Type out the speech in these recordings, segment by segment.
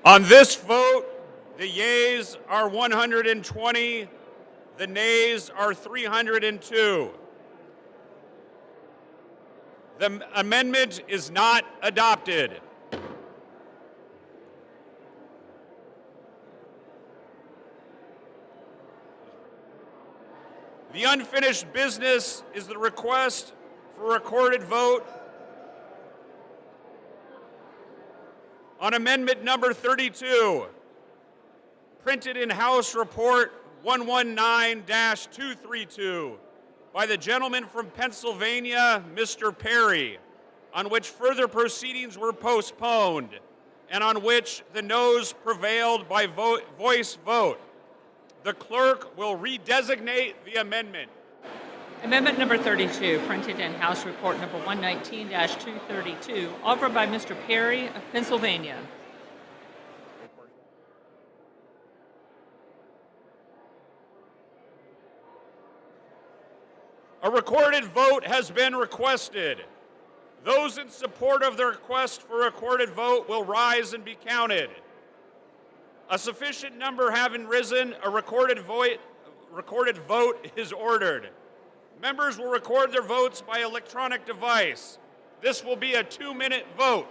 On this vote, the yeas are 120, the nays are 302. The amendment is not adopted. The unfinished business is the request for recorded vote on amendment number 32, printed in House Report 119-232 by the gentleman from Pennsylvania, Mr. Perry, on which further proceedings were postponed and on which the noes prevailed by voice vote. The clerk will redesignate the amendment. Amendment number 32, printed in House Report number 119-232, offered by Mr. Perry of Pennsylvania. A recorded vote has been requested. Those in support of the request for a recorded vote will rise and be counted. A sufficient number having risen, a recorded vote is ordered. Members will record their votes by electronic device. This will be a 2-minute vote.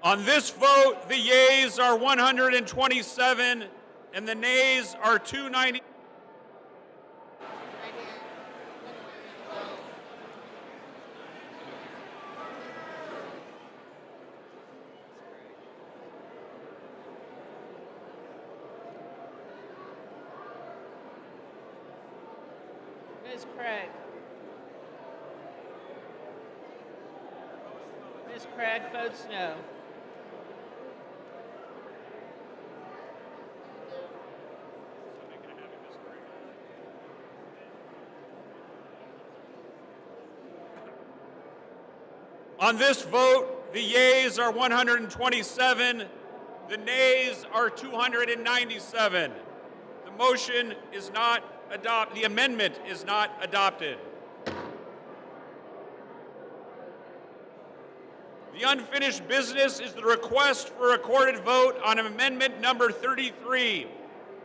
On this vote, the yeas are 127 and the nays are 290. Ms. Craig. Ms. Craig votes no. On this vote, the yeas are 127, the nays are 297. The motion is not adopted. The amendment is not adopted. The unfinished business is the request for recorded vote on amendment number 33,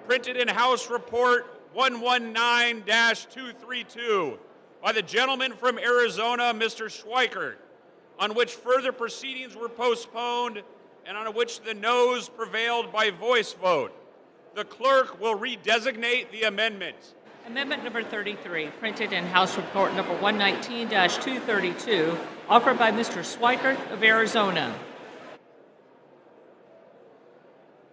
printed in House Report 119-232 by the gentleman from Arizona, Mr. Schweikert, on which further proceedings were postponed and on which the noes prevailed by voice vote. The clerk will redesignate the amendment. Amendment number 33, printed in House Report number 119-232, offered by Mr. Schweikert of Arizona.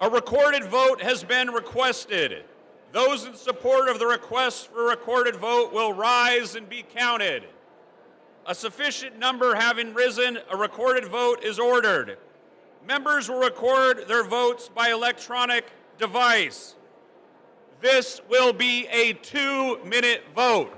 A recorded vote has been requested. Those in support of the request for a recorded vote will rise and be counted. A sufficient number having risen, a recorded vote is ordered. Members will record their votes by electronic device. This will be a 2-minute vote.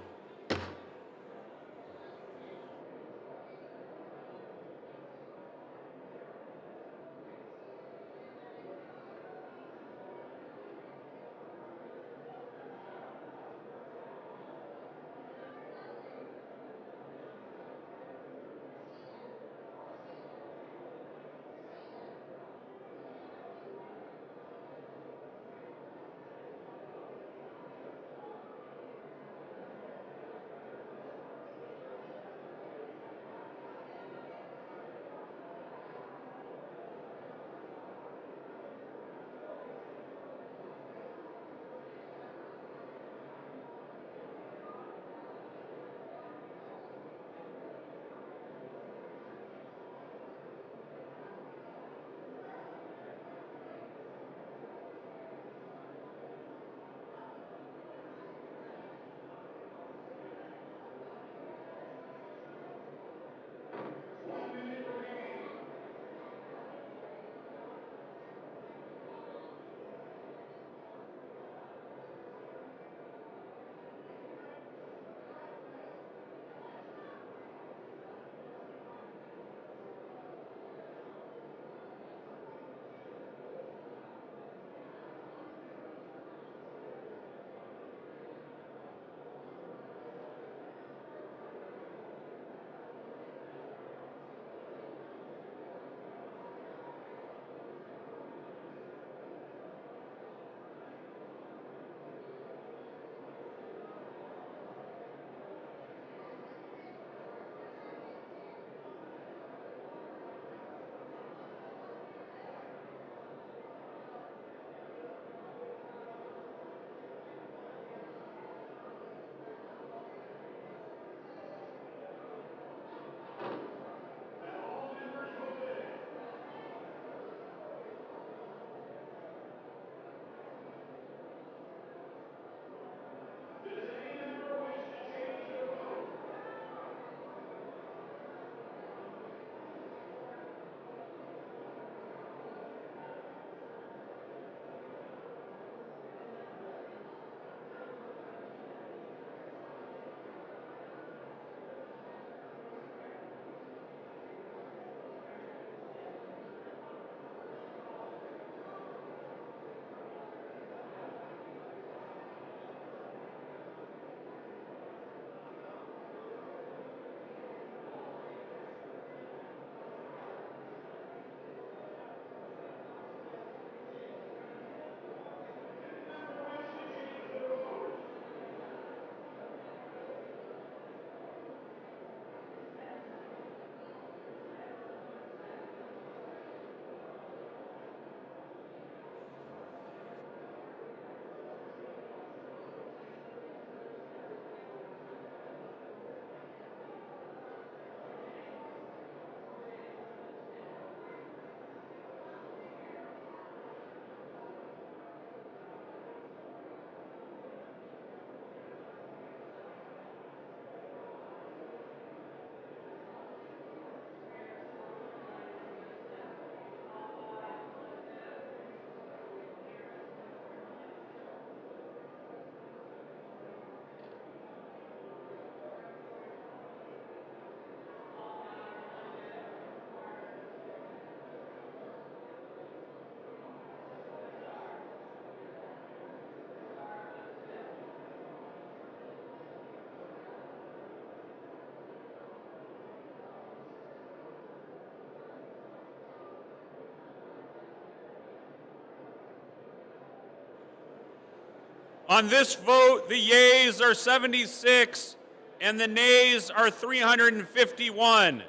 On this vote, the yeas are 76 and the nays are 351.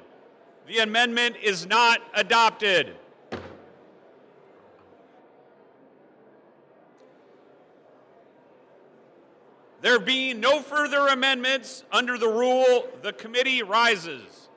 The amendment is not adopted. There being no further amendments under the rule, the committee rises.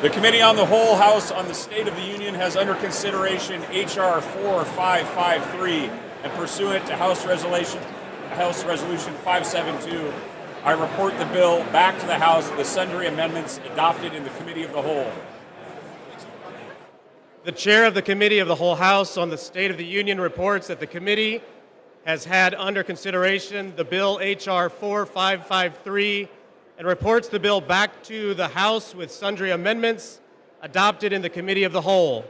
The Committee on the Whole House on the State of the Union has under consideration H.R. 4553, and pursuant to House Resolution 572, I report the bill back to the House with sundry amendments adopted in the Committee of the Whole. The Chair of the Committee of the Whole House on the State of the Union reports that the committee has had under consideration the bill H.R. 4553 and reports the bill back to the House with sundry amendments adopted in the Committee of the Whole.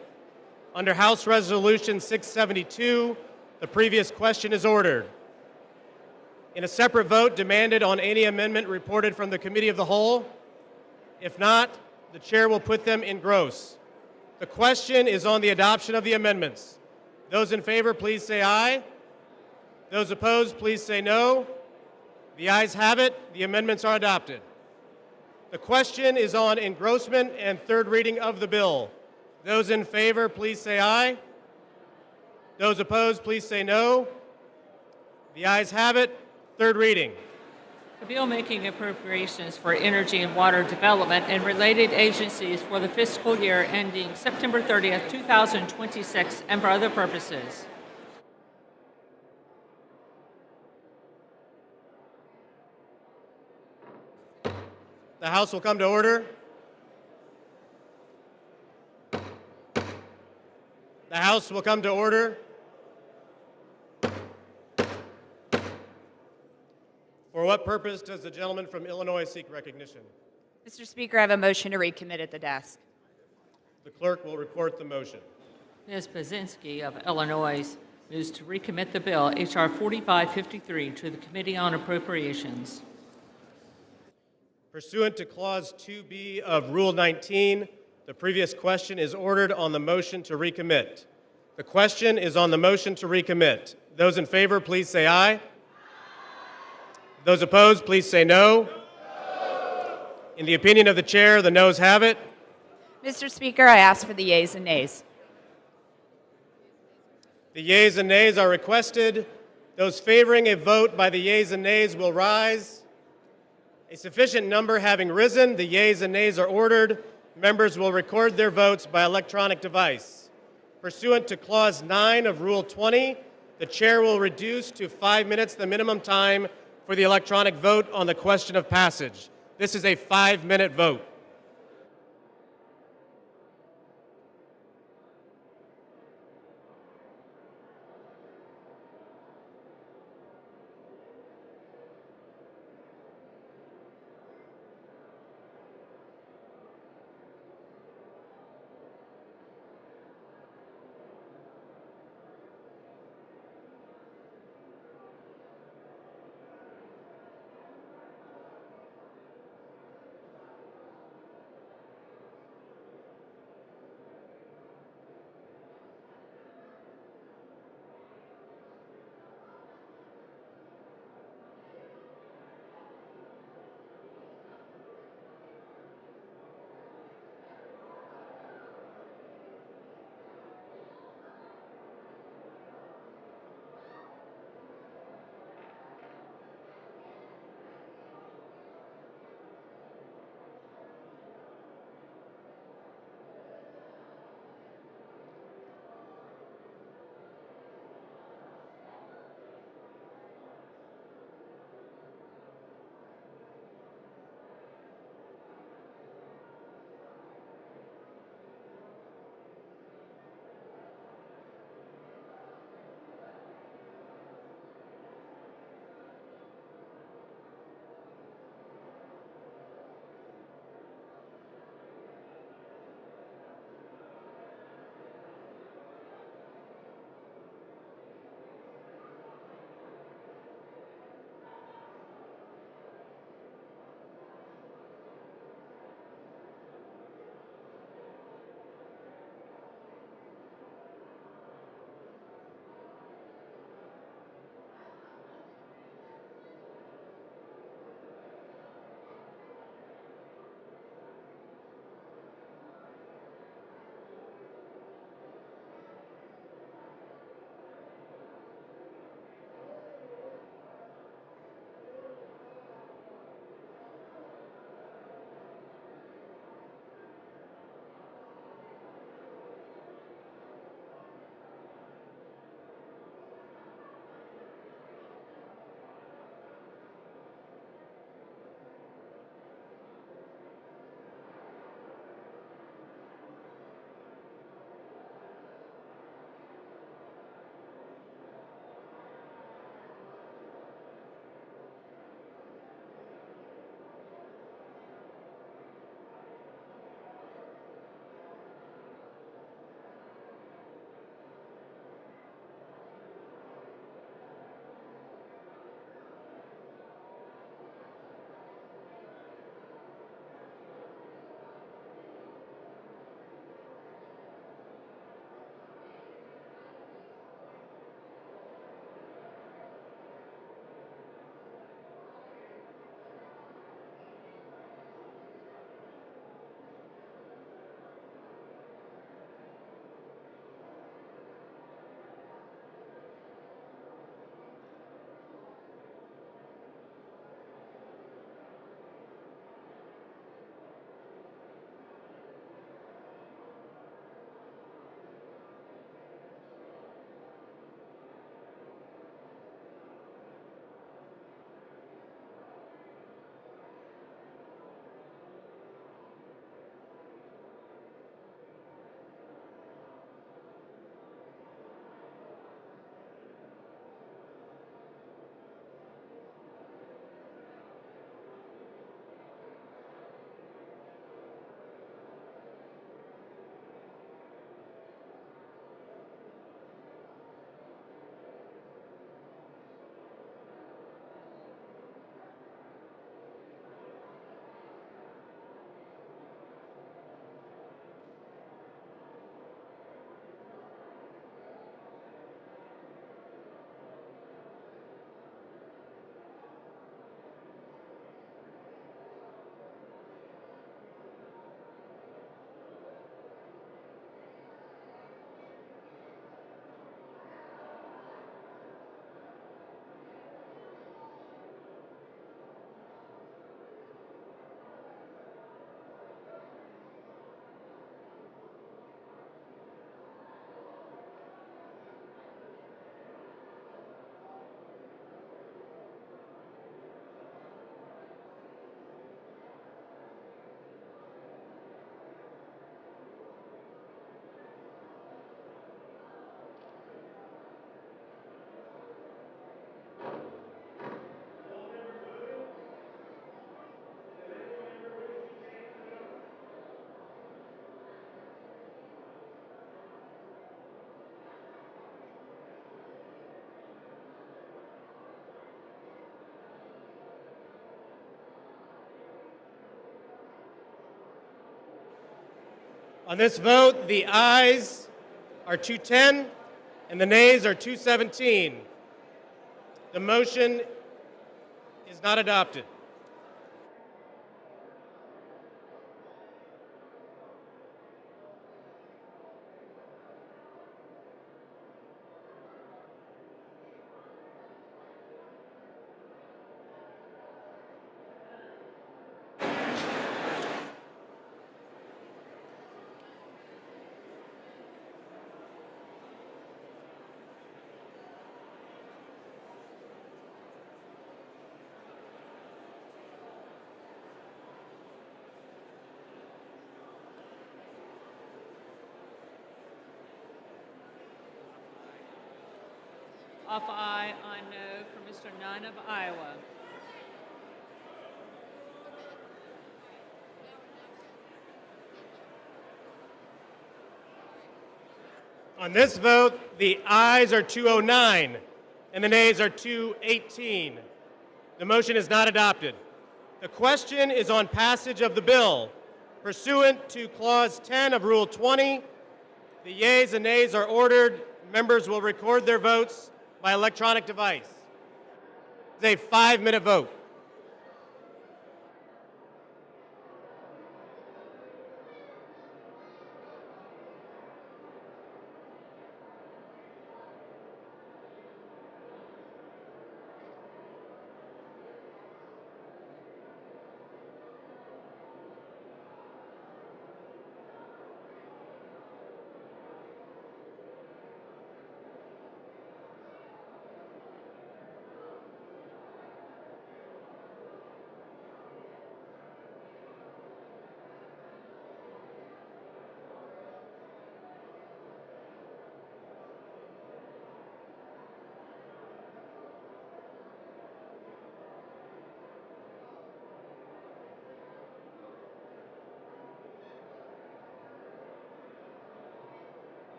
Under House Resolution 672, the previous question is ordered. In a separate vote demanded on any amendment reported from the Committee of the Whole? If not, the Chair will put them in gross. The question is on the adoption of the amendments. Those in favor, please say aye. Those opposed, please say no. The ayes have it. The amendments are adopted. The question is on engrossment and third reading of the bill. Those in favor, please say aye. Those opposed, please say no. The ayes have it. Third reading. A bill making appropriations for energy and water development and related agencies for the fiscal year ending September 30th, 2026, and for other purposes. The House will come to order. The House will come to order. For what purpose does the gentleman from Illinois seek recognition? Mr. Speaker, I have a motion to recommit at the desk. The clerk will report the motion. Ms. Pazinski of Illinois moves to recommit the bill H.R. 4553 to the Committee on Appropriations. Pursuant to Clause 2B of Rule 19, the previous question is ordered on the motion to recommit. The question is on the motion to recommit. Those in favor, please say aye. Those opposed, please say no. In the opinion of the Chair, the noes have it. Mr. Speaker, I ask for the yeas and nays. The yeas and nays are requested. Those favoring a vote by the yeas and nays will rise. A sufficient number having risen, the yeas and nays are ordered. Members will record their votes by electronic device. Pursuant to Clause 9 of Rule 20, the Chair will reduce to 5 minutes the minimum time for the electronic vote on the question of passage. This is a 5-minute vote. On this vote, the ayes are 210 and the nays are 217. The motion is not adopted. Off aye, on no for Mr. Nunn of Iowa. On this vote, the ayes are 209 and the nays are 218. The motion is not adopted. The question is on passage of the bill. Pursuant to Clause 10 of Rule 20, the yeas and nays are ordered. Members will record their votes by electronic device. It's a 5-minute vote.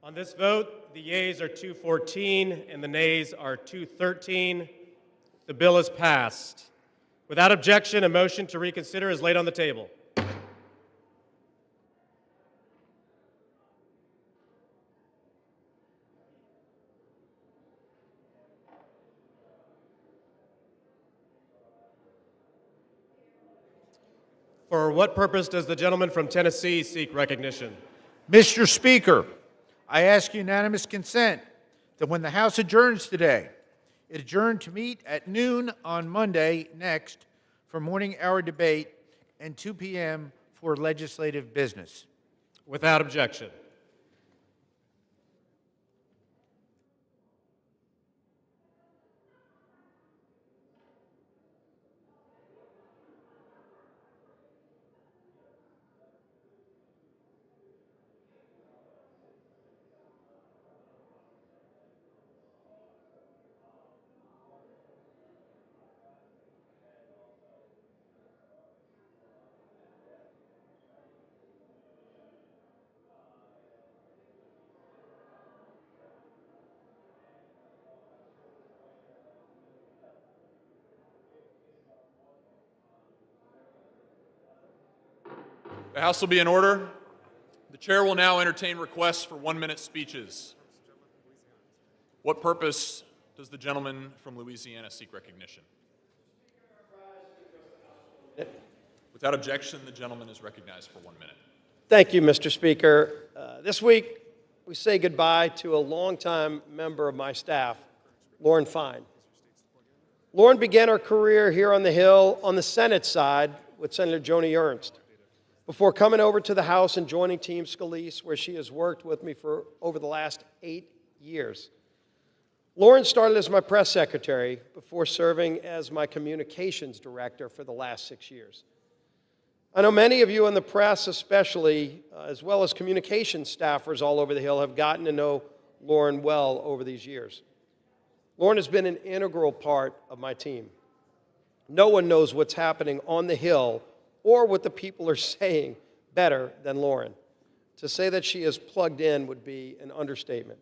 On this vote, the yeas are 214 and the nays are 213. The bill is passed. Without objection, a motion to reconsider is laid on the table. For what purpose does the gentleman from Tennessee seek recognition? Mr. Speaker, I ask unanimous consent that when the House adjourns today, it adjourn to meet at noon on Monday next for morning hour debate and 2 p.m. for legislative business. Without objection. The House will be in order. The chair will now entertain requests for 1-minute speeches. What purpose does the gentleman from Louisiana seek recognition? Without objection, the gentleman is recognized for 1 minute. Thank you, Mr. Speaker. This week, we say goodbye to a longtime member of my staff, Lauren Fine. Lauren began her career here on the Hill on the Senate side with Senator Joni Ernst, before coming over to the House and joining Team Scalise, where she has worked with me for over the last 8 years. Lauren started as my press secretary before serving as my communications director for the last 6 years. I know many of you in the press especially, as well as communications staffers all over the Hill, have gotten to know Lauren well over these years. Lauren has been an integral part of my team. No one knows what's happening on the Hill or what the people are saying better than Lauren. To say that she is plugged in would be an understatement.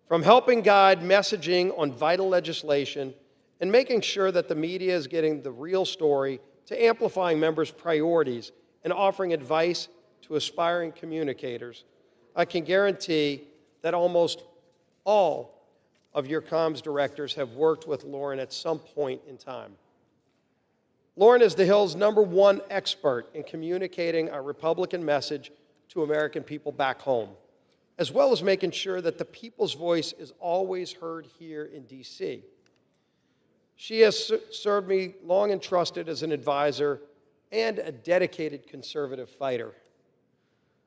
From helping guide messaging on vital legislation and making sure that the media is getting the real story, to amplifying members' priorities and offering advice to aspiring communicators, I can guarantee that almost all of your comms directors have worked with Lauren at some point in time. Lauren is the Hill's #1 expert in communicating our Republican message to American people back home, as well as making sure that the people's voice is always heard here in D.C. She has served me long and trusted as an advisor and a dedicated conservative fighter.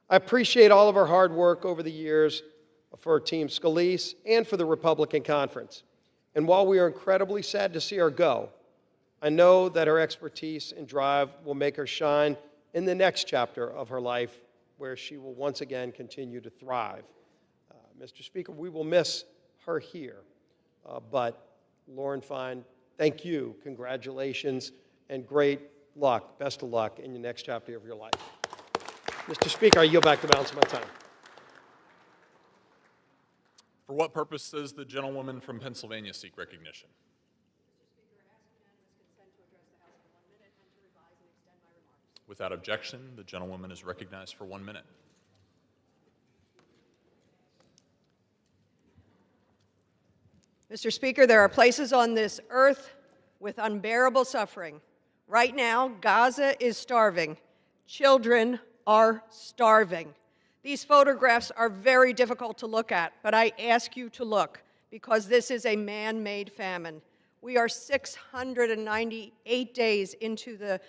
I appreciate all of her hard work over the years for Team Scalise and for the Republican Conference. And while we are incredibly sad to see her go, I know that her expertise and drive will make her shine in the next chapter of her life, where she will once again continue to thrive. Mr. Speaker, we will miss her here, but Lauren Fine, thank you, congratulations, and great luck, best of luck in the next chapter of your life. Mr. Speaker, I yield back the balance of my time. For what purpose does the gentlewoman from Pennsylvania seek recognition? Without objection, the gentlewoman is recognized for 1 minute. Mr. Speaker, there are places on this earth with unbearable suffering. Right now, Gaza is starving. Children are starving. These photographs are very difficult to look at, but I ask you to look, because this is a man-made famine. We are 698 days into the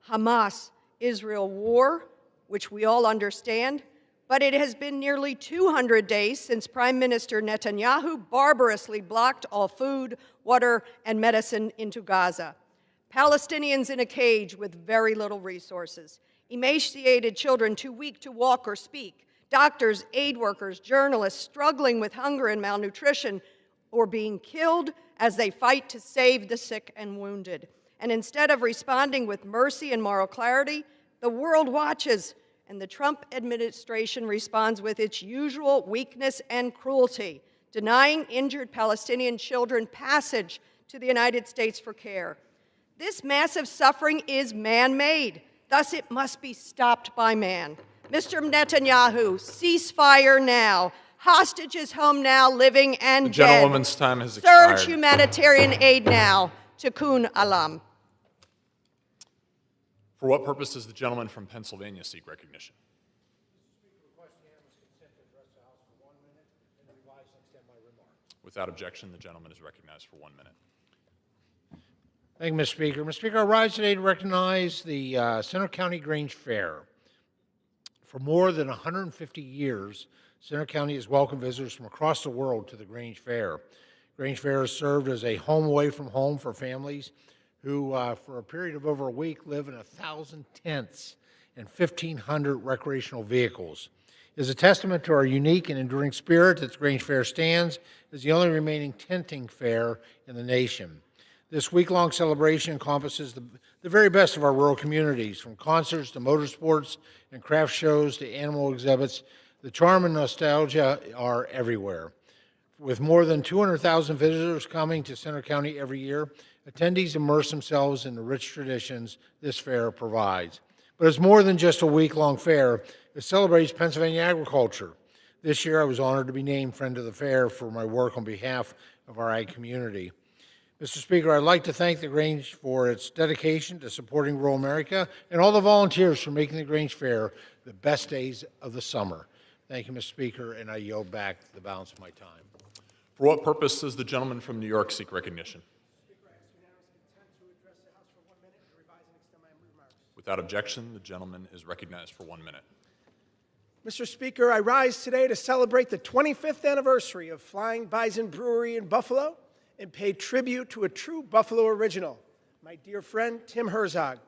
Hamas-Israel war, which we all understand, but it has been nearly 200 days since Prime Minister Netanyahu barbarously blocked all food, water, and medicine into Gaza. Palestinians in a cage with very little resources. Emaciated children too weak to walk or speak. Doctors, aid workers, journalists struggling with hunger and malnutrition or being killed as they fight to save the sick and wounded. And instead of responding with mercy and moral clarity, the world watches and the Trump administration responds with its usual weakness and cruelty, denying injured Palestinian children passage to the United States for care. This massive suffering is man-made, thus it must be stopped by man. Mr. Netanyahu, ceasefire now. Hostages home now, living and The dead. gentlewoman's time has expired. Surge humanitarian aid now. Tikkun Alam. For what purpose does the gentleman from Pennsylvania seek recognition? Without objection, the gentleman is recognized for 1 minute. Thank you, Mr. Speaker. Mr. Speaker, I rise today to recognize the Center County Grange Fair. For more than 150 years, Center County has welcomed visitors from across the world to the Grange Fair. Grange Fair has served as a home away from home for families who, for a period of over a week, live in 1,000 tents and 1,500 recreational vehicles. It is a testament to our unique and enduring spirit that the Grange Fair stands as the only remaining tenting fair in the nation. This week-long celebration encompasses the very best of our rural communities, from concerts to motorsports and craft shows to animal exhibits. The charm and nostalgia are everywhere. With more than 200,000 visitors coming to Center County every year, attendees immerse themselves in the rich traditions this fair provides. But it's more than just a week-long fair. It celebrates Pennsylvania agriculture. This year, I was honored to be named Friend of the Fair for my work on behalf of our ag community. Mr. Speaker, I'd like to thank the Grange for its dedication to supporting rural America and all the volunteers for making the Grange Fair the best days of the summer. Thank you, Mr. Speaker, and I yield back the balance of my time. For what purpose does the gentleman from New York seek recognition? Without objection, the gentleman is recognized for 1 minute. Mr. Speaker, I rise today to celebrate the 25th anniversary of Flying Bison Brewery in Buffalo and pay tribute to a true Buffalo original, my dear friend Tim Herzog.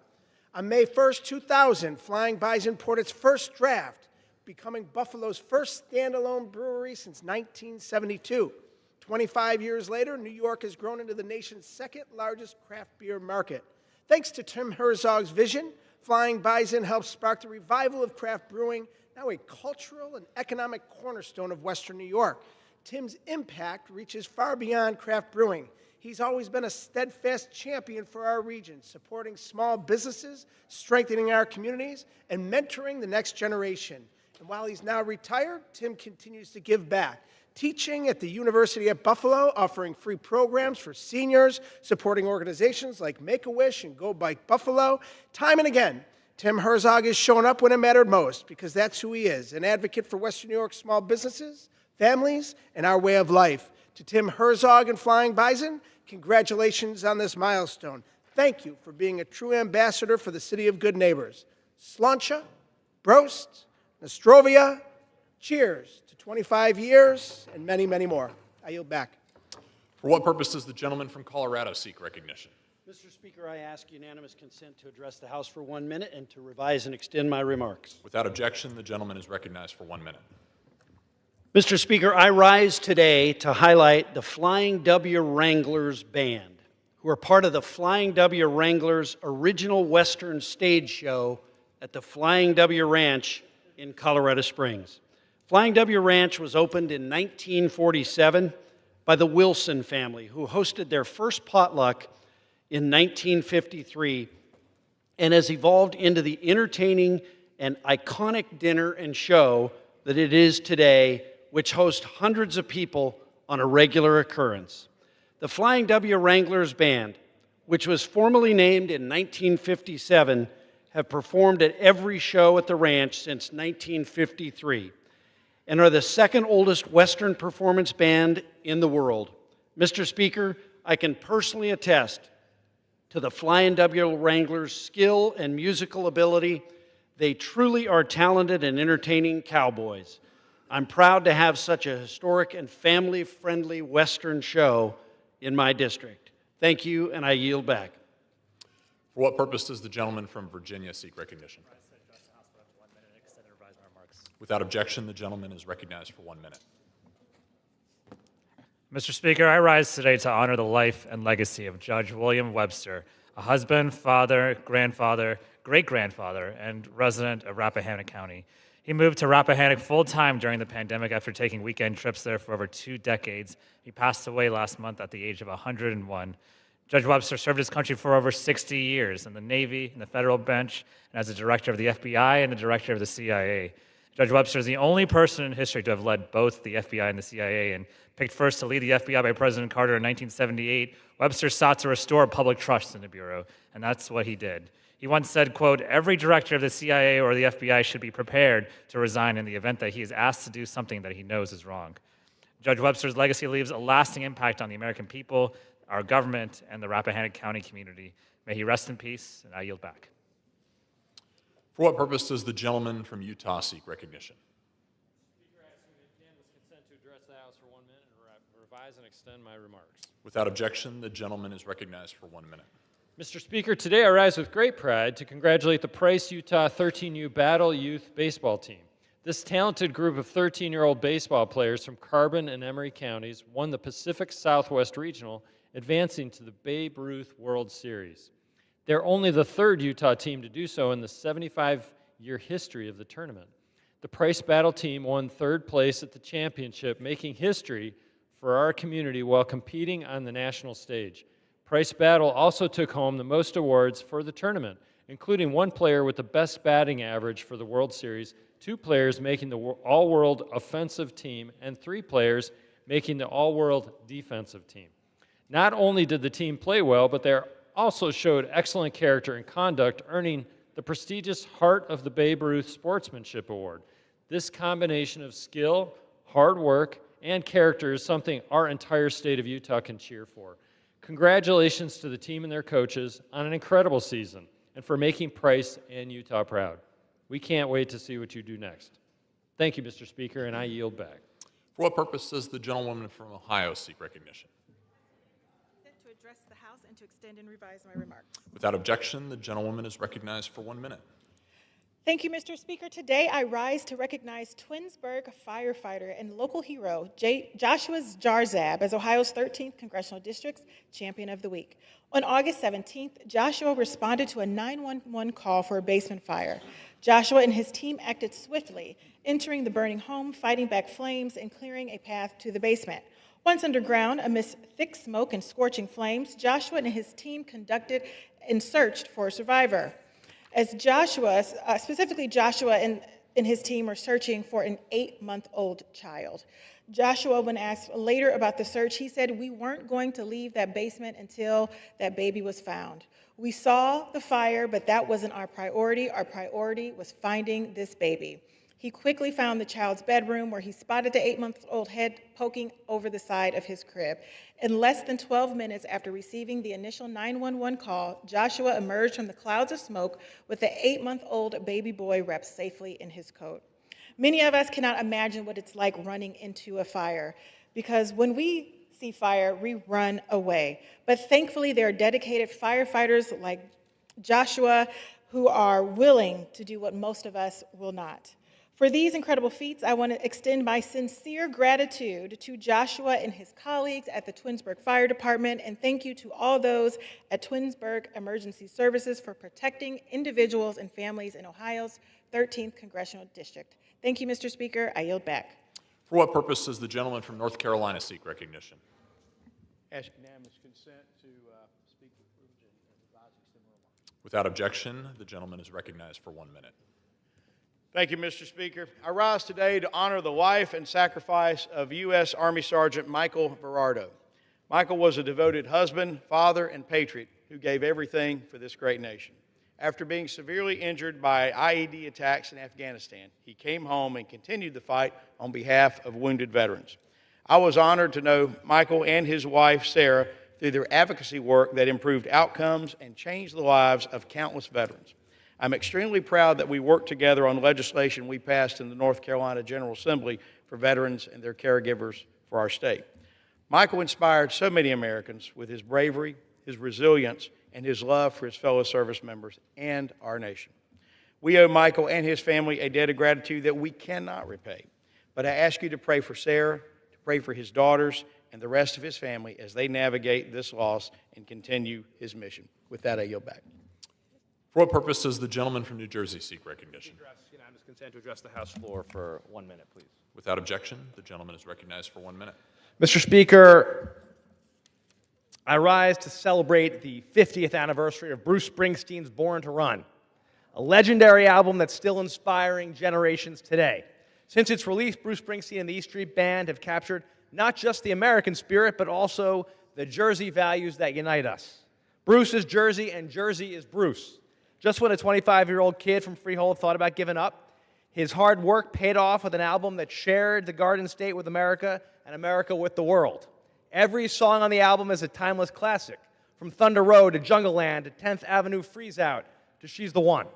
On May 1st, 2000, Flying Bison poured its first draft, becoming Buffalo's first standalone brewery since 1972. 25 years later, New York has grown into the nation's second largest craft beer market. Thanks to Tim Herzog's vision, Flying Bison helped spark the revival of craft brewing, now a cultural and economic cornerstone of Western New York. Tim's impact reaches far beyond craft brewing. He's always been a steadfast champion for our region, supporting small businesses, strengthening our communities, and mentoring the next generation. And while he's now retired, Tim continues to give back, teaching at the University at Buffalo, offering free programs for seniors, supporting organizations like Make-A-Wish and Go Bike Buffalo. Time and again, Tim Herzog has shown up when it mattered most, because that's who he is, an advocate for Western New York small businesses, families, and our way of life. To Tim Herzog and Flying Bison, congratulations on this milestone. Thank you for being a true ambassador for the city of good neighbors. Sláinte, Prost, Nostrovia, cheers to 25 years and many, many more. I yield back. For what purpose does the gentleman from Colorado seek recognition? Mr. Speaker, I ask unanimous consent to address the House for 1 minute and to revise and extend my remarks. Without objection, the gentleman is recognized for 1 minute. Mr. Speaker, I rise today to highlight the Flying W Wranglers Band, who are part of the Flying W Wranglers original Western stage show at the Flying W Ranch in Colorado Springs. Flying W Ranch was opened in 1947 by the Wilson family, who hosted their first potluck in 1953 and has evolved into the entertaining and iconic dinner and show that it is today, which hosts hundreds of people on a regular occurrence. The Flying W Wranglers Band, which was formally named in 1957, have performed at every show at the ranch since 1953 and are the second oldest Western performance band in the world. Mr. Speaker, I can personally attest to the Flying W Wranglers' skill and musical ability. They truly are talented and entertaining cowboys. I'm proud to have such a historic and family-friendly Western show in my district. Thank you, and I yield back. For what purpose does the gentleman from Virginia seek recognition? Without objection, the gentleman is recognized for 1 minute. Mr. Speaker, I rise today to honor the life and legacy of Judge William Webster, a husband, father, grandfather, great-grandfather, and resident of Rappahannock County. He moved to Rappahannock full-time during the pandemic after taking weekend trips there for over 2 decades. He passed away last month at the age of 101. Judge Webster served his country for over 60 years in the Navy, in the federal bench, and as a director of the FBI and the director of the CIA. Judge Webster is the only person in history to have led both the FBI and the CIA, and picked first to lead the FBI by President Carter in 1978. Webster sought to restore public trust in the Bureau, and that's what he did. He once said, quote, "Every director of the CIA or the FBI should be prepared to resign in the event that he is asked to do something that he knows is wrong." Judge Webster's legacy leaves a lasting impact on the American people, our government, and the Rappahannock County community. May he rest in peace, and I yield back. For what purpose does the gentleman from Utah seek recognition? Speaker, I ask unanimous consent to address the House for 1 minute and revise and extend my remarks. Without objection, the gentleman is recognized for 1 minute. Mr. Speaker, today I rise with great pride to congratulate the Price Utah 13U Battle Youth Baseball Team. This talented group of 13-year-old baseball players from Carbon and Emery counties won the Pacific Southwest Regional, advancing to the Babe Ruth World Series. They're only the 3rd Utah team to do so in the 75-year history of the tournament. The Price Battle team won 3rd place at the championship, making history for our community while competing on the national stage. Price Battle also took home the most awards for the tournament, including 1 player with the best batting average for the World Series, 2 players making the All-World Offensive Team, and 3 players making the All-World Defensive Team. Not only did the team play well, but they also showed excellent character and conduct, earning the prestigious Heart of the Babe Ruth Sportsmanship Award. This combination of skill, hard work, and character is something our entire state of Utah can cheer for. Congratulations to the team and their coaches on an incredible season and for making Price and Utah proud. We can't wait to see what you do next. Thank you, Mr. Speaker, and I yield back. For what purpose does the gentlewoman from Ohio seek recognition? To address the House and to extend and revise my remarks. Without objection, the gentlewoman is recognized for 1 minute. Thank you, Mr. Speaker. Today I rise to recognize Twinsburg firefighter and local hero Joshua Jarzab as Ohio's 13th Congressional District's Champion of the Week. On August 17th, Joshua responded to a 911 call for a basement fire. Joshua and his team acted swiftly, entering the burning home, fighting back flames, and clearing a path to the basement. Once underground, amidst thick smoke and scorching flames, Joshua and his team conducted and searched for a survivor. As specifically Joshua and his team are searching for an 8-month-old child. Joshua, when asked later about the search, he said, "We weren't going to leave that basement until that baby was found. We saw the fire, but that wasn't our priority. Our priority was finding this baby." He quickly found the child's bedroom where he spotted the 8-month-old head poking over the side of his crib. In less than 12 minutes after receiving the initial 911 call, Joshua emerged from the clouds of smoke with the 8-month-old baby boy wrapped safely in his coat. Many of us cannot imagine what it's like running into a fire, because when we see fire, we run away. But thankfully, there are dedicated firefighters like Joshua who are willing to do what most of us will not. For these incredible feats, I want to extend my sincere gratitude to Joshua and his colleagues at the Twinsburg Fire Department, and thank you to all those at Twinsburg Emergency Services for protecting individuals and families in Ohio's 13th Congressional District. Thank you, Mr. Speaker. I yield back. For what purpose does the gentleman from North Carolina seek recognition? Ask unanimous consent to speak the privilege and revise and extend remarks. Without objection, the gentleman is recognized for 1 minute. Thank you, Mr. Speaker. I rise today to honor the life and sacrifice of U.S. Army Sergeant Michael Verardo. Michael was a devoted husband, father, and patriot who gave everything for this great nation. After being severely injured by IED attacks in Afghanistan, he came home and continued the fight on behalf of wounded veterans. I was honored to know Michael and his wife, Sarah, through their advocacy work that improved outcomes and changed the lives of countless veterans. I'm extremely proud that we worked together on legislation we passed in the North Carolina General Assembly for veterans and their caregivers for our state. Michael inspired so many Americans with his bravery, his resilience, and his love for his fellow service members and our nation. We owe Michael and his family a debt of gratitude that we cannot repay. But I ask you to pray for Sarah, to pray for his daughters, and the rest of his family as they navigate this loss and continue his mission. With that, I yield back. For what purpose does the gentleman from New Jersey seek recognition? Unanimous consent to address the House floor for 1 minute, please. Without objection, the gentleman is recognized for 1 minute. Mr. Speaker, I rise to celebrate the 50th anniversary of Bruce Springsteen's Born to Run, a legendary album that's still inspiring generations today. Since its release, Bruce Springsteen and the E Street Band have captured not just the American spirit, but also the Jersey values that unite us. Bruce is Jersey, and Jersey is Bruce. Just when a 25-year-old kid from Freehold thought about giving up, his hard work paid off with an album that shared the Garden State with America and America with the world. Every song on the album is a timeless classic, from Thunder Road to Jungle Land to 10th Avenue Freeze Out to She's the One.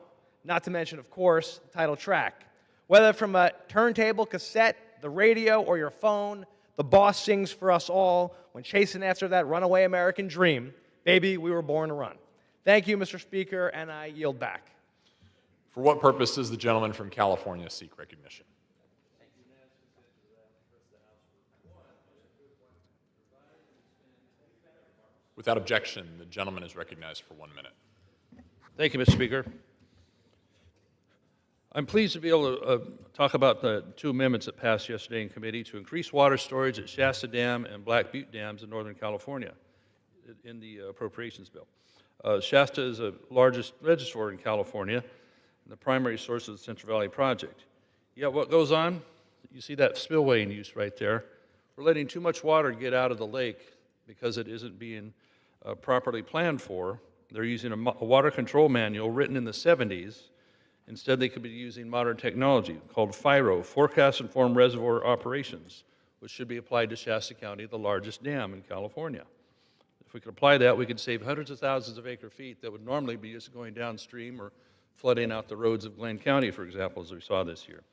Not to mention, of course, the title track. Whether from a turntable, cassette, the radio, or your phone, the boss sings for us all when chasing after that runaway American dream, baby, we were born to run. Thank you, Mr. Speaker, and I yield back. For what purpose does the gentleman from California seek recognition? Without objection, the gentleman is recognized for 1 minute. Thank you, Mr. Speaker. I'm pleased to be able to talk about the two amendments that passed yesterday in committee to increase water storage at Shasta Dam and Black Butte Dams in Northern California in the appropriations bill. Shasta is the largest reservoir in California and the primary source of the Central Valley Project. Yet what goes on? You see that spillway in use right there. We're letting too much water get out of the lake because it isn't being properly planned for. They're using a water control manual written in the 70s. Instead, they could be using modern technology called FIRO, Forecast Informed Reservoir Operations, which should be applied to Shasta County, the largest dam in California. If we could apply that, we could save hundreds of thousands of acre feet that would normally be just going downstream or flooding out the roads of Glenn County, for example, as we saw this year.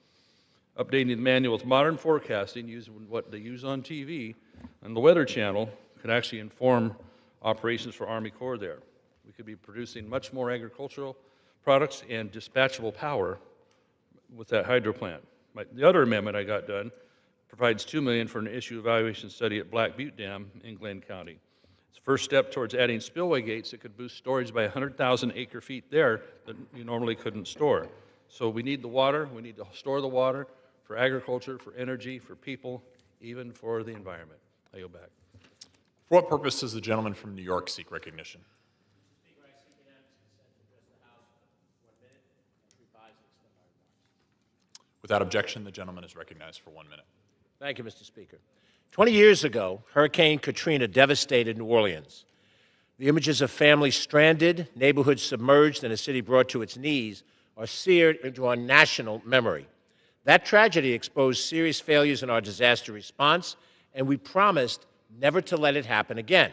Updating the manual with modern forecasting using what they use on TV and the Weather Channel could actually inform operations for Army Corps there. We could be producing much more agricultural products and dispatchable power with that hydro plant. The other amendment I got done provides $2 million for an issue evaluation study at Black Butte Dam in Glenn County. It's the first step towards adding spillway gates that could boost storage by 100,000 acre feet there that you normally couldn't store. So we need the water, we need to store the water for agriculture, for energy, for people, even for the environment. I yield back. For what purpose does the gentleman from New York seek recognition? Without objection, the gentleman is recognized for 1 minute. Thank you, Mr. Speaker. 20 years ago, Hurricane Katrina devastated New Orleans. The images of families stranded, neighborhoods submerged, and a city brought to its knees are seared into our national memory. That tragedy exposed serious failures in our disaster response, and we promised never to let it happen again.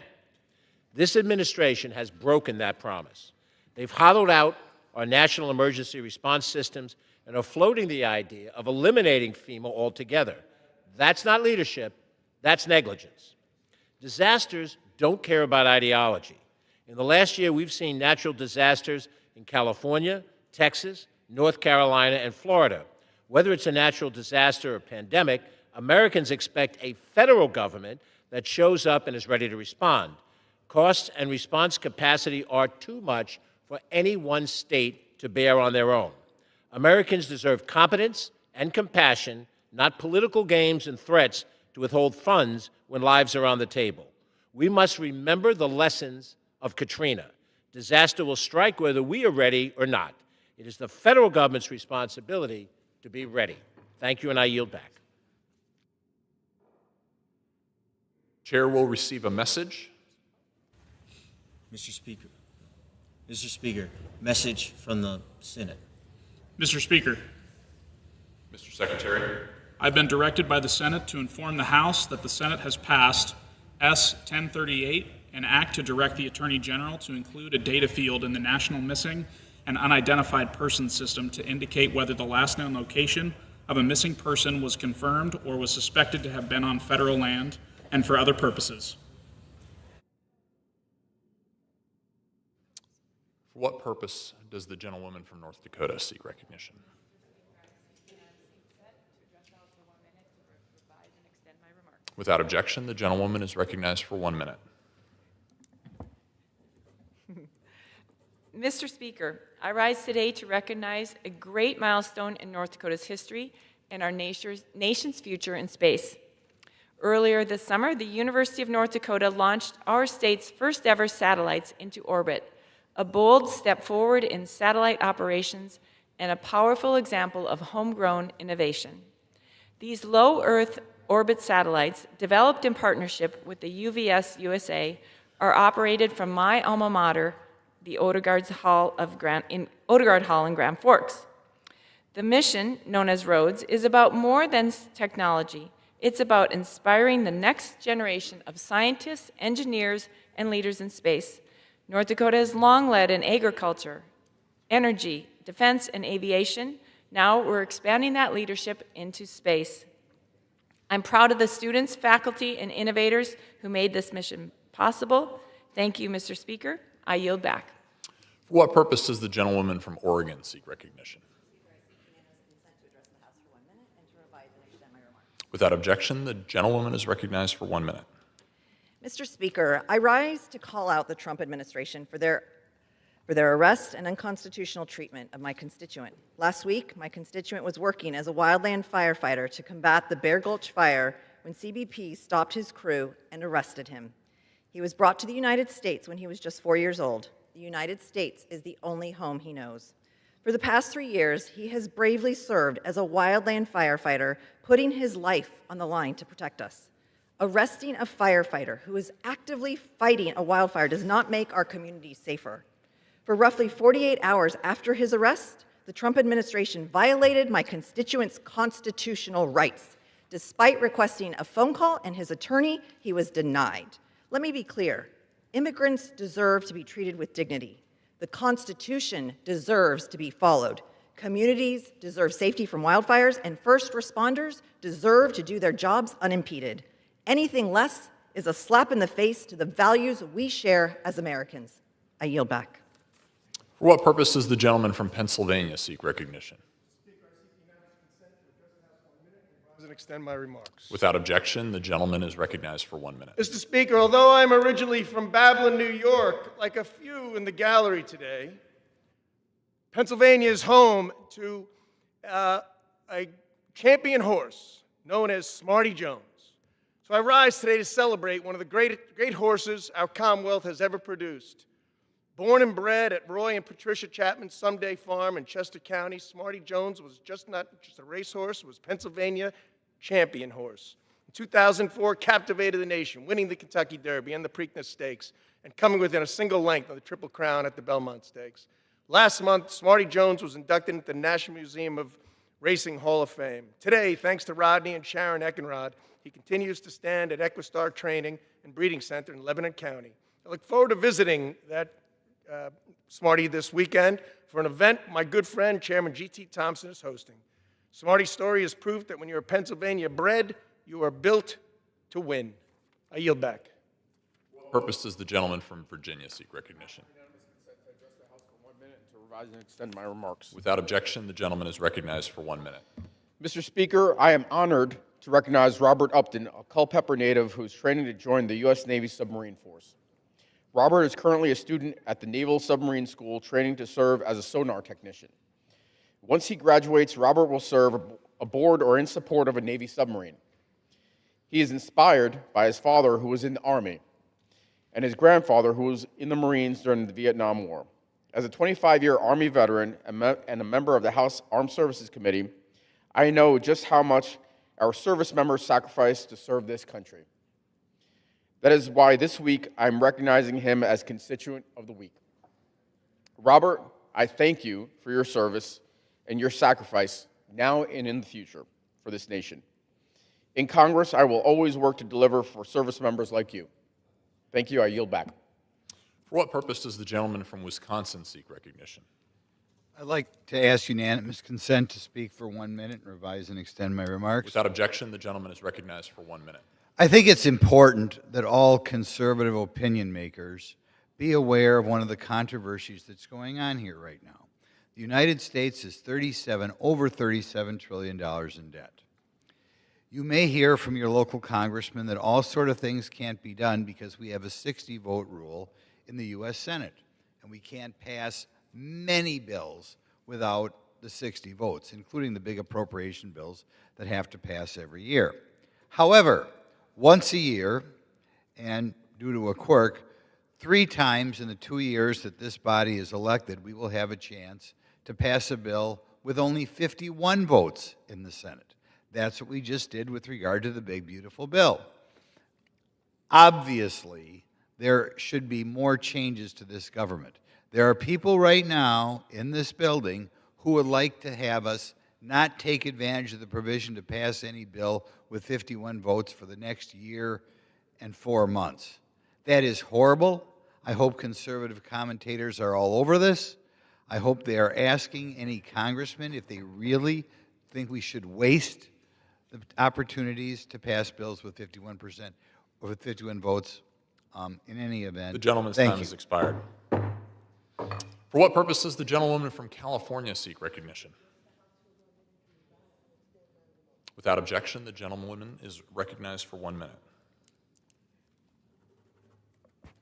This administration has broken that promise. They've hollowed out our national emergency response systems and are floating the idea of eliminating FEMA altogether. That's not leadership, that's negligence. Disasters don't care about ideology. In the last year, we've seen natural disasters in California, Texas, North Carolina, and Florida. Whether it's a natural disaster or pandemic, Americans expect a federal government that shows up and is ready to respond. Costs and response capacity are too much for any one state to bear on their own. Americans deserve competence and compassion, not political games and threats to withhold funds when lives are on the table. We must remember the lessons of Katrina. Disaster will strike whether we are ready or not. It is the federal government's responsibility to be ready. Thank you, and I yield back. Chair will receive a message. Mr. Speaker, message from the Senate. Mr. Speaker, Mr. Secretary, I've been directed by the Senate to inform the House that the Senate has passed S. 1038, an act to direct the Attorney General to include a data field in the National Missing and Unidentified Persons System to indicate whether the last known location of a missing person was confirmed or was suspected to have been on federal land and for other purposes. For what purpose does the gentlewoman from North Dakota seek recognition? Without objection, the gentlewoman is recognized for 1 minute. Mr. Speaker, I rise today to recognize a great milestone in North Dakota's history and our nation's future in space. Earlier this summer, the University of North Dakota launched our state's first ever satellites into orbit, a bold step forward in satellite operations and a powerful example of homegrown innovation. These low Earth orbit satellites, developed in partnership with the UVS USA, are operated from my alma mater, the Odegaard Hall in Grand Forks. The mission, known as RHODES, is about more than technology. It's about inspiring the next generation of scientists, engineers, and leaders in space. North Dakota has long led in agriculture, energy, defense, and aviation. Now we're expanding that leadership into space. I'm proud of the students, faculty, and innovators who made this mission possible. Thank you, Mr. Speaker. I yield back. For what purpose does the gentlewoman from Oregon seek recognition? Without objection, the gentlewoman is recognized for 1 minute. Mr. Speaker, I rise to call out the Trump administration for their arrest and unconstitutional treatment of my constituent. Last week, my constituent was working as a wildland firefighter to combat the Bear Gulch fire when CBP stopped his crew and arrested him. He was brought to the United States when he was just 4 years old. The United States is the only home he knows. For the past 3 years, he has bravely served as a wildland firefighter, putting his life on the line to protect us. Arresting a firefighter who is actively fighting a wildfire does not make our communities safer. For roughly 48 hours after his arrest, the Trump administration violated my constituent's constitutional rights. Despite requesting a phone call and his attorney, he was denied. Let me be clear. Immigrants deserve to be treated with dignity. The Constitution deserves to be followed. Communities deserve safety from wildfires, and first responders deserve to do their jobs unimpeded. Anything less is a slap in the face to the values we share as Americans. I yield back. For what purpose does the gentleman from Pennsylvania seek recognition? And extend my remarks. Without objection, the gentleman is recognized for 1 minute. Mr. Speaker, although I'm originally from Babylon, New York, like a few in the gallery today, Pennsylvania is home to a champion horse known as Smarty Jones. So I rise today to celebrate one of the great horses our Commonwealth has ever produced. Born and bred at Roy and Patricia Chapman's Someday Farm in Chester County, Smarty Jones was not just a racehorse, was Pennsylvania champion horse. In 2004, captivated the nation, winning the Kentucky Derby and the Preakness Stakes, and coming within a single length of the Triple Crown at the Belmont Stakes. Last month, Smarty Jones was inducted into the National Museum of Racing Hall of Fame. Today, thanks to Rodney and Sharon Eckenrod, he continues to stand at Equistar Training and Breeding Center in Lebanon County. I look forward to visiting that Smarty this weekend for an event my good friend, Chairman G.T. Thompson, is hosting. Smarty's story is proof that when you're Pennsylvania bred, you are built to win. I yield back. For what purpose does the gentleman from Virginia seek recognition? To revise and extend my remarks. Without objection, the gentleman is recognized for 1 minute. Mr. Speaker, I am honored to recognize Robert Upton, a Culpeper native who is training to join the U.S. Navy Submarine Force. Robert is currently a student at the Naval Submarine School training to serve as a sonar technician. Once he graduates, Robert will serve aboard or in support of a Navy submarine. He is inspired by his father, who was in the Army, and his grandfather, who was in the Marines during the Vietnam War. As a 25-year Army veteran and a member of the House Armed Services Committee, I know just how much our service members sacrifice to serve this country. That is why this week I'm recognizing him as Constituent of the Week. Robert, I thank you for your service and your sacrifice now and in the future for this nation. In Congress, I will always work to deliver for service members like you. Thank you. I yield back. For what purpose does the gentleman from Wisconsin seek recognition? I'd like to ask unanimous consent to speak for 1 minute and revise and extend my remarks. Without objection, the gentleman is recognized for 1 minute. I think it's important that all conservative opinion makers be aware of one of the controversies that's going on here right now. The United States is over $37 trillion in debt. You may hear from your local congressman that all sort of things can't be done because we have a 60-vote rule in the U.S. Senate, and we can't pass many bills without the 60 votes, including the big appropriation bills that have to pass every year. However, once a year, and due to a quirk, 3 times in the 2 years that this body is elected, we will have a chance to pass a bill with only 51 votes in the Senate. That's what we just did with regard to the big, beautiful bill. Obviously, there should be more changes to this government. There are people right now in this building who would like to have us not take advantage of the provision to pass any bill with 51 votes for the next year and 4 months. That is horrible. I hope conservative commentators are all over this. I hope they are asking any congressman if they really think we should waste the opportunities to pass bills with 51% or with 51 votes. In any event, the gentleman's time has expired. For what purpose does the gentlewoman from California seek recognition? Without objection, the gentlewoman is recognized for 1 minute.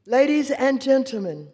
Ladies and gentlemen,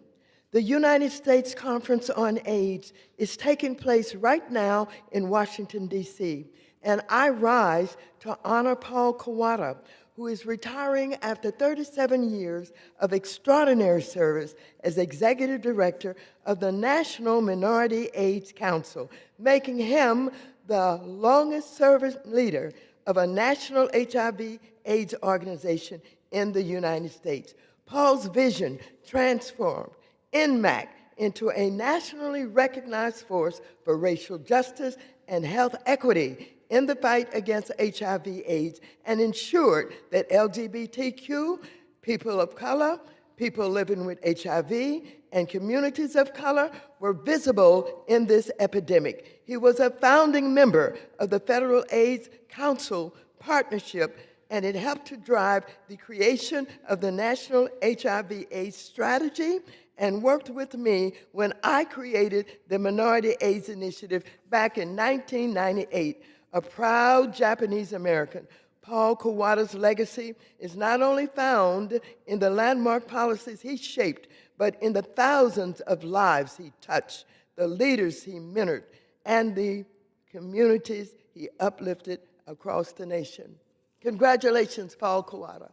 the United States Conference on AIDS is taking place right now in Washington, D.C., and I rise to honor Paul Kawada, who is retiring after 37 years of extraordinary service as Executive Director of the National Minority AIDS Council, making him the longest-serving leader of a national HIV/AIDS organization in the United States. Paul's vision transformed NMAC into a nationally recognized force for racial justice and health equity in the fight against HIV/AIDS, and ensured that LGBTQ, people of color, people living with HIV, and communities of color were visible in this epidemic. He was a founding member of the Federal AIDS Council Partnership, and it helped to drive the creation of the National HIV/AIDS Strategy, and worked with me when I created the Minority AIDS Initiative back in 1998. A proud Japanese American, Paul Kawada's legacy is not only found in the landmark policies he shaped, but in the thousands of lives he touched, the leaders he mentored, and the communities he uplifted across the nation. Congratulations, Paul Kawada.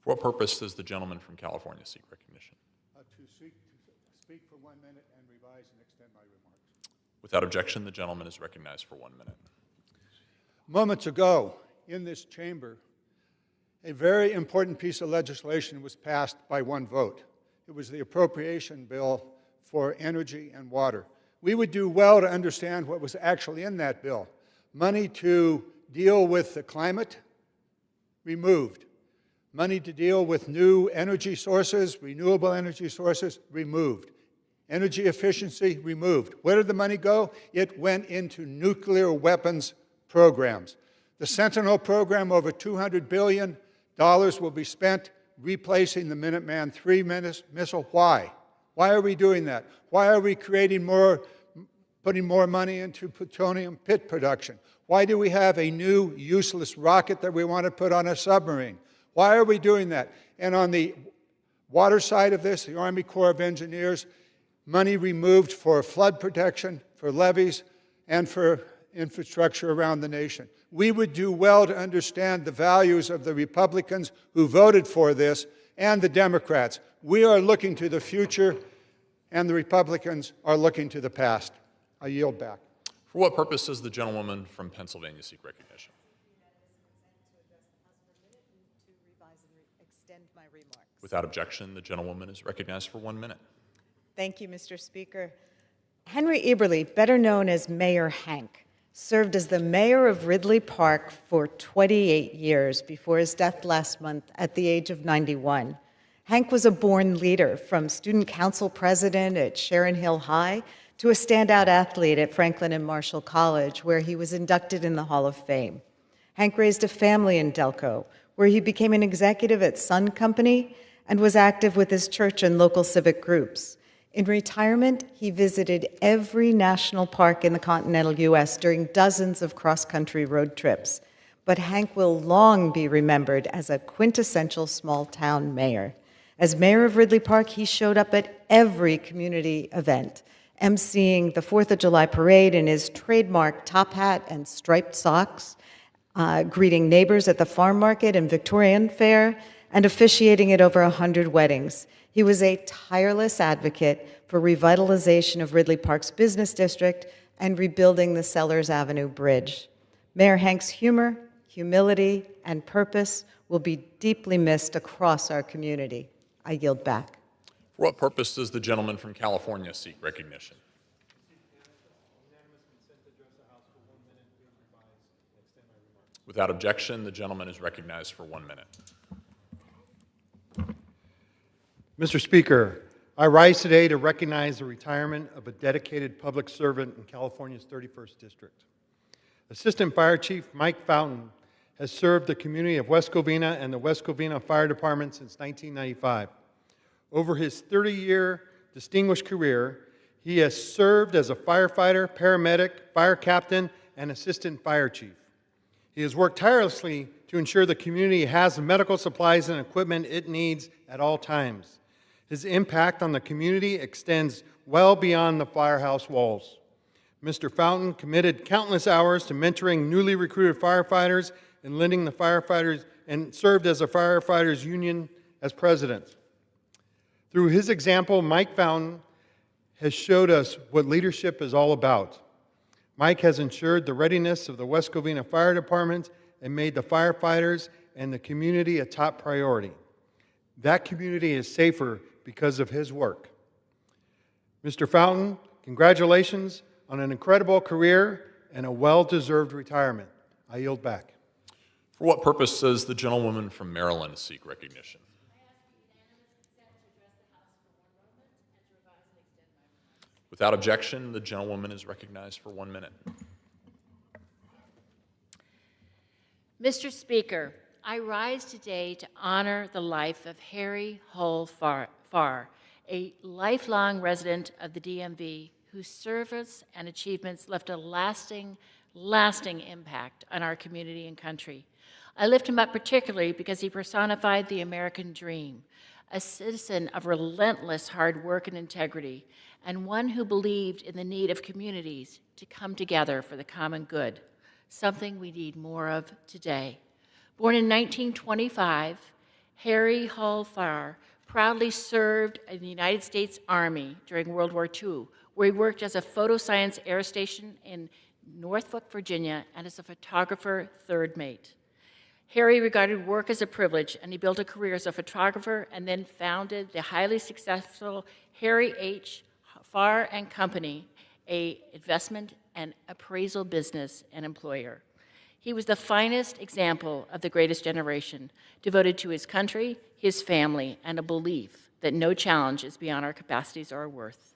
For what purpose does the gentleman from California seek recognition? To speak for 1 minute and revise and extend my remarks. Without objection, the gentleman is recognized for 1 minute. Moments ago, in this chamber, a very important piece of legislation was passed by one vote. It was the appropriation bill for energy and water. We would do well to understand what was actually in that bill. Money to deal with the climate, removed. Money to deal with new energy sources, renewable energy sources, removed. Energy efficiency, removed. Where did the money go? It went into nuclear weapons programs. The Sentinel program, over $200 billion will be spent replacing the Minuteman III missile. Why? Why are we doing that? Why are we putting more money into plutonium pit production? Why do we have a new useless rocket that we want to put on a submarine? Why are we doing that? And on the water side of this, the Army Corps of Engineers, money removed for flood protection, for levees, and for infrastructure around the nation. We would do well to understand the values of the Republicans who voted for this and the Democrats. We are looking to the future, and the Republicans are looking to the past. I yield back. For what purpose does the gentlewoman from Pennsylvania seek recognition? Without objection, the gentlewoman is recognized for 1 minute. Thank you, Mr. Speaker. Henry Eberly, better known as Mayor Hank, served as the mayor of Ridley Park for 28 years before his death last month at the age of 91. Hank was a born leader, from student council president at Sharon Hill High to a standout athlete at Franklin and Marshall College, where he was inducted in the Hall of Fame. Hank raised a family in Delco, where he became an executive at Sun Company and was active with his church and local civic groups. In retirement, he visited every national park in the continental U.S. during dozens of cross-country road trips. But Hank will long be remembered as a quintessential small-town mayor. As mayor of Ridley Park, he showed up at every community event, emceeing the 4th of July parade in his trademark top hat and striped socks, greeting neighbors at the farm market and Victorian Fair, and officiating at over 100 weddings. He was a tireless advocate for revitalization of Ridley Park's business district and rebuilding the Sellers Avenue Bridge. Mayor Hank's humor, humility, and purpose will be deeply missed across our community. I yield back. For what purpose does the gentleman from California seek recognition? Without objection, the gentleman is recognized for 1 minute. Mr. Speaker, I rise today to recognize the retirement of a dedicated public servant in California's 31st District. Assistant Fire Chief Mike Fountain has served the community of West Covina and the West Covina Fire Department since 1995. Over his 30-year distinguished career, he has served as a firefighter, paramedic, fire captain, and assistant fire chief. He has worked tirelessly to ensure the community has the medical supplies and equipment it needs at all times. His impact on the community extends well beyond the firehouse walls. Mr. Fountain committed countless hours to mentoring newly recruited firefighters and lending the firefighters and served as a firefighters union as president. Through his example, Mike Fountain has showed us what leadership is all about. Mike has ensured the readiness of the West Covina Fire Department and made the firefighters and the community a top priority. That community is safer because of his work. Mr. Fountain, congratulations on an incredible career and a well-deserved retirement. I yield back. For what purpose does the gentlewoman from Maryland seek recognition? Without objection, the gentlewoman is recognized for 1 minute. Mr. Speaker, I rise today to honor the life of Harry Hull Farr, a lifelong resident of the DMV whose service and achievements left a lasting impact on our community and country. I lift him up particularly because he personified the American dream, a citizen of relentless hard work and integrity, and one who believed in the need of communities to come together for the common good, something we need more of today. Born in 1925, Harry Hull Farr proudly served in the United States Army during World War II, where he worked as a photoscience air station in Norfolk, Virginia, and as a photographer third mate. Harry regarded work as a privilege, and he built a career as a photographer and then founded the highly successful Harry H. Farr and Company, an investment and appraisal business and employer. He was the finest example of the greatest generation, devoted to his country, his family, and a belief that no challenge is beyond our capacities or our worth.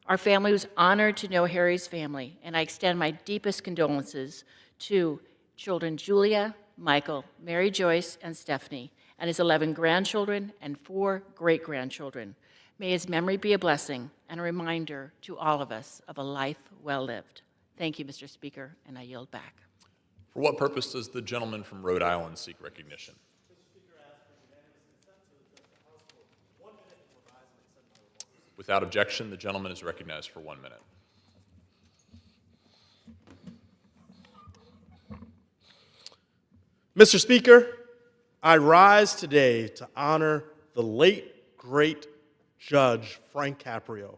Our family was honored to know Harry's family, and I extend my deepest condolences to children Julia, Michael, Mary Joyce, and Stephanie, and his 11 grandchildren and 4 great-grandchildren. May his memory be a blessing and a reminder to all of us of a life well lived. Thank you, Mr. Speaker, and I yield back. For what purpose does the gentleman from Rhode Island seek recognition? Without objection, the gentleman is recognized for 1 minute. Mr. Speaker, I rise today to honor the late, great Judge Frank Caprio.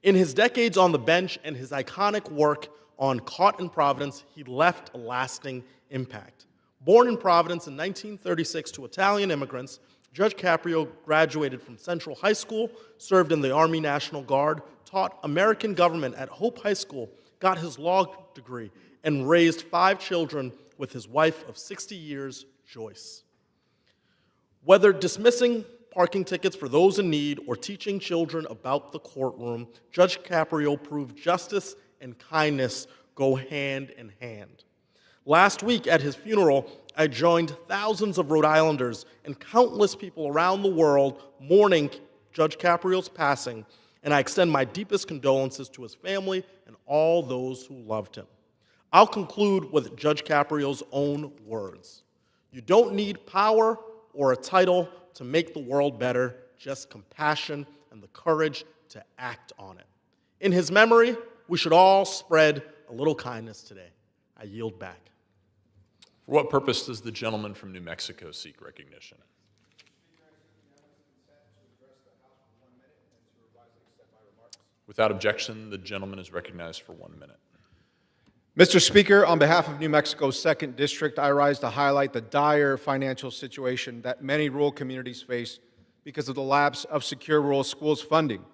In his decades on the bench and his iconic work on Caught in Providence, he left a lasting impact. Born in Providence in 1936 to Italian immigrants, Judge Caprio graduated from Central High School, served in the Army National Guard, taught American government at Hope High School, got his law degree, and raised 5 children with his wife of 60 years, Joyce. Whether dismissing parking tickets for those in need or teaching children about the courtroom, Judge Caprio proved justice and kindness go hand in hand. Last week at his funeral, I joined thousands of Rhode Islanders and countless people around the world mourning Judge Caprio's passing and I extend my deepest condolences to his family and all those who loved him. I'll conclude with Judge Caprio's own words. You don't need power or a title to make the world better, just compassion and the courage to act on it. In his memory, we should all spread a little kindness today. I yield back. For what purpose does the gentleman from New Mexico seek recognition? Without objection, the gentleman is recognized for 1 minute. Mr. Speaker, on behalf of New Mexico's 2nd District, I rise to highlight the dire financial situation that many rural communities face because of the lapse of secure rural schools funding.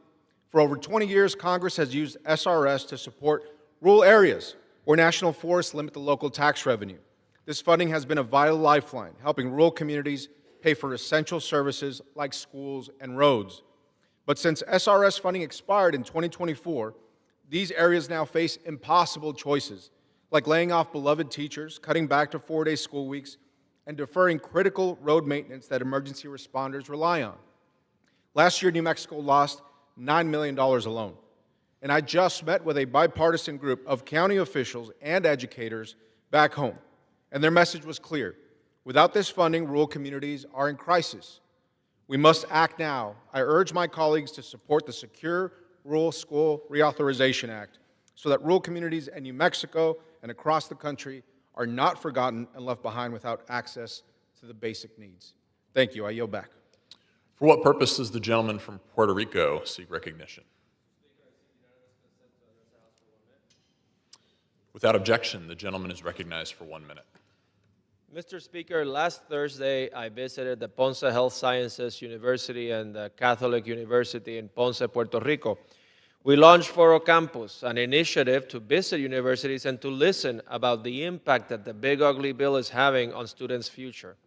For over 20 years, Congress has used SRS to support rural areas where national forests limit the local tax revenue. This funding has been a vital lifeline, helping rural communities pay for essential services like schools and roads. But since SRS funding expired in 2024, these areas now face impossible choices, like laying off beloved teachers, cutting back to 4-day school weeks, and deferring critical road maintenance that emergency responders rely on. Last year, New Mexico lost $9 million alone. And I just met with a bipartisan group of county officials and educators back home, and their message was clear. Without this funding, rural communities are in crisis. We must act now. I urge my colleagues to support the Secure Rural School Reauthorization Act so that rural communities in New Mexico and across the country are not forgotten and left behind without access to the basic needs. Thank you. I yield back. For what purpose does the gentleman from Puerto Rico seek recognition? Without objection, the gentleman is recognized for 1 minute. Mr. Speaker, last Thursday I visited the Ponce Health Sciences University and the Catholic University in Ponce, Puerto Rico. We launched Foro Campus, an initiative to visit universities and to listen about the impact that the Big Ugly Bill is having on students' future.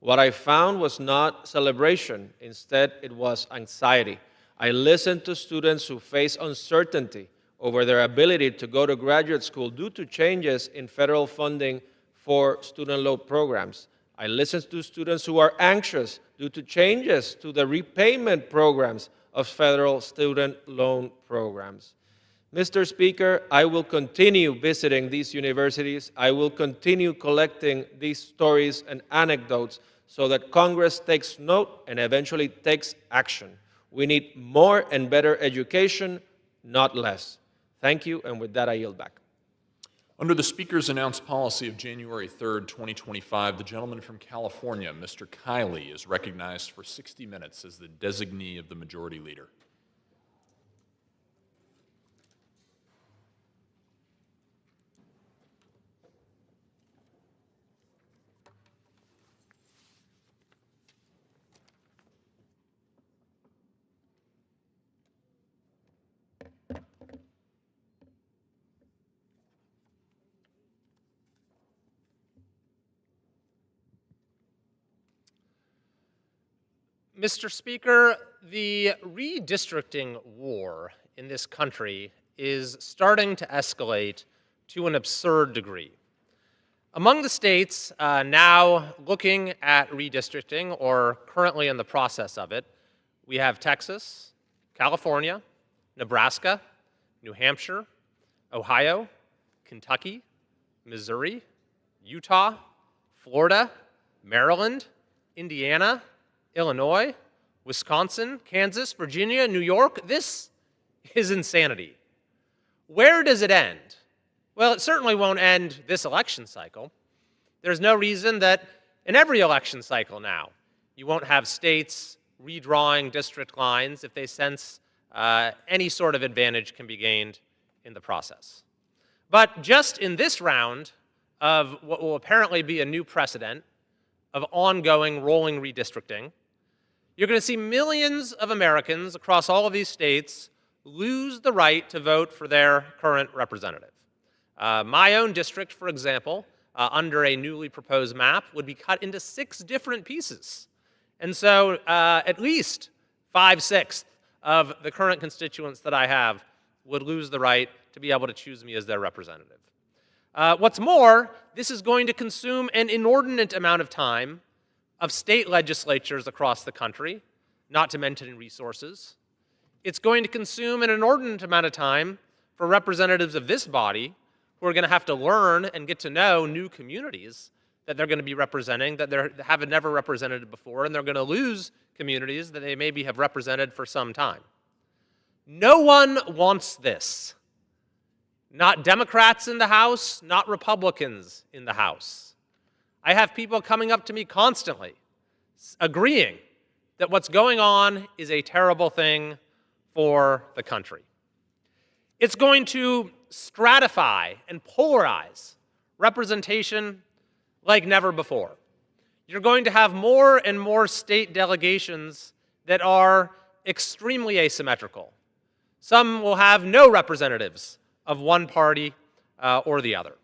What I found was not celebration. Instead, it was anxiety. I listened to students who face uncertainty over their ability to go to graduate school due to changes in federal funding for student loan programs. I listened to students who are anxious due to changes to the repayment programs of federal student loan programs. Mr. Speaker, I will continue visiting these universities. I will continue collecting these stories and anecdotes so that Congress takes note and eventually takes action. We need more and better education, not less. Thank you, and with that, I yield back. Under the Speaker's announced policy of January 3rd, 2025, the gentleman from California, Mr. Kiley, is recognized for 60 minutes as the designee of the Majority Leader. Mr. Speaker, the redistricting war in this country is starting to escalate to an absurd degree. Among the states now looking at redistricting or currently in the process of it, we have Texas, California, Nebraska, New Hampshire, Ohio, Kentucky, Missouri, Utah, Florida, Maryland, Indiana, Illinois, Wisconsin, Kansas, Virginia, New York. This is insanity. Where does it end? Well, it certainly won't end this election cycle. There's no reason that in every election cycle now, you won't have states redrawing district lines if they sense any sort of advantage can be gained in the process. But just in this round of what will apparently be a new precedent of ongoing rolling redistricting, you're going to see millions of Americans across all of these states lose the right to vote for their current representative. My own district, for example, under a newly proposed map, would be cut into 6 different pieces. And so at least 5/6 of the current constituents that I have would lose the right to be able to choose me as their representative. What's more, this is going to consume an inordinate amount of time of state legislatures across the country, not to mention resources. It's going to consume an inordinate amount of time for representatives of this body who are going to have to learn and get to know new communities that they're going to be representing that they haven't never represented before, and they're going to lose communities that they maybe have represented for some time. No one wants this. Not Democrats in the House, not Republicans in the House. I have people coming up to me constantly agreeing that what's going on is a terrible thing for the country. It's going to stratify and polarize representation like never before. You're going to have more and more state delegations that are extremely asymmetrical. Some will have no representatives of one party or the other.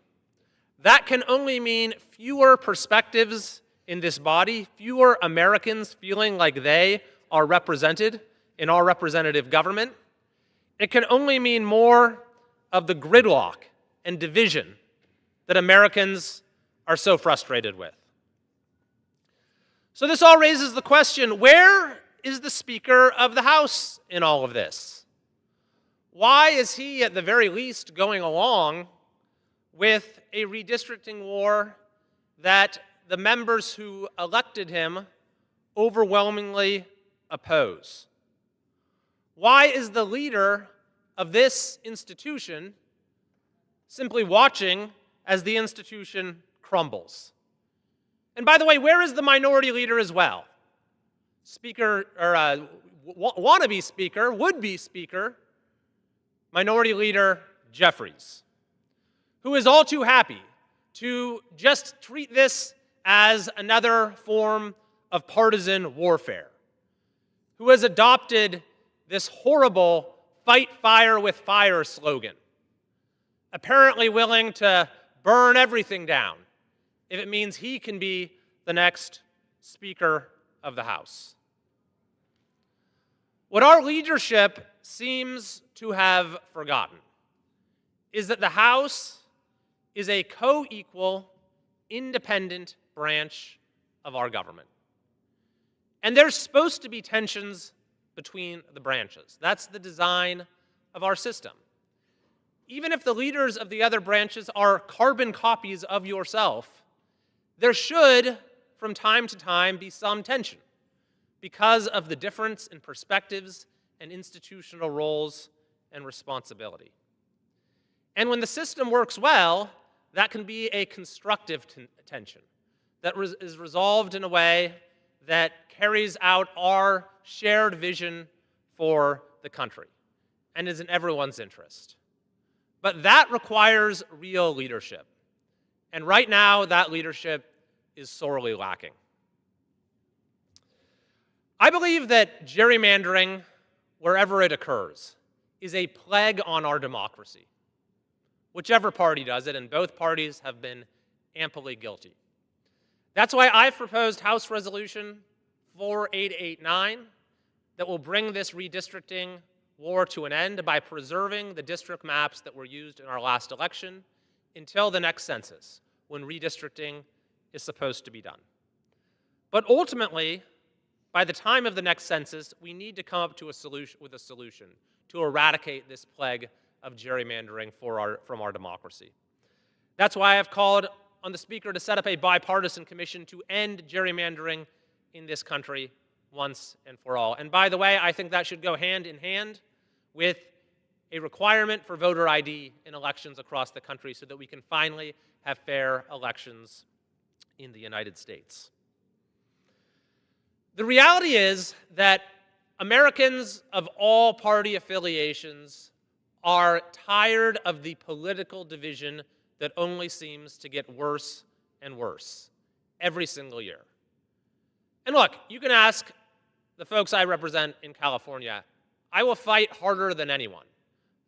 That can only mean fewer perspectives in this body, fewer Americans feeling like they are represented in our representative government. It can only mean more of the gridlock and division that Americans are so frustrated with. So this all raises the question, where is the Speaker of the House in all of this? Why is he, at the very least, going along with a redistricting war that the members who elected him overwhelmingly oppose? Why is the leader of this institution simply watching as the institution crumbles? And by the way, where is the minority leader as well? Speaker, or wannabe speaker, would-be speaker, Minority Leader Jeffries, who is all too happy to just treat this as another form of partisan warfare, who has adopted this horrible fight fire with fire slogan, apparently willing to burn everything down if it means he can be the next Speaker of the House. What our leadership seems to have forgotten is that the House is a co-equal, independent branch of our government. And there's supposed to be tensions between the branches. That's the design of our system. Even if the leaders of the other branches are carbon copies of yourself, there should, from time to time, be some tension because of the difference in perspectives and institutional roles and responsibility. And when the system works well, that can be a constructive tension that is resolved in a way that carries out our shared vision for the country and is in everyone's interest. But that requires real leadership. And right now, that leadership is sorely lacking. I believe that gerrymandering, wherever it occurs, is a plague on our democracy. Whichever party does it, and both parties have been amply guilty. That's why I've proposed House Resolution 4889 that will bring this redistricting war to an end by preserving the district maps that were used in our last election until the next census, when redistricting is supposed to be done. But ultimately, by the time of the next census, we need to come up to a solution to eradicate this plague of gerrymandering from our democracy. That's why I've called on the Speaker to set up a bipartisan commission to end gerrymandering in this country once and for all. And by the way, I think that should go hand in hand with a requirement for voter ID in elections across the country so that we can finally have fair elections in the United States. The reality is that Americans of all party affiliations are tired of the political division that only seems to get worse and worse every single year. And look, you can ask the folks I represent in California. I will fight harder than anyone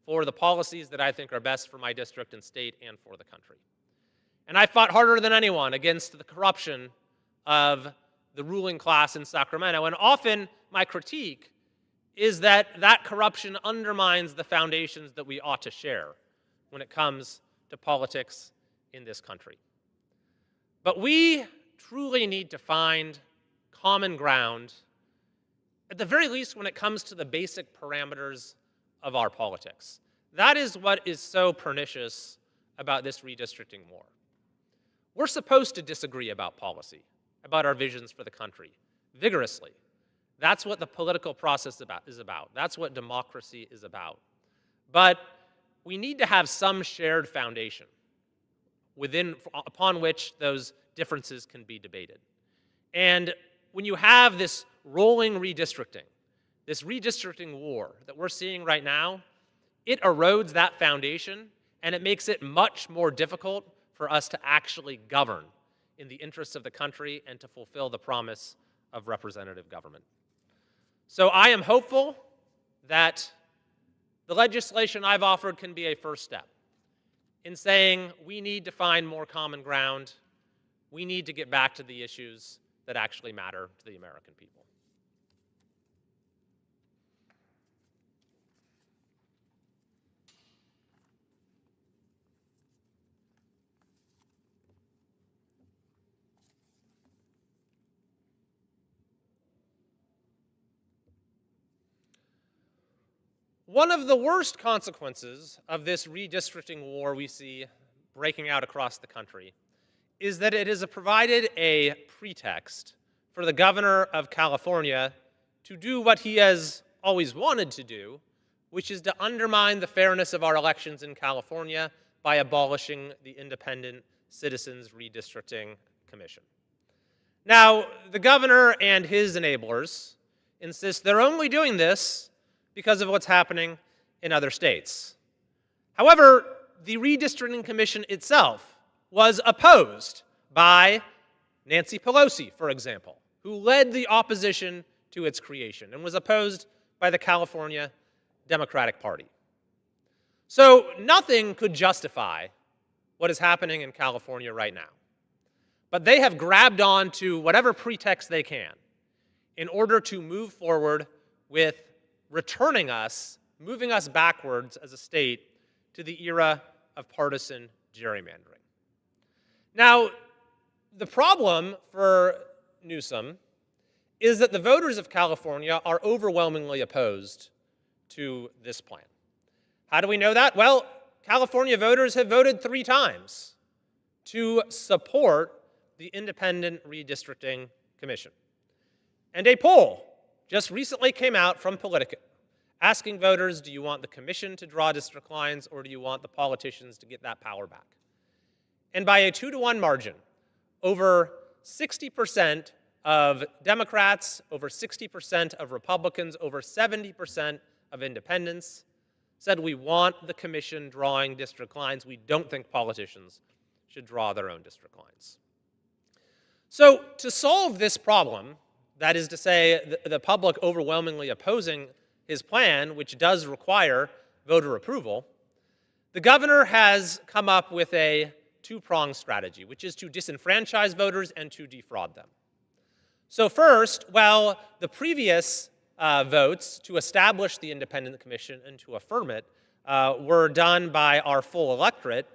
for the policies that I think are best for my district and state and for the country. And I fought harder than anyone against the corruption of the ruling class in Sacramento. And often my critique is that that corruption undermines the foundations that we ought to share when it comes to politics in this country. But we truly need to find common ground at the very least when it comes to the basic parameters of our politics. That is what is so pernicious about this redistricting war. We're supposed to disagree about policy, about our visions for the country, vigorously. That's what the political process is about. That's what democracy is about. But we need to have some shared foundation upon which those differences can be debated. And when you have this rolling redistricting, this redistricting war that we're seeing right now, it erodes that foundation, and it makes it much more difficult for us to actually govern in the interests of the country and to fulfill the promise of representative government. So I am hopeful that the legislation I've offered can be a first step in saying we need to find more common ground. We need to get back to the issues that actually matter to the American people. One of the worst consequences of this redistricting war we see breaking out across the country is that it has provided a pretext for the governor of California to do what he has always wanted to do, which is to undermine the fairness of our elections in California by abolishing the Independent Citizens Redistricting Commission. Now, the governor and his enablers insist they're only doing this because of what's happening in other states. However, the Redistricting Commission itself was opposed by Nancy Pelosi, for example, who led the opposition to its creation and was opposed by the California Democratic Party. So nothing could justify what is happening in California right now. But they have grabbed on to whatever pretext they can in order to move forward with moving us backwards as a state to the era of partisan gerrymandering. Now, the problem for Newsom is that the voters of California are overwhelmingly opposed to this plan. How do we know that? Well, California voters have voted 3 times to support the Independent Redistricting Commission. And a poll just recently came out from Politico asking voters, do you want the commission to draw district lines or do you want the politicians to get that power back? And by a 2-to-1 margin, over 60% of Democrats, over 60% of Republicans, over 70% of independents said we want the commission drawing district lines. We don't think politicians should draw their own district lines. So to solve this problem, that is to say, the public overwhelmingly opposing his plan, which does require voter approval, the governor has come up with a 2-pronged strategy, which is to disenfranchise voters and to defraud them. So first, while the previous votes to establish the Independent Commission and to affirm it were done by our full electorate,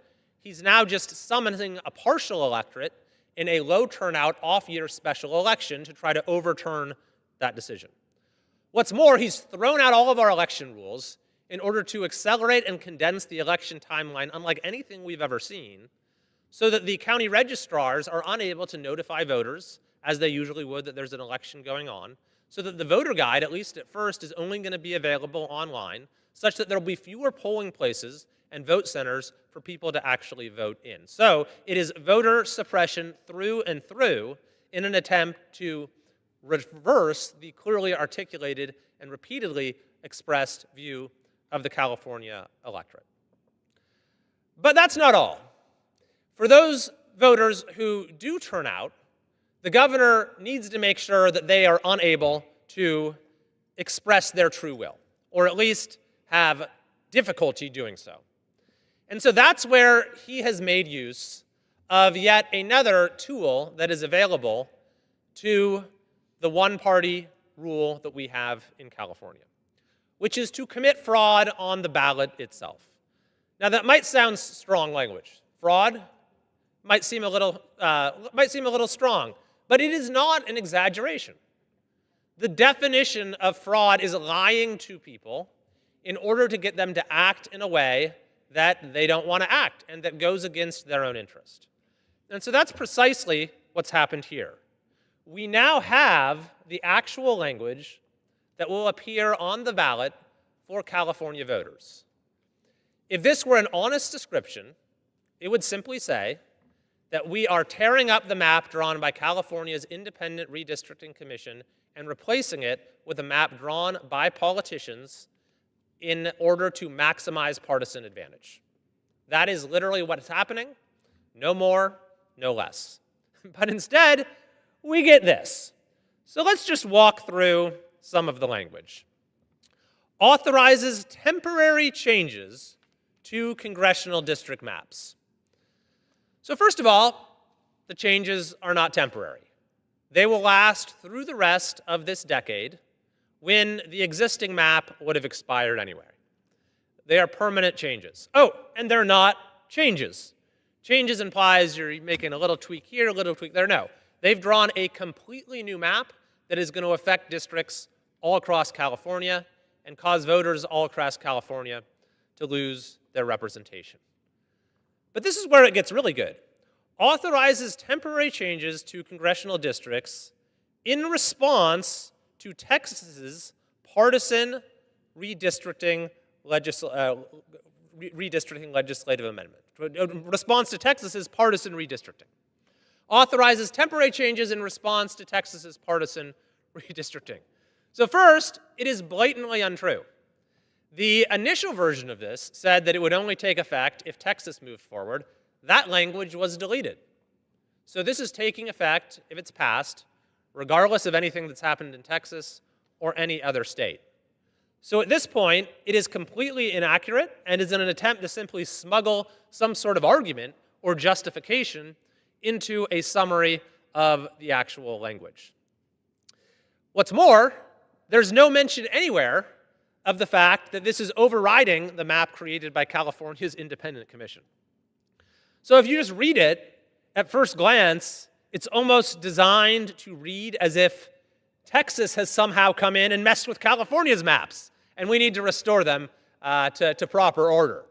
he's now just summoning a partial electorate in a low-turnout off-year special election to try to overturn that decision. What's more, he's thrown out all of our election rules in order to accelerate and condense the election timeline unlike anything we've ever seen, so that the county registrars are unable to notify voters, as they usually would, that there's an election going on, so that the voter guide, at least at first, is only going to be available online, such that there will be fewer polling places and vote centers for people to actually vote in. So it is voter suppression through and through in an attempt to reverse the clearly articulated and repeatedly expressed view of the California electorate. But that's not all. For those voters who do turn out, the governor needs to make sure that they are unable to express their true will, or at least have difficulty doing so. And so that's where he has made use of yet another tool that is available to the one-party rule that we have in California, which is to commit fraud on the ballot itself. Now that might sound strong language. Fraud might seem a little strong, but it is not an exaggeration. The definition of fraud is lying to people in order to get them to act in a way that they don't want to act and that goes against their own interest. And so that's precisely what's happened here. We now have the actual language that will appear on the ballot for California voters. If this were an honest description, it would simply say that we are tearing up the map drawn by California's Independent Redistricting Commission and replacing it with a map drawn by politicians in order to maximize partisan advantage. That is literally what's happening, no more, no less. But instead, we get this. So let's just walk through some of the language. Authorizes temporary changes to congressional district maps. So first of all, the changes are not temporary. They will last through the rest of this decade when the existing map would have expired anyway. They are permanent changes. Oh, and they're not changes. Changes implies you're making a little tweak here, a little tweak there. No, they've drawn a completely new map that is going to affect districts all across California and cause voters all across California to lose their representation. But this is where it gets really good. Authorizes temporary changes to congressional districts in response to Texas's partisan redistricting legislative amendment. In response to Texas's partisan redistricting. Authorizes temporary changes in response to Texas's partisan redistricting. So first, it is blatantly untrue. The initial version of this said that it would only take effect if Texas moved forward. That language was deleted. So this is taking effect, if it's passed, regardless of anything that's happened in Texas or any other state. So at this point, it is completely inaccurate and is in an attempt to simply smuggle some sort of argument or justification into a summary of the actual language. What's more, there's no mention anywhere of the fact that this is overriding the map created by California's Independent Commission. So if you just read it, at first glance, it's almost designed to read as if Texas has somehow come in and messed with California's maps, and we need to restore them to proper order.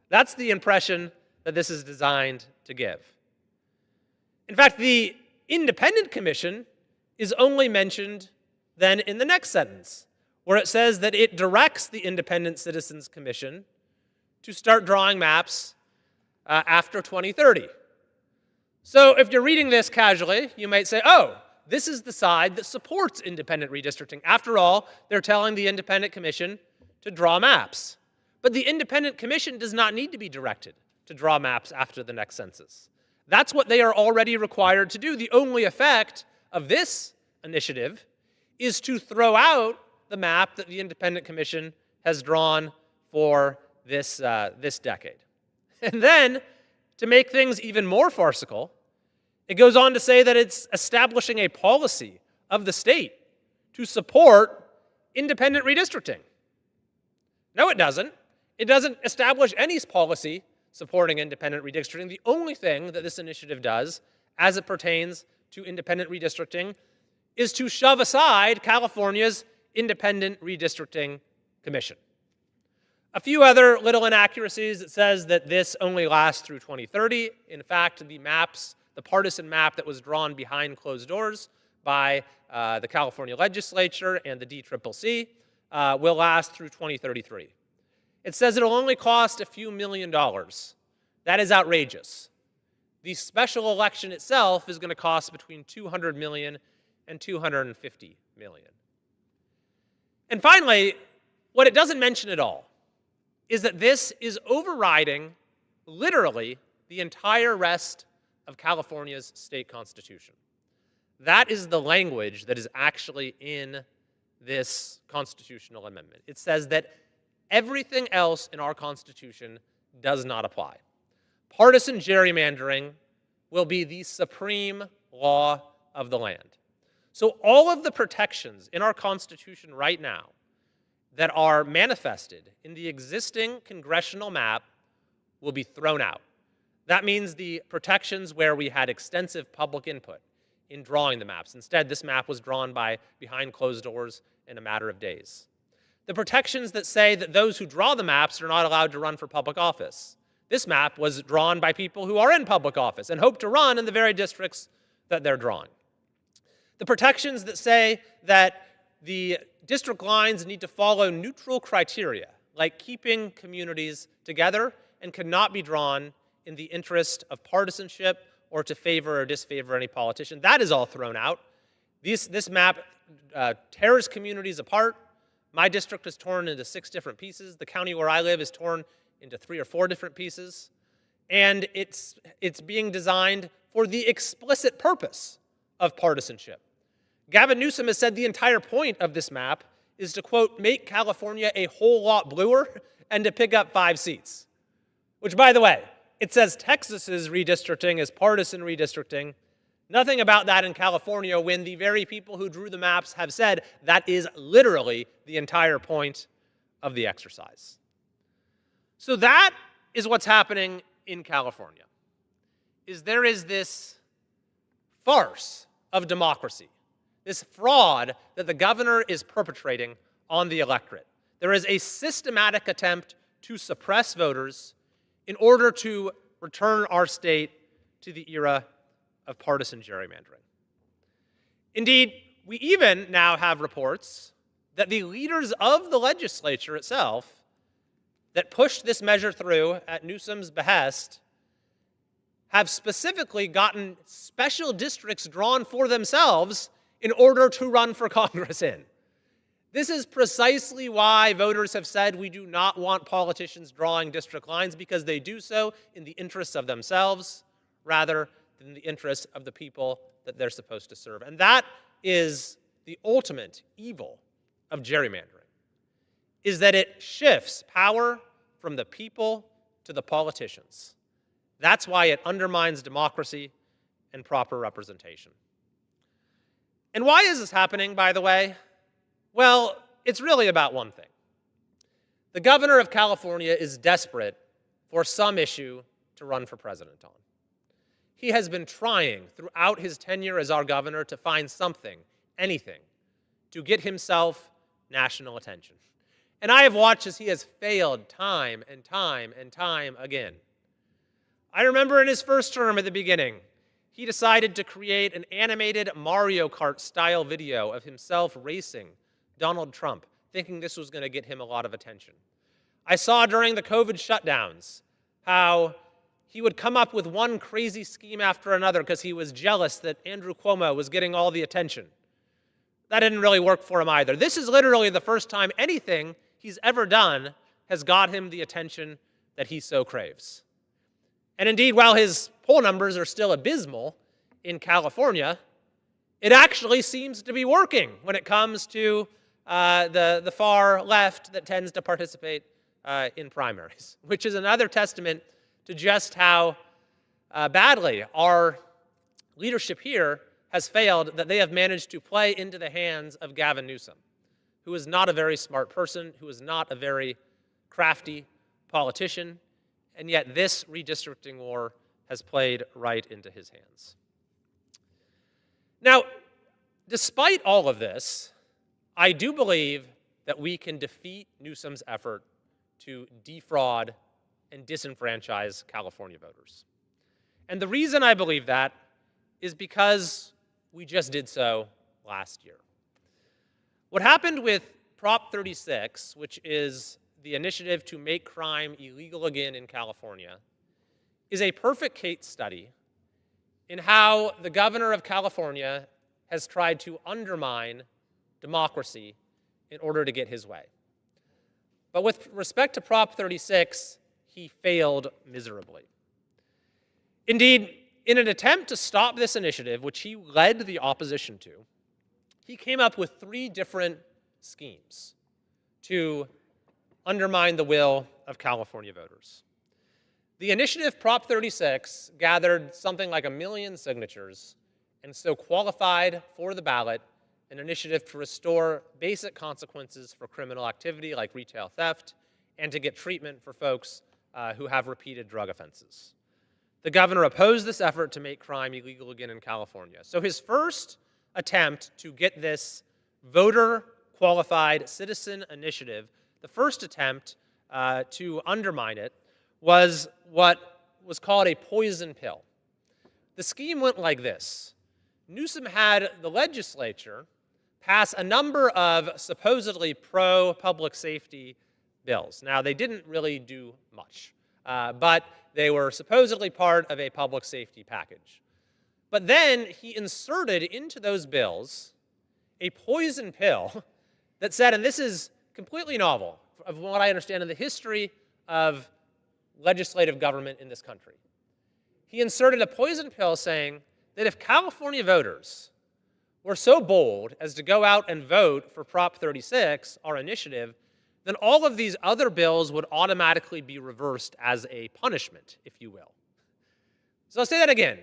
That's the impression that this is designed to give. In fact, the Independent Commission is only mentioned then in the next sentence, where it says that it directs the Independent Citizens Commission to start drawing maps after 2030. So if you're reading this casually, you might say, oh, this is the side that supports independent redistricting. After all, they're telling the Independent Commission to draw maps. But the Independent Commission does not need to be directed to draw maps after the next census. That's what they are already required to do. The only effect of this initiative is to throw out the map that the Independent Commission has drawn for this decade. And then, to make things even more farcical, it goes on to say that it's establishing a policy of the state to support independent redistricting. No, it doesn't. It doesn't establish any policy supporting independent redistricting. The only thing that this initiative does, as it pertains to independent redistricting, is to shove aside California's Independent Redistricting Commission. A few other little inaccuracies. It says that this only lasts through 2030. In fact, the partisan map that was drawn behind closed doors by the California legislature and the DCCC will last through 2033. It says it'll only cost a few $1 million. That is outrageous. The special election itself is going to cost between $200 million and $250 million. And finally, what it doesn't mention at all is that this is overriding, literally, the entire rest of California's state constitution. That is the language that is actually in this constitutional amendment. It says that everything else in our Constitution does not apply. Partisan gerrymandering will be the supreme law of the land. So all of the protections in our Constitution right now that are manifested in the existing congressional map will be thrown out. That means the protections where we had extensive public input in drawing the maps. Instead, this map was drawn behind closed doors in a matter of days. The protections that say that those who draw the maps are not allowed to run for public office. This map was drawn by people who are in public office and hope to run in the very districts that they're drawing. The protections that say that the district lines need to follow neutral criteria, like keeping communities together and cannot be drawn in the interest of partisanship or to favor or disfavor any politician. That is all thrown out. This map tears communities apart. My district is torn into 6 different pieces. The county where I live is torn into 3 or 4 different pieces. And it's being designed for the explicit purpose of partisanship. Gavin Newsom has said the entire point of this map is to, quote, make California a whole lot bluer and to pick up 5 seats. Which, by the way, it says Texas's redistricting is partisan redistricting. Nothing about that in California when the very people who drew the maps have said that is literally the entire point of the exercise. So that is what's happening in California, there is this farce of democracy, this fraud that the governor is perpetrating on the electorate. There is a systematic attempt to suppress voters in order to return our state to the era of partisan gerrymandering. Indeed, we even now have reports that the leaders of the legislature itself that pushed this measure through at Newsom's behest have specifically gotten special districts drawn for themselves in order to run for Congress in. This is precisely why voters have said we do not want politicians drawing district lines, because they do so in the interests of themselves rather than the interests of the people that they're supposed to serve. And that is the ultimate evil of gerrymandering, is that it shifts power from the people to the politicians. That's why it undermines democracy and proper representation. And why is this happening, by the way? Well, it's really about one thing. The governor of California is desperate for some issue to run for president on. He has been trying throughout his tenure as our governor to find something, anything, to get himself national attention. And I have watched as he has failed time and time and time again. I remember in his first term at the beginning, he decided to create an animated Mario Kart style video of himself racing Donald Trump, thinking this was going to get him a lot of attention. I saw during the COVID shutdowns how he would come up with one crazy scheme after another because he was jealous that Andrew Cuomo was getting all the attention. That didn't really work for him either. This is literally the first time anything he's ever done has got him the attention that he so craves. And indeed, while his poll numbers are still abysmal in California, it actually seems to be working when it comes to the far left that tends to participate in primaries, which is another testament to just how badly our leadership here has failed, that they have managed to play into the hands of Gavin Newsom, who is not a very smart person, who is not a very crafty politician, and yet this redistricting war has played right into his hands. Now, despite all of this, I do believe that we can defeat Newsom's effort to defraud and disenfranchise California voters. And the reason I believe that is because we just did so last year. What happened with Prop 36, which is the initiative to make crime illegal again in California, is a perfect case study in how the governor of California has tried to undermine democracy in order to get his way. But with respect to Prop 36, he failed miserably. Indeed, in an attempt to stop this initiative, which he led the opposition to, he came up with 3 different schemes to undermine the will of California voters. The initiative, Prop 36, gathered something like 1 million signatures and so qualified for the ballot an initiative to restore basic consequences for criminal activity like retail theft and to get treatment for folks who have repeated drug offenses. the governor opposed this effort to make crime illegal again in California. So his first attempt to get this voter-qualified citizen initiative, the first attempt to undermine it, was what was called a poison pill. The scheme went like this. Newsom had the legislature pass a number of supposedly pro-public safety bills. Now, they didn't really do much, but they were supposedly part of a public safety package. But then he inserted into those bills a poison pill that said, and this is completely novel, of what I understand in the history of legislative government in this country. He inserted a poison pill saying that if California voters were so bold as to go out and vote for Prop 36, our initiative, then all of these other bills would automatically be reversed as a punishment, if you will. So I'll say that again.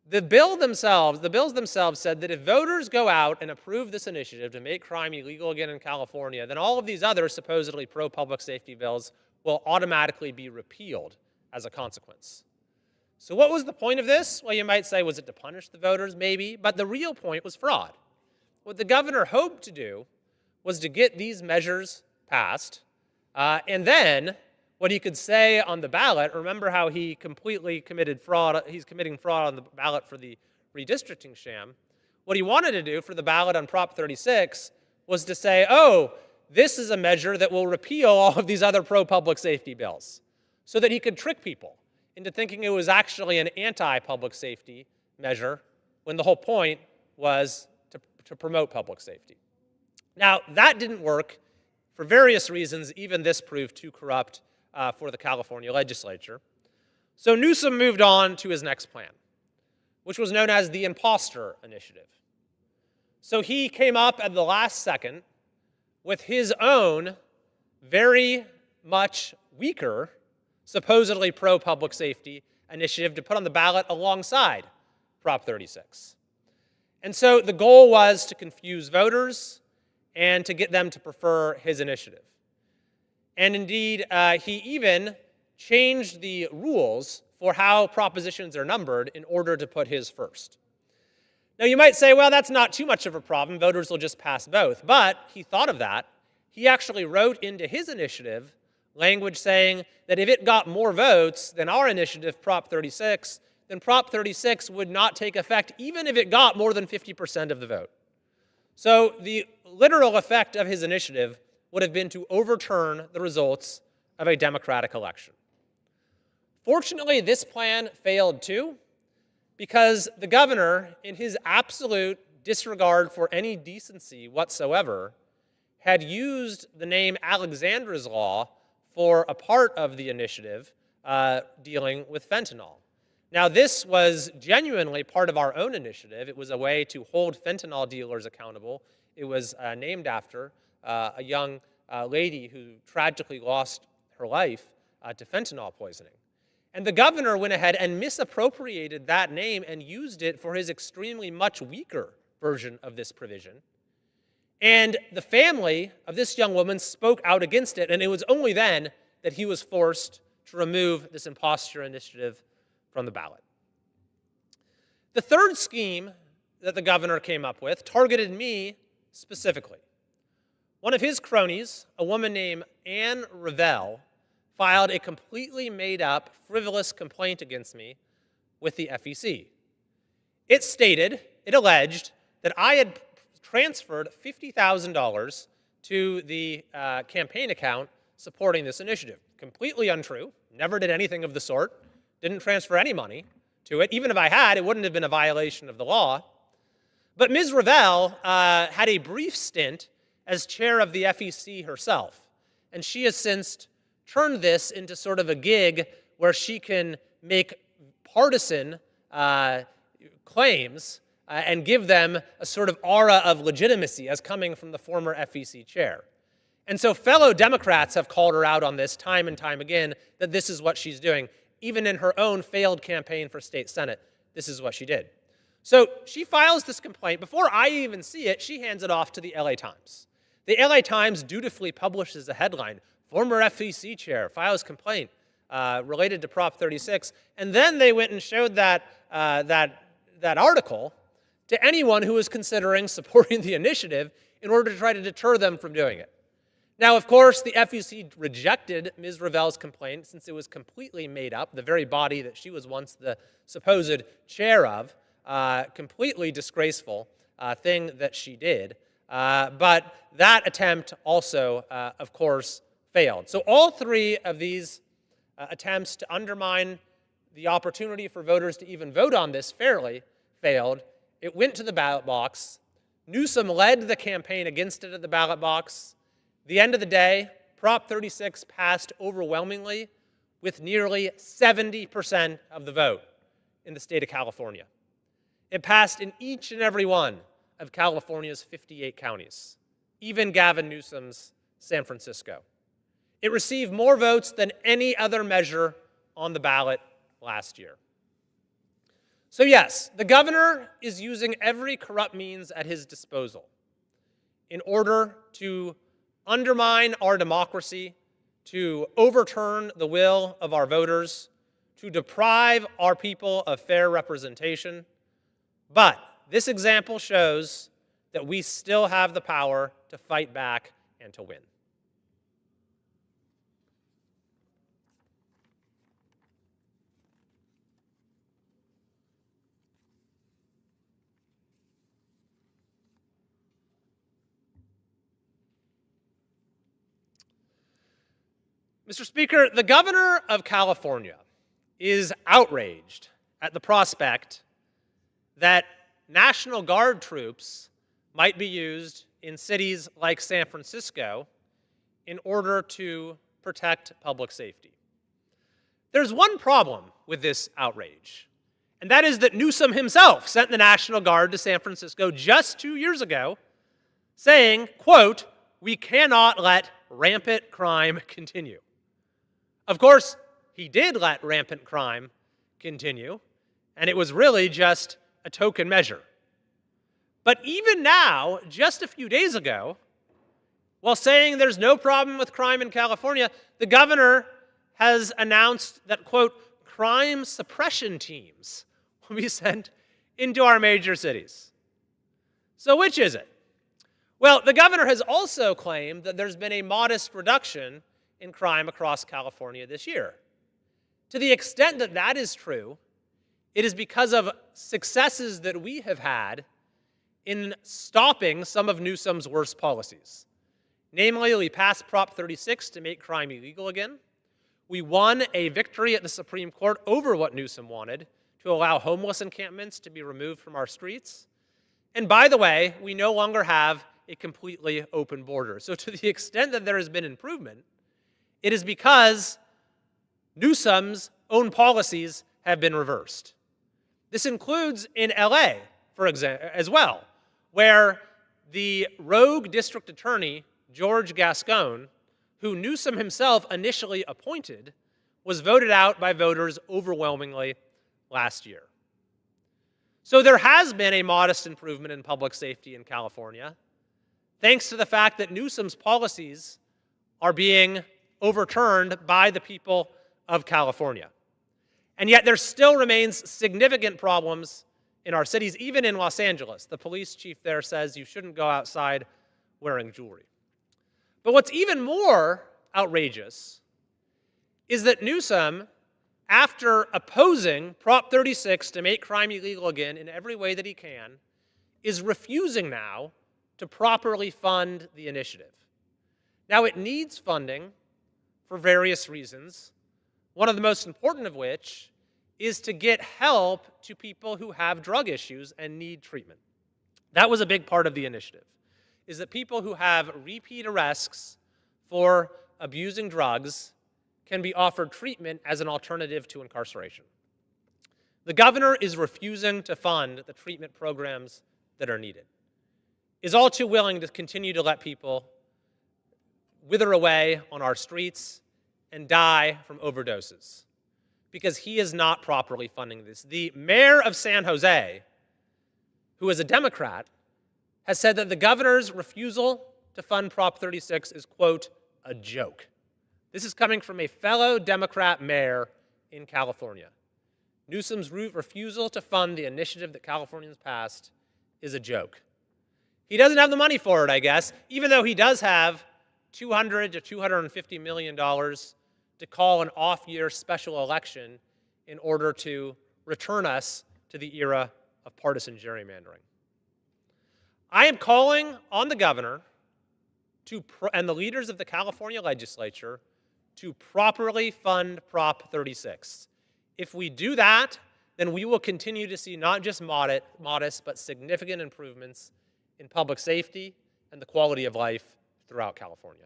The bills themselves said that if voters go out and approve this initiative to make crime illegal again in California, then all of these other supposedly pro-public safety bills will automatically be repealed as a consequence. So what was the point of this? Well, you might say, was it to punish the voters? Maybe, but the real point was fraud. What the governor hoped to do was to get these measures passed, and then what he could say on the ballot, remember how he completely committed fraud, he's committing fraud on the ballot for the redistricting sham. What he wanted to do for the ballot on Prop 36 was to say, oh, this is a measure that will repeal all of these other pro-public safety bills, so that he could trick people into thinking it was actually an anti-public safety measure, when the whole point was to promote public safety. Now, that didn't work for various reasons. Even this proved too corrupt for the California legislature. So Newsom moved on to his next plan, which was known as the Imposter Initiative. So he came up at the last second with his own very much weaker, supposedly pro-public safety initiative to put on the ballot alongside Prop 36. And so the goal was to confuse voters and to get them to prefer his initiative. And indeed, he even changed the rules for how propositions are numbered in order to put his first. Now, you might say, well, that's not too much of a problem. Voters will just pass both. But he thought of that. He actually wrote into his initiative language saying that if it got more votes than our initiative, Prop 36, then Prop 36 would not take effect even if it got more than 50% of the vote. So the literal effect of his initiative would have been to overturn the results of a Democratic election. Fortunately, this plan failed too, because the governor, in his absolute disregard for any decency whatsoever, had used the name Alexandra's Law for a part of the initiative dealing with fentanyl. Now, this was genuinely part of our own initiative. It was a way to hold fentanyl dealers accountable. It was named after a young lady who tragically lost her life to fentanyl poisoning. And the governor went ahead and misappropriated that name and used it for his extremely much weaker version of this provision. And the family of this young woman spoke out against it, and it was only then that he was forced to remove this imposture initiative from the ballot. The third scheme that the governor came up with targeted me specifically. One of his cronies, a woman named Anne Revelle, filed a completely made-up, frivolous complaint against me with the FEC. It alleged that I had transferred $50,000 to the campaign account supporting this initiative. Completely untrue. Never did anything of the sort. Didn't transfer any money to it. Even if I had, it wouldn't have been a violation of the law. But Ms. Revelle had a brief stint as chair of the FEC herself, and she has since turned this into sort of a gig where she can make partisan claims and give them a sort of aura of legitimacy as coming from the former FEC chair. And so fellow Democrats have called her out on this time and time again, that this is what she's doing. Even in her own failed campaign for state senate, this is what she did. So she files this complaint. Before I even see it, she hands it off to the LA Times. The LA Times dutifully publishes a headline, former FEC chair files complaint related to Prop 36, and then they went and showed that article to anyone who was considering supporting the initiative in order to try to deter them from doing it. Now, of course, the FEC rejected Ms. Ravel's complaint since it was completely made up, the very body that she was once the supposed chair of, completely disgraceful thing that she did. But that attempt also, of course, failed. So all three of these attempts to undermine the opportunity for voters to even vote on this fairly failed. It went to the ballot box. Newsom led the campaign against it at the ballot box. The end of the day, Prop 36 passed overwhelmingly with nearly 70% of the vote in the state of California. It passed in each and every one of California's 58 counties, even Gavin Newsom's San Francisco. It received more votes than any other measure on the ballot last year. So yes, the governor is using every corrupt means at his disposal in order to undermine our democracy, to overturn the will of our voters, to deprive our people of fair representation. But this example shows that we still have the power to fight back and to win. Mr. Speaker, the governor of California is outraged at the prospect that National Guard troops might be used in cities like San Francisco in order to protect public safety. There's one problem with this outrage, and that is that Newsom himself sent the National Guard to San Francisco just 2 years ago saying, quote, "We cannot let rampant crime continue." Of course, he did let rampant crime continue, and it was really just a token measure. But even now, just a few days ago, while saying there's no problem with crime in California, the governor has announced that, quote, crime suppression teams will be sent into our major cities. So which is it? Well, the governor has also claimed that there's been a modest reduction in crime across California this year. To the extent that that is true, it is because of successes that we have had in stopping some of Newsom's worst policies. Namely, we passed Prop 36 to make crime illegal again. We won a victory at the Supreme Court over what Newsom wanted, to allow homeless encampments to be removed from our streets. And by the way, we no longer have a completely open border. So to the extent that there has been improvement, it is because Newsom's own policies have been reversed. This includes in LA, for example, as well, where the rogue district attorney, George Gascon, who Newsom himself initially appointed, was voted out by voters overwhelmingly last year. So there has been a modest improvement in public safety in California, thanks to the fact that Newsom's policies are being overturned by the people of California. And yet there still remains significant problems in our cities, even in Los Angeles. The police chief there says you shouldn't go outside wearing jewelry. But what's even more outrageous is that Newsom, after opposing Prop 36 to make crime illegal again in every way that he can, is refusing now to properly fund the initiative. Now, it needs funding for various reasons, one of the most important of which is to get help to people who have drug issues and need treatment. That was a big part of the initiative, is that people who have repeat arrests for abusing drugs can be offered treatment as an alternative to incarceration. The governor is refusing to fund the treatment programs that are needed, is all too willing to continue to let people wither away on our streets and die from overdoses because he is not properly funding this. The mayor of San Jose, who is a Democrat, has said that the governor's refusal to fund Prop 36 is, quote, a joke. This is coming from a fellow Democrat mayor in California. Newsom's refusal to fund the initiative that Californians passed is a joke. He doesn't have the money for it, I guess, even though he does have $200 to $250 million to call an off-year special election in order to return us to the era of partisan gerrymandering. I am calling on the governor and the leaders of the California legislature to properly fund Prop 36. If we do that, then we will continue to see not just modest but significant improvements in public safety and the quality of life throughout California.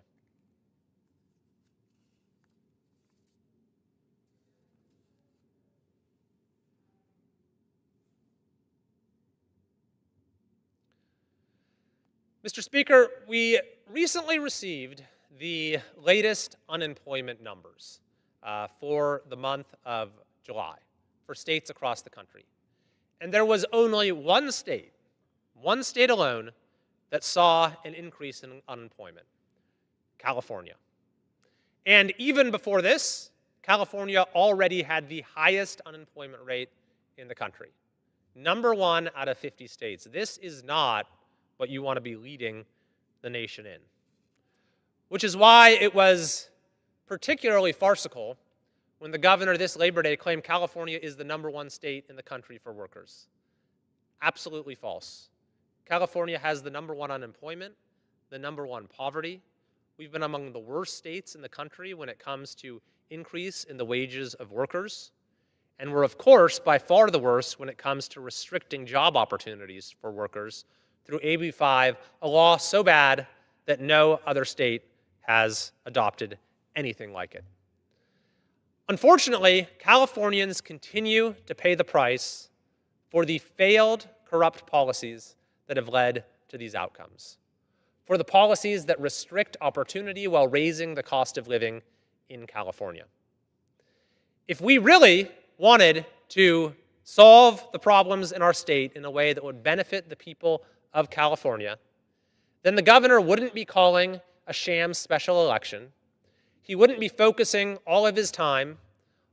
Mr. Speaker, we recently received the latest unemployment numbers for the month of July for states across the country. And there was only one state alone, that saw an increase in unemployment: California. And even before this, California already had the highest unemployment rate in the country. #1 out of 50 states. This is not what you want to be leading the nation in. Which is why it was particularly farcical when the governor this Labor Day claimed California is the #1 state in the country for workers. Absolutely false. California has the #1 unemployment, the #1 poverty. We've been among the worst states in the country when it comes to increase in the wages of workers. And we're, of course, by far the worst when it comes to restricting job opportunities for workers through AB 5, a law so bad that no other state has adopted anything like it. Unfortunately, Californians continue to pay the price for the failed, corrupt policies that have led to these outcomes, for the policies that restrict opportunity while raising the cost of living in California. If we really wanted to solve the problems in our state in a way that would benefit the people of California, then the governor wouldn't be calling a sham special election. He wouldn't be focusing all of his time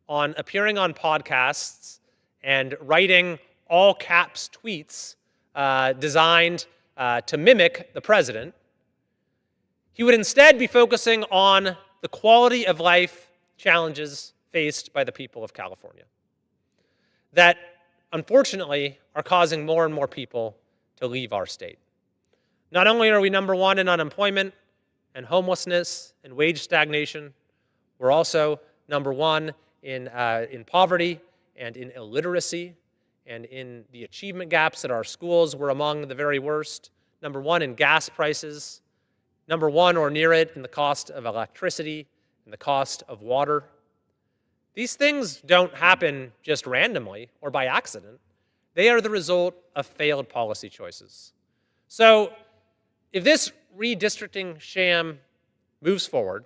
on appearing on podcasts and writing all caps tweets designed to mimic the president. He would instead be focusing on the quality of life challenges faced by the people of California that, unfortunately, are causing more and more people to leave our state. Not only are we #1 in unemployment and homelessness and wage stagnation, we're also #1 in poverty and in illiteracy and in the achievement gaps at our schools. We're among the very worst. #1 in gas prices, #1 or near it in the cost of electricity and the cost of water. These things don't happen just randomly or by accident. They are the result of failed policy choices. So if this redistricting sham moves forward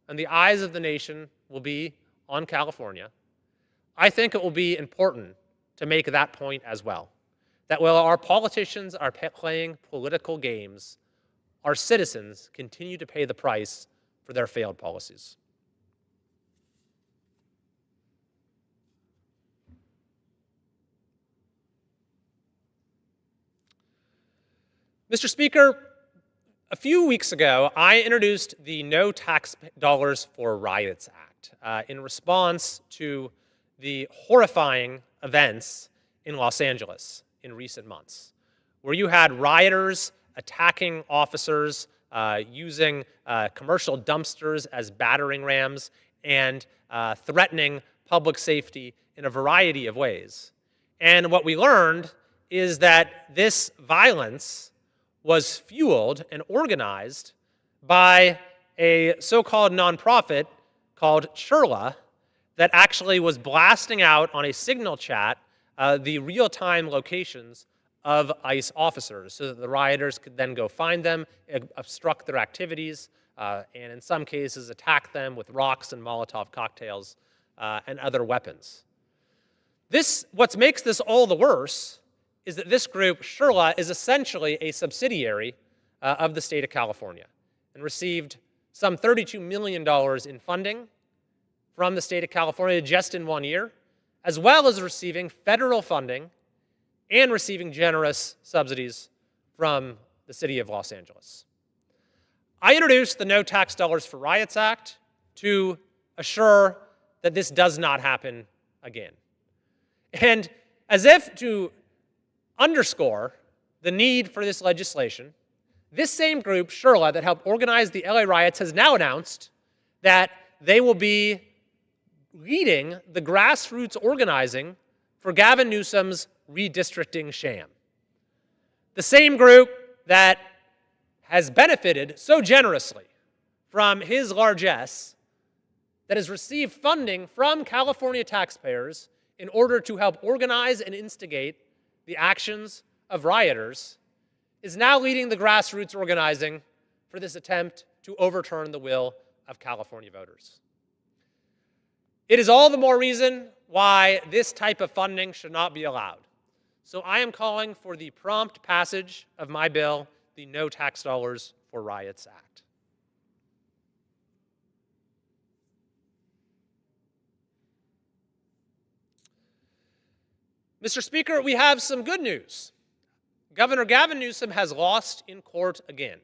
and the eyes of the nation will be on California, I think it will be important to make that point as well. That while our politicians are playing political games, our citizens continue to pay the price for their failed policies. Mr. Speaker, a few weeks ago, I introduced the No Tax Dollars for Riots Act in response to the horrifying events in Los Angeles in recent months, where you had rioters attacking officers, using commercial dumpsters as battering rams, and threatening public safety in a variety of ways. And what we learned is that this violence was fueled and organized by a so-called nonprofit called Chirla that actually was blasting out on a signal chat the real-time locations of ICE officers so that the rioters could then go find them, obstruct their activities, and in some cases attack them with rocks and Molotov cocktails and other weapons. What makes this all the worse is that this group, Chirla, is essentially a subsidiary of the state of California and received some $32 million in funding from the state of California just in 1 year, as well as receiving federal funding and receiving generous subsidies from the city of Los Angeles. I introduced the No Tax Dollars for Riots Act to assure that this does not happen again. And as if to underscore the need for this legislation, this same group, Shirla, that helped organize the LA riots, has now announced that they will be leading the grassroots organizing for Gavin Newsom's redistricting sham. The same group that has benefited so generously from his largesse, that has received funding from California taxpayers in order to help organize and instigate the actions of rioters, is now leading the grassroots organizing for this attempt to overturn the will of California voters. It is all the more reason why this type of funding should not be allowed. So I am calling for the prompt passage of my bill, the No Tax Dollars for Riots Act. Mr. Speaker, we have some good news. Governor Gavin Newsom has lost in court again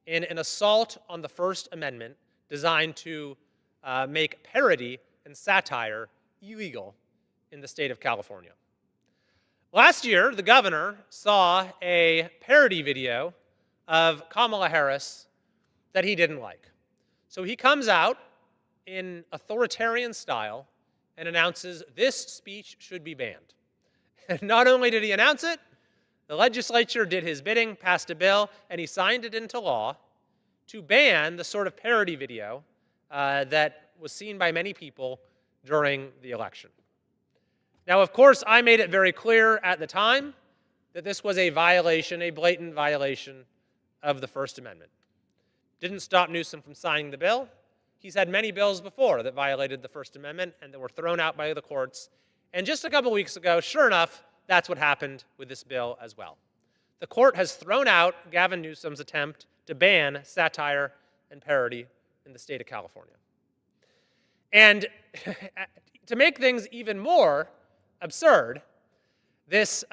in an assault on the First Amendment designed to make parody and satire illegal in the state of California. Last year, the governor saw a parody video of Kamala Harris that he didn't like. So he comes out in authoritarian style and announces this speech should be banned. And not only did he announce it, the legislature did his bidding, passed a bill, and he signed it into law to ban the sort of parody video that was seen by many people during the election. Now, of course, I made it very clear at the time that this was a violation, a blatant violation of the First Amendment. Didn't stop Newsom from signing the bill. He's had many bills before that violated the First Amendment and that were thrown out by the courts. And just a couple weeks ago, sure enough, that's what happened with this bill as well. The court has thrown out Gavin Newsom's attempt to ban satire and parody in the state of California. And to make things even more absurd, this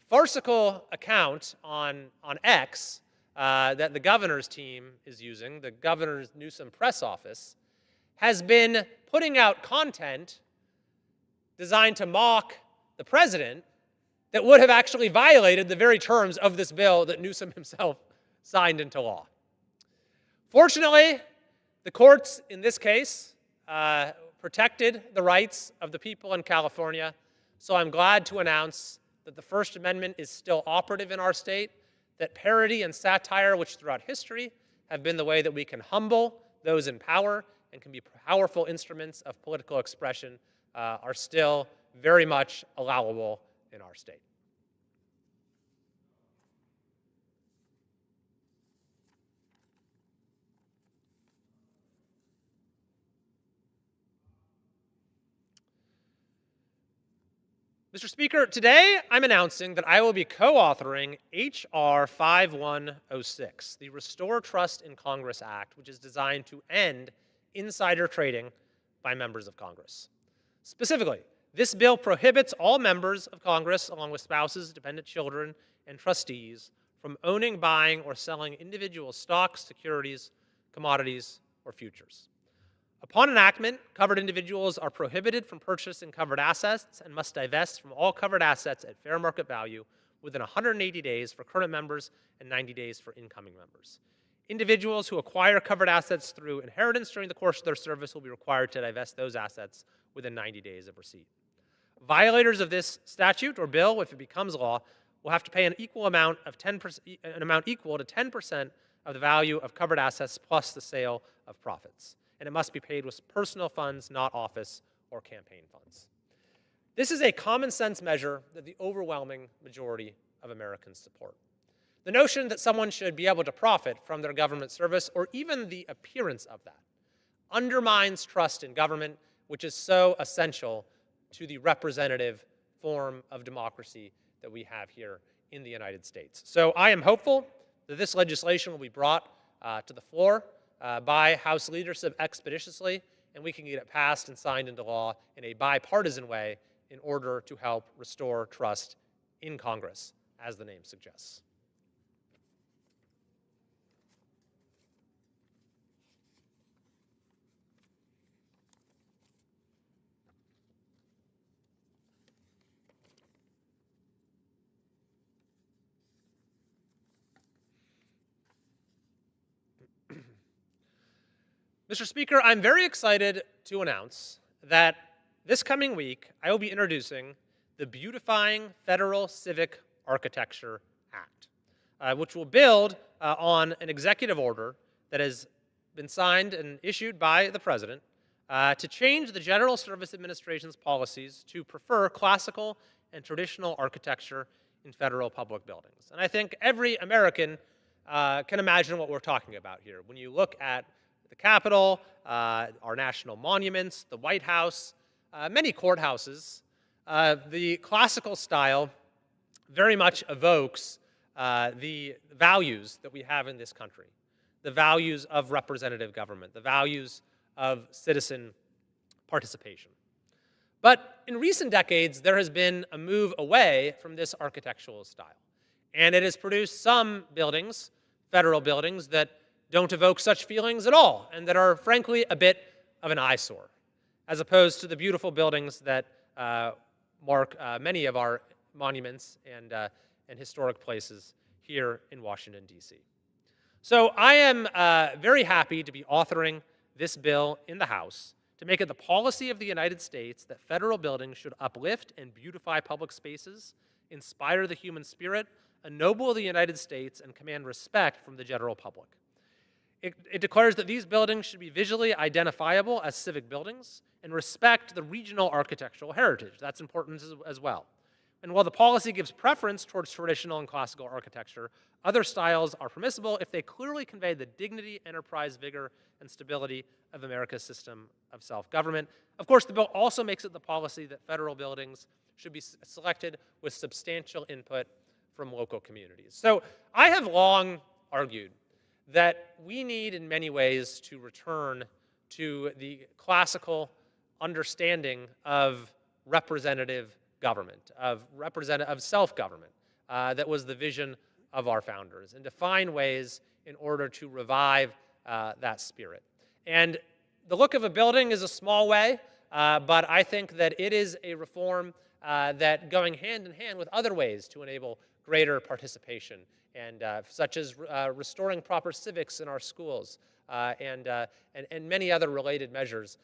farcical account on X that the governor's team is using, the Governor Newsom press office, has been putting out content designed to mock the president that would have actually violated the very terms of this bill that Newsom himself signed into law. Fortunately, the courts in this case protected the rights of the people in California, so I'm glad to announce that the First Amendment is still operative in our state, that parody and satire, which throughout history have been the way that we can humble those in power and can be powerful instruments of political expression, are still very much allowable in our state. Mr. Speaker, today I'm announcing that I will be co-authoring H.R. 5106, the Restore Trust in Congress Act, which is designed to end insider trading by members of Congress. Specifically, this bill prohibits all members of Congress, along with spouses, dependent children, and trustees, from owning, buying, or selling individual stocks, securities, commodities, or futures. Upon enactment, covered individuals are prohibited from purchasing covered assets and must divest from all covered assets at fair market value within 180 days for current members and 90 days for incoming members. Individuals who acquire covered assets through inheritance during the course of their service will be required to divest those assets within 90 days of receipt. Violators of this statute or bill, if it becomes law, will have to pay an amount equal to 10% of the value of covered assets plus the sale of profits. And it must be paid with personal funds, not office or campaign funds. This is a common sense measure that the overwhelming majority of Americans support. The notion that someone should be able to profit from their government service, or even the appearance of that, undermines trust in government, which is so essential to the representative form of democracy that we have here in the United States. So I am hopeful that this legislation will be brought to the floor by House leadership expeditiously, and we can get it passed and signed into law in a bipartisan way in order to help restore trust in Congress, as the name suggests. Mr. Speaker, I'm very excited to announce that this coming week I will be introducing the Beautifying Federal Civic Architecture Act, which will build on an executive order that has been signed and issued by the President to change the General Service Administration's policies to prefer classical and traditional architecture in federal public buildings. And I think every American can imagine what we're talking about here. When you look at the Capitol, our national monuments, the White House, many courthouses, the classical style very much evokes the values that we have in this country, the values of representative government, the values of citizen participation. But in recent decades, there has been a move away from this architectural style. And it has produced some buildings, federal buildings, that don't evoke such feelings at all, and that are, frankly, a bit of an eyesore, as opposed to the beautiful buildings that mark many of our monuments and historic places here in Washington, D.C. So I am very happy to be authoring this bill in the House to make it the policy of the United States that federal buildings should uplift and beautify public spaces, inspire the human spirit, ennoble the United States, and command respect from the general public. It declares that these buildings should be visually identifiable as civic buildings and respect the regional architectural heritage. That's important as well. And while the policy gives preference towards traditional and classical architecture, other styles are permissible if they clearly convey the dignity, enterprise, vigor, and stability of America's system of self-government. Of course, the bill also makes it the policy that federal buildings should be selected with substantial input from local communities. So I have long argued that we need in many ways to return to the classical understanding of representative government, of self-government, that was the vision of our founders, and to find ways in order to revive that spirit. And the look of a building is a small way, but I think that it is a reform that going hand in hand with other ways to enable greater participation, and such as restoring proper civics in our schools and many other related measures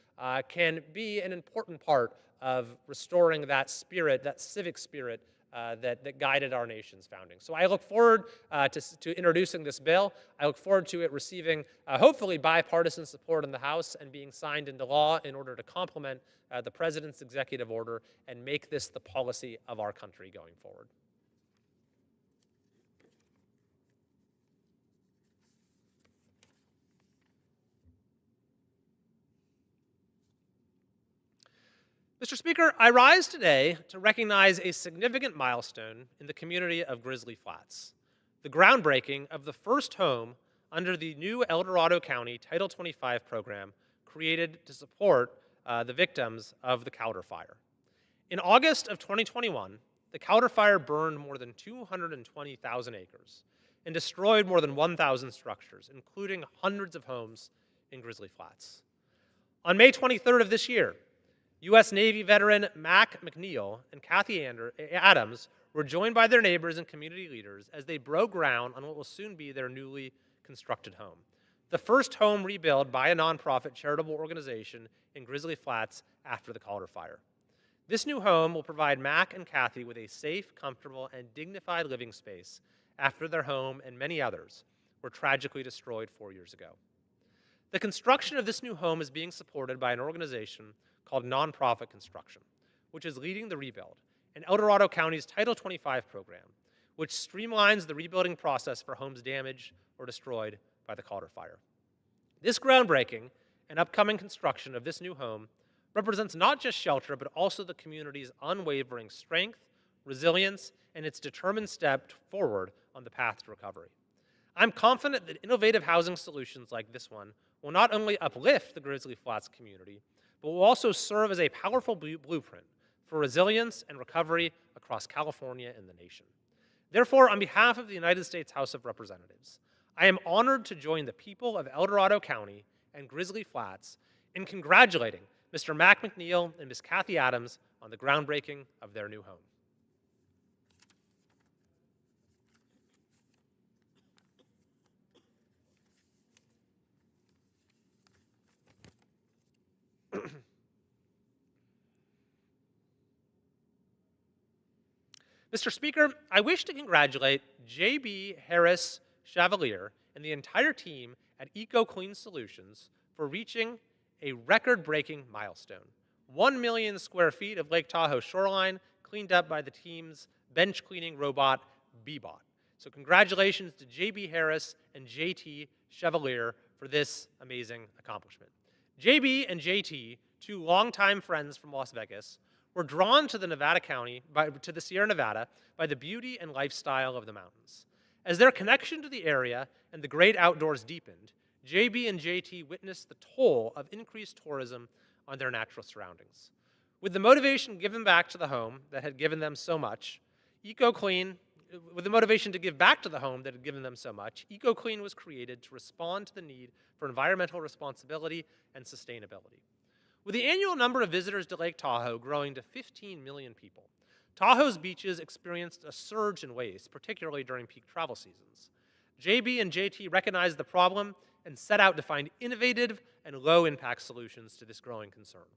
can be an important part of restoring that spirit, that civic spirit that guided our nation's founding. So I look forward to introducing this bill. I look forward to it receiving hopefully bipartisan support in the House and being signed into law in order to complement the President's executive order and make this the policy of our country going forward. Mr. Speaker, I rise today to recognize a significant milestone in the community of Grizzly Flats, the groundbreaking of the first home under the new El Dorado County Title 25 program created to support the victims of the Cowder Fire. In August of 2021, the Cowder Fire burned more than 220,000 acres and destroyed more than 1,000 structures, including hundreds of homes in Grizzly Flats. On May 23rd of this year, U.S. Navy veteran Mac McNeil and Kathy Adams were joined by their neighbors and community leaders as they broke ground on what will soon be their newly constructed home, the first home rebuilt by a nonprofit charitable organization in Grizzly Flats after the Cowder Fire. This new home will provide Mac and Kathy with a safe, comfortable, and dignified living space after their home and many others were tragically destroyed 4 years ago. The construction of this new home is being supported by an organization called Nonprofit Construction, which is leading the rebuild, and El Dorado County's Title 25 program, which streamlines the rebuilding process for homes damaged or destroyed by the Cowder Fire. This groundbreaking and upcoming construction of this new home represents not just shelter, but also the community's unwavering strength, resilience, and its determined step forward on the path to recovery. I'm confident that innovative housing solutions like this one will not only uplift the Grizzly Flats community, but will also serve as a powerful blueprint for resilience and recovery across California and the nation. Therefore, on behalf of the United States House of Representatives, I am honored to join the people of El Dorado County and Grizzly Flats in congratulating Mr. Mac McNeil and Ms. Kathy Adams on the groundbreaking of their new home. Mr. Speaker, I wish to congratulate J.B. Harris Chevalier and the entire team at EcoClean Solutions for reaching a record-breaking milestone: 1 million square feet of Lake Tahoe shoreline cleaned up by the team's bench cleaning robot, Bebot. So congratulations to J.B. Harris and J.T. Chevalier for this amazing accomplishment. J.B. and J.T., two longtime friends from Las Vegas, were drawn to the to the Sierra Nevada by the beauty and lifestyle of the mountains. As their connection to the area and the great outdoors deepened, JB and JT witnessed the toll of increased tourism on their natural surroundings. With the motivation given back to the home that had given them so much, EcoClean was created to respond to the need for environmental responsibility and sustainability. With the annual number of visitors to Lake Tahoe growing to 15 million people, Tahoe's beaches experienced a surge in waste, particularly during peak travel seasons. JB and JT recognized the problem and set out to find innovative and low-impact solutions to this growing concern.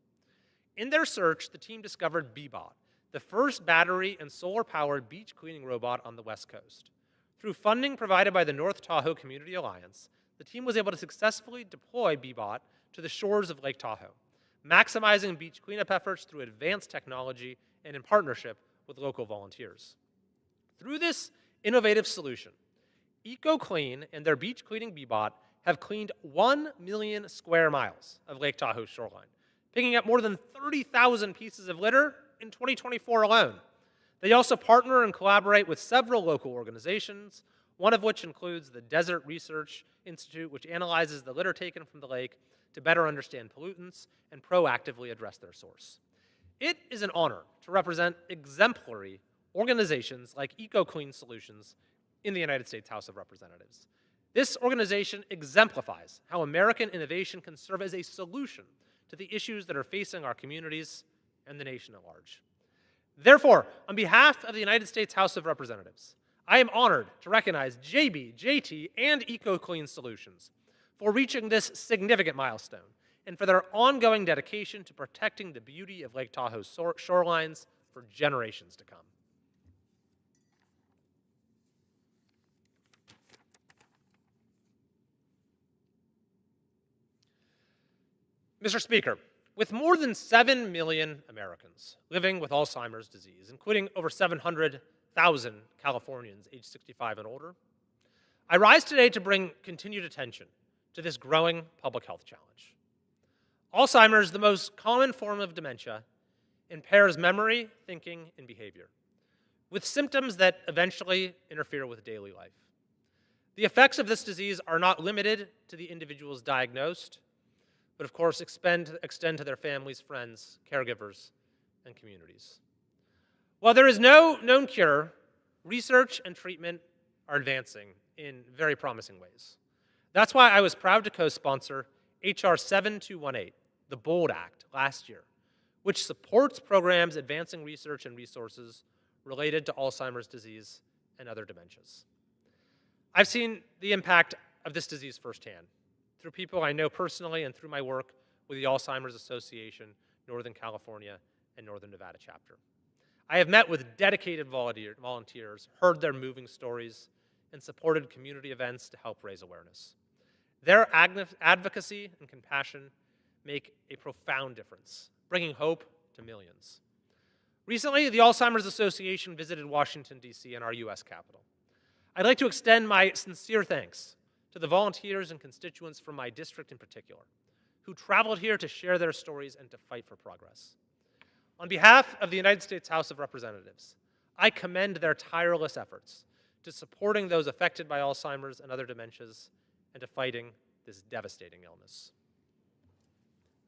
In their search, the team discovered Bebot, the first battery and solar-powered beach cleaning robot on the West Coast. Through funding provided by the North Tahoe Community Alliance, the team was able to successfully deploy Bebot to the shores of Lake Tahoe, maximizing beach cleanup efforts through advanced technology and in partnership with local volunteers. Through this innovative solution, EcoClean and their beach cleaning Bebot have cleaned 1 million square miles of Lake Tahoe shoreline, picking up more than 30,000 pieces of litter in 2024 alone. They also partner and collaborate with several local organizations, one of which includes the Desert Research Institute, which analyzes the litter taken from the lake to better understand pollutants and proactively address their source. It is an honor to represent exemplary organizations like EcoClean Solutions in the United States House of Representatives. This organization exemplifies how American innovation can serve as a solution to the issues that are facing our communities and the nation at large. Therefore, on behalf of the United States House of Representatives, I am honored to recognize JB, JT, and EcoClean Solutions for reaching this significant milestone and for their ongoing dedication to protecting the beauty of Lake Tahoe's shorelines for generations to come. Mr. Speaker, with more than 7 million Americans living with Alzheimer's disease, including over 700,000 Californians aged 65 and older, I rise today to bring continued attention to this growing public health challenge. Alzheimer's, the most common form of dementia, impairs memory, thinking, and behavior, with symptoms that eventually interfere with daily life. The effects of this disease are not limited to the individuals diagnosed, but of course extend to their families, friends, caregivers, and communities. While there is no known cure, research and treatment are advancing in very promising ways. That's why I was proud to co-sponsor H.R. 7218, the BOLD Act, last year, which supports programs advancing research and resources related to Alzheimer's disease and other dementias. I've seen the impact of this disease firsthand, through people I know personally and through my work with the Alzheimer's Association, Northern California and Northern Nevada chapter. I have met with dedicated volunteers, heard their moving stories, and supported community events to help raise awareness. Their advocacy and compassion make a profound difference, bringing hope to millions. Recently, the Alzheimer's Association visited Washington, D.C. and our U.S. Capitol. I'd like to extend my sincere thanks to the volunteers and constituents from my district in particular, who traveled here to share their stories and to fight for progress. On behalf of the United States House of Representatives, I commend their tireless efforts to supporting those affected by Alzheimer's and other dementias and to fighting this devastating illness.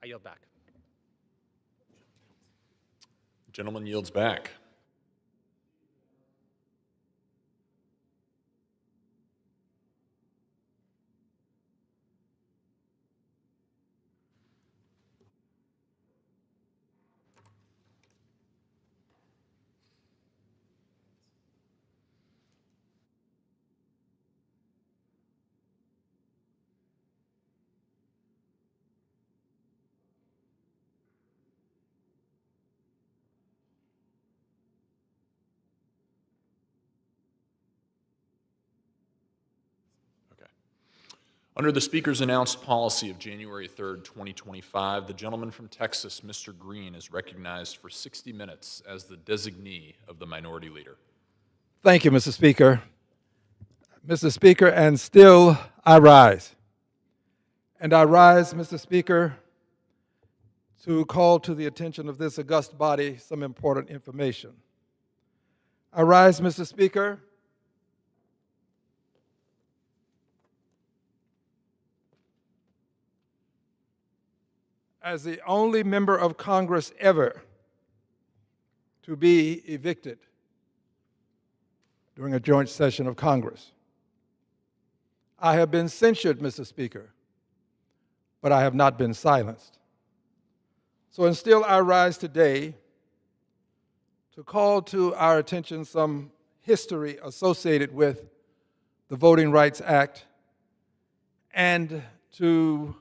I yield back. The gentleman yields back. Under the Speaker's announced policy of January 3rd, 2025, the gentleman from Texas, Mr. Green, is recognized for 60 minutes as the designee of the Minority Leader. Thank you, Mr. Speaker. Mr. Speaker, and still I rise. And I rise, Mr. Speaker, to call to the attention of this august body some important information. I rise, Mr. Speaker, as the only member of Congress ever to be evicted during a joint session of Congress. I have been censured, Mr. Speaker, but I have not been silenced. So and still I rise today to call to our attention some history associated with the Voting Rights Act and to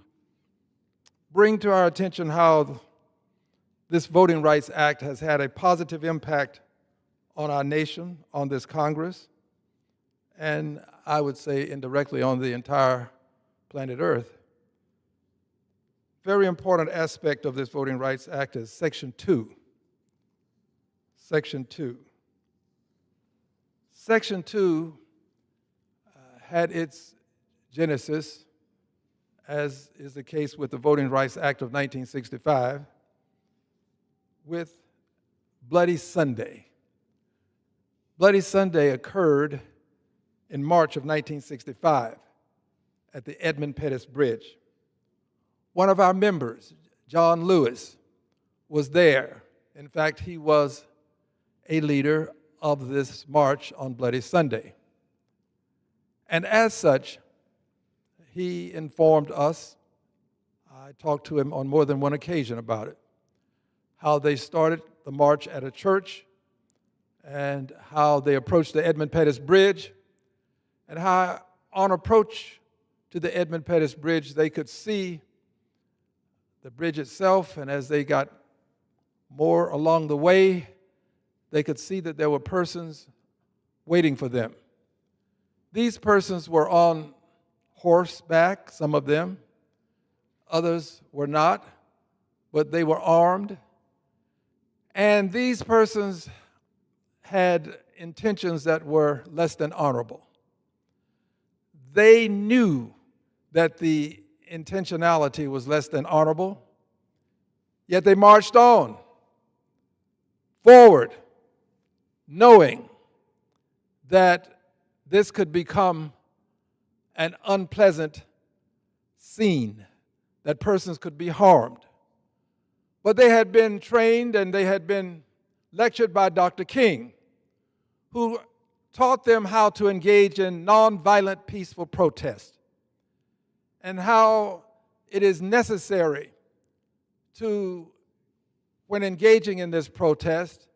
bring to our attention how this Voting Rights Act has had a positive impact on our nation, on this Congress, and I would say indirectly on the entire planet Earth. Very important aspect of this Voting Rights Act is Section 2. Section 2. Section 2 had its genesis, as is the case with the Voting Rights Act of 1965, with Bloody Sunday. Bloody Sunday occurred in March of 1965 at the Edmund Pettus Bridge. One of our members, John Lewis, was there. In fact, he was a leader of this march on Bloody Sunday. And as such, he informed us, I talked to him on more than one occasion about it, how they started the march at a church and how they approached the Edmund Pettus Bridge, and how on approach to the Edmund Pettus Bridge they could see the bridge itself, and as they got more along the way, they could see that there were persons waiting for them. These persons were on horseback, some of them. Others were not, but they were armed. And these persons had intentions that were less than honorable. They knew that the intentionality was less than honorable, yet they marched on, forward, knowing that this could become an unpleasant scene, that persons could be harmed. But they had been trained and they had been lectured by Dr. King, who taught them how to engage in nonviolent, peaceful protest, and how it is necessary to, when engaging in this protest,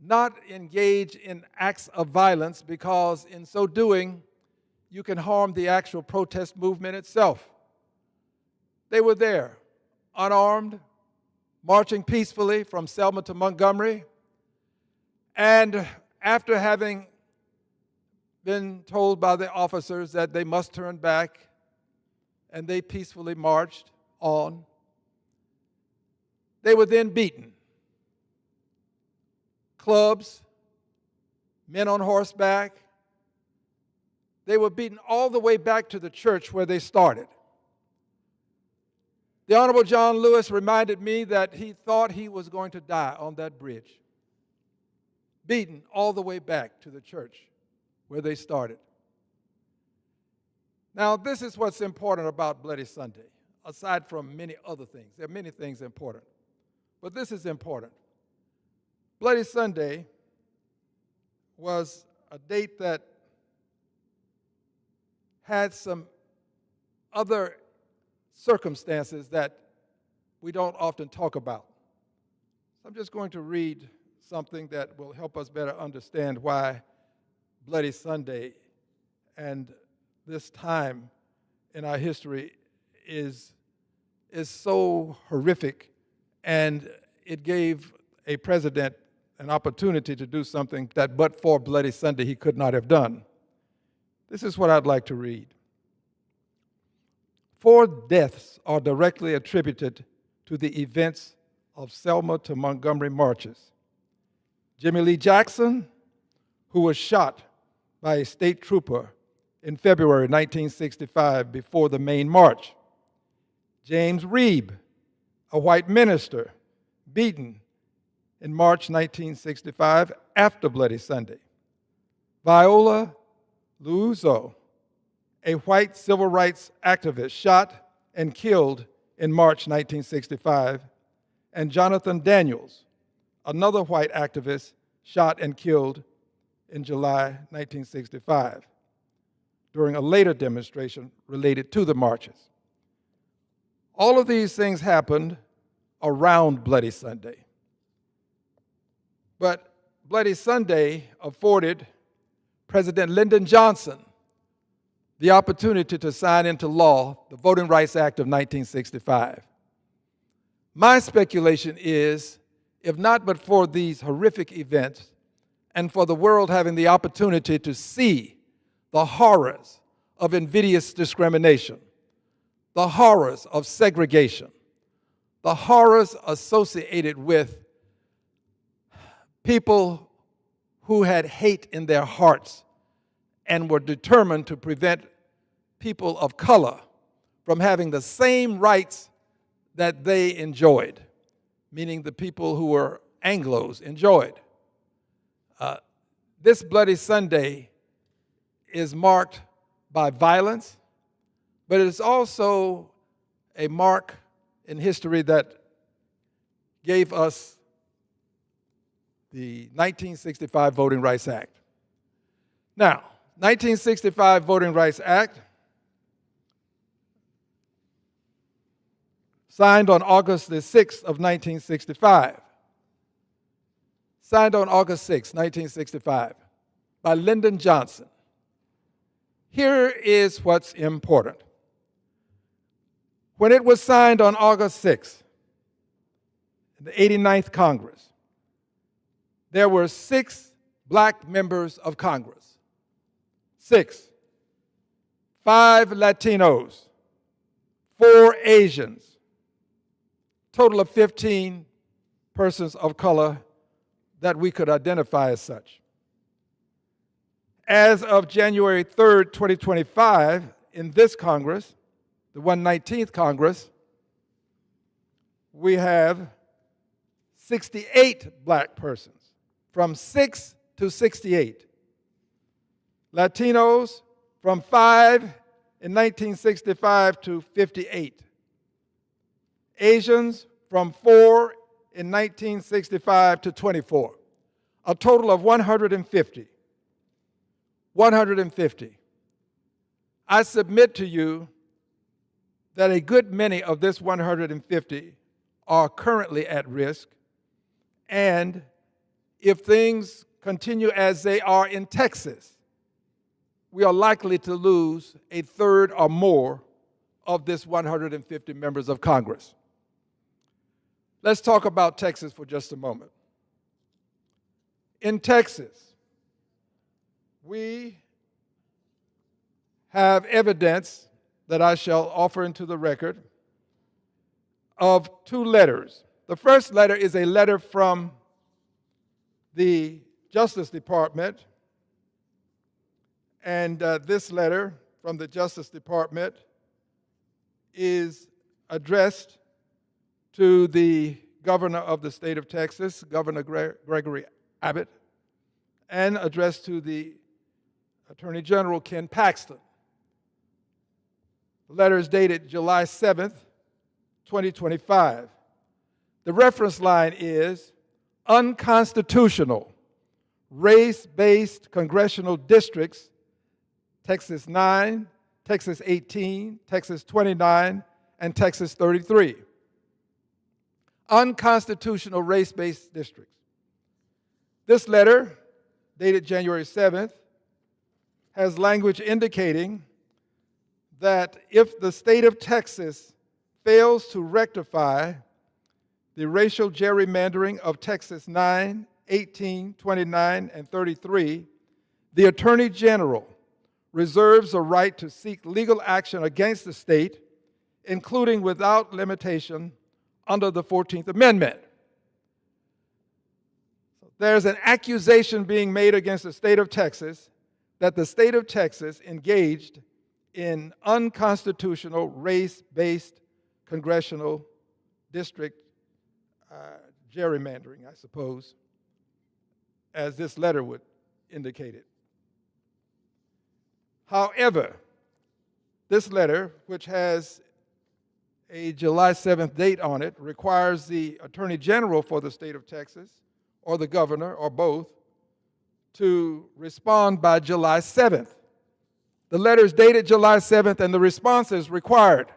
not engage in acts of violence, because in so doing, you can harm the actual protest movement itself. They were there, unarmed, marching peacefully from Selma to Montgomery, and after having been told by the officers that they must turn back, and they peacefully marched on, they were then beaten. Clubs, men on horseback, they were beaten all the way back to the church where they started. The Honorable John Lewis reminded me that he thought he was going to die on that bridge, beaten all the way back to the church where they started. Now, this is what's important about Bloody Sunday, aside from many other things. There are many things important, but this is important. Bloody Sunday was a date that had some other circumstances that we don't often talk about. So I'm just going to read something that will help us better understand why Bloody Sunday and this time in our history is so horrific, and it gave a president an opportunity to do something that but for Bloody Sunday he could not have done. This is what I'd like to read. 4 deaths are directly attributed to the events of Selma to Montgomery marches. Jimmy Lee Jackson, who was shot by a state trooper in February 1965 before the main march. James Reeb, a white minister, beaten in March 1965 after Bloody Sunday. Viola Liuzzo, a white civil rights activist, shot and killed in March 1965, and Jonathan Daniels, another white activist, shot and killed in July 1965 during a later demonstration related to the marches. All of these things happened around Bloody Sunday. But Bloody Sunday afforded President Lyndon Johnson the opportunity to sign into law the Voting Rights Act of 1965. My speculation is, if not but for these horrific events, and for the world having the opportunity to see the horrors of invidious discrimination, the horrors of segregation, the horrors associated with people who had hate in their hearts and were determined to prevent people of color from having the same rights that they enjoyed, meaning the people who were Anglos enjoyed. This Bloody Sunday is marked by violence, but it is also a mark in history that gave us the 1965 Voting Rights Act. Now, 1965 Voting Rights Act, signed on August the 6th of 1965. Signed on August 6, 1965, by Lyndon Johnson. Here is what's important. When it was signed on August 6th, in the 89th Congress, there were 6 black members of Congress. 6. 5 Latinos, 4 Asians, total of 15 persons of color that we could identify as such. As of January 3rd, 2025, in this Congress, the 119th Congress, we have 68 black persons, from 6 to 68. Latinos from 5 in 1965 to 58. Asians from 4 in 1965 to 24. A total of 150. 150. I submit to you that a good many of this 150 are currently at risk, and if things continue as they are in Texas, we are likely to lose a third or more of this 150 members of Congress. Let's talk about Texas for just a moment. In Texas, we have evidence that I shall offer into the record of 2 letters. The first letter is a letter from the Justice Department, and this letter from the Justice Department is addressed to the governor of the state of Texas, Governor Gregory Abbott, and addressed to the Attorney General Ken Paxton. The letter is dated July 7th, 2025. The reference line is unconstitutional race-based congressional districts, Texas 9, Texas 18, Texas 29, and Texas 33. Unconstitutional race-based districts. This letter, dated January 7th, has language indicating that if the state of Texas fails to rectify the racial gerrymandering of Texas 9, 18, 29, and 33, the Attorney General reserves a right to seek legal action against the state, including without limitation under the 14th Amendment. There's an accusation being made against the state of Texas that the state of Texas engaged in unconstitutional race-based congressional district gerrymandering, I suppose, as this letter would indicate it. However, this letter, which has a July 7th date on it, requires the Attorney General for the state of Texas, or the governor, or both, to respond by July 7th. The letter is dated July 7th, and the response is required.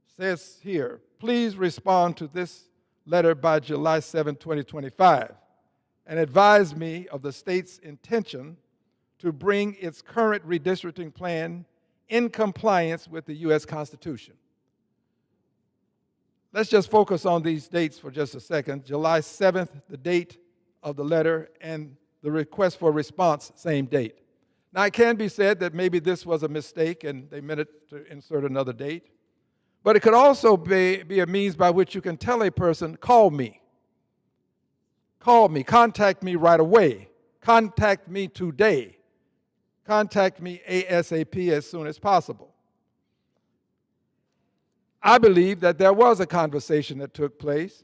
It says here, please respond to this letter by July 7, 2025, and advise me of the state's intention to bring its current redistricting plan in compliance with the U.S. Constitution. Let's just focus on these dates for just a second. July 7th, the date of the letter, and the request for response, same date. Now, it can be said that maybe this was a mistake and they meant it to insert another date, but it could also be a means by which you can tell a person, call me, contact me right away, contact me today, contact me ASAP as soon as possible. I believe that there was a conversation that took place,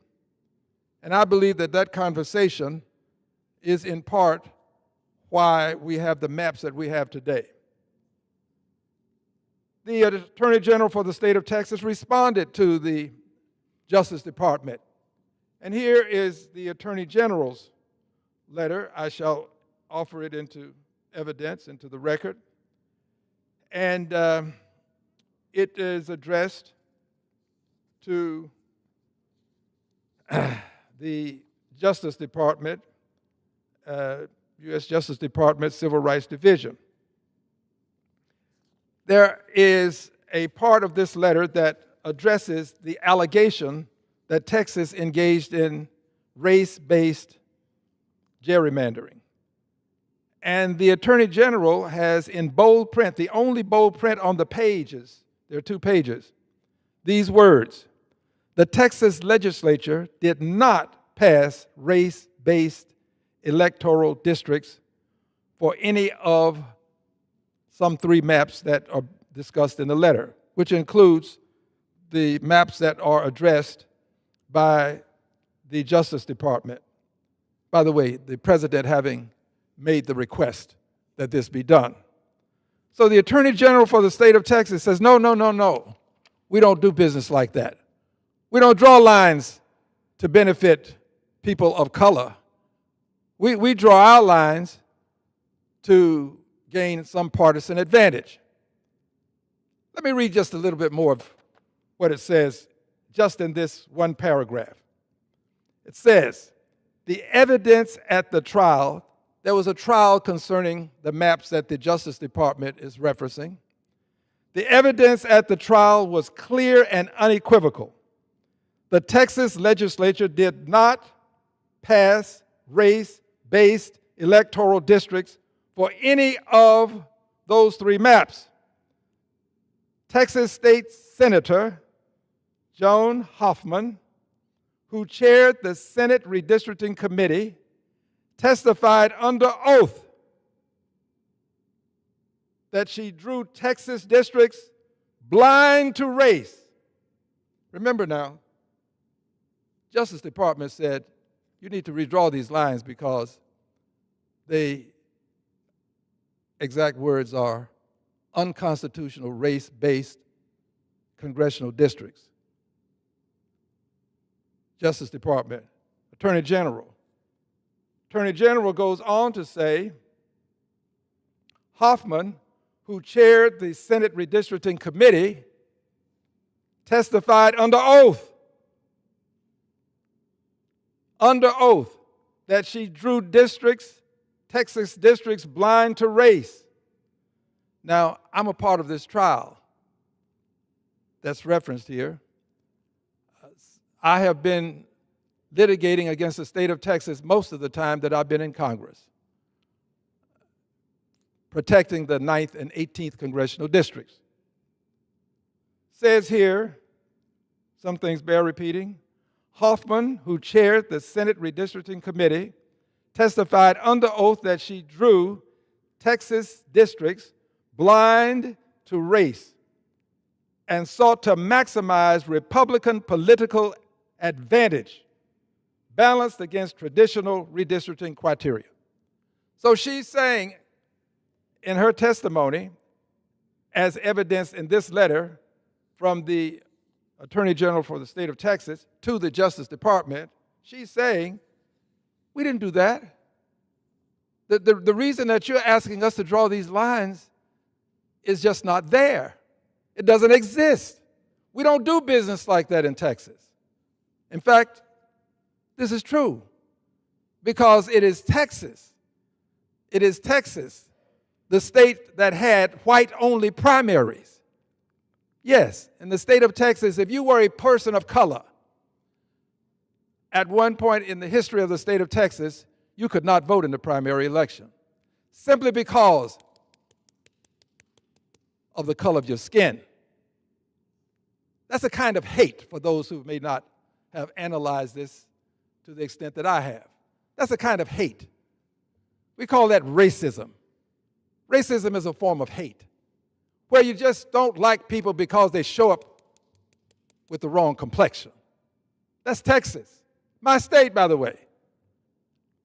and I believe that that conversation is in part why we have the maps that we have today. The Attorney General for the state of Texas responded to the Justice Department. And here is the Attorney General's letter. I shall offer it into evidence, into the record. And it is addressed to the Justice Department, U.S. Justice Department Civil Rights Division. There is a part of this letter that addresses the allegation that Texas engaged in race-based gerrymandering. And the Attorney General has in bold print, the only bold print on the pages, there are 2 pages, these words: the Texas legislature did not pass race-based electoral districts for any of some 3 maps that are discussed in the letter, which includes the maps that are addressed by the Justice Department. By the way, the President having made the request that this be done. So the Attorney General for the state of Texas says, no, no, no, no. We don't do business like that. We don't draw lines to benefit people of color. We draw our lines to gain some partisan advantage. Let me read just a little bit more of what it says just in this one paragraph. It says, the evidence at the trial, there was a trial concerning the maps that the Justice Department is referencing. The evidence at the trial was clear and unequivocal. The Texas legislature did not pass race-based electoral districts for any of those 3 maps. Texas State Senator Joan Hoffman, who chaired the Senate Redistricting Committee, testified under oath that she drew Texas districts blind to race. Remember now, Justice Department said, you need to redraw these lines because the exact words are unconstitutional race-based congressional districts. Justice Department, Attorney General. Attorney General goes on to say, Hoffman, who chaired the Senate Redistricting Committee, testified under oath that she drew Texas districts blind to race. Now, I'm a part of this trial that's referenced here. I have been litigating against the state of Texas most of the time that I've been in Congress, protecting the 9th and 18th congressional districts. Says here, some things bear repeating, Hoffman, who chaired the Senate Redistricting Committee, testified under oath that she drew Texas districts blind to race and sought to maximize Republican political advantage balanced against traditional redistricting criteria. So she's saying in her testimony, as evidenced in this letter from the Attorney General for the state of Texas to the Justice Department, she's saying, we didn't do that. The reason that you're asking us to draw these lines is just not there. It doesn't exist. We don't do business like that in Texas. In fact, this is true because it is Texas. It is Texas, the state that had white-only primaries. Yes, in the state of Texas, if you were a person of color, at one point in the history of the state of Texas, you could not vote in the primary election simply because of the color of your skin. That's a kind of hate for those who may not have analyzed this to the extent that I have. That's a kind of hate. We call that racism. Racism is a form of hate, where you just don't like people because they show up with the wrong complexion. That's Texas. My state, by the way.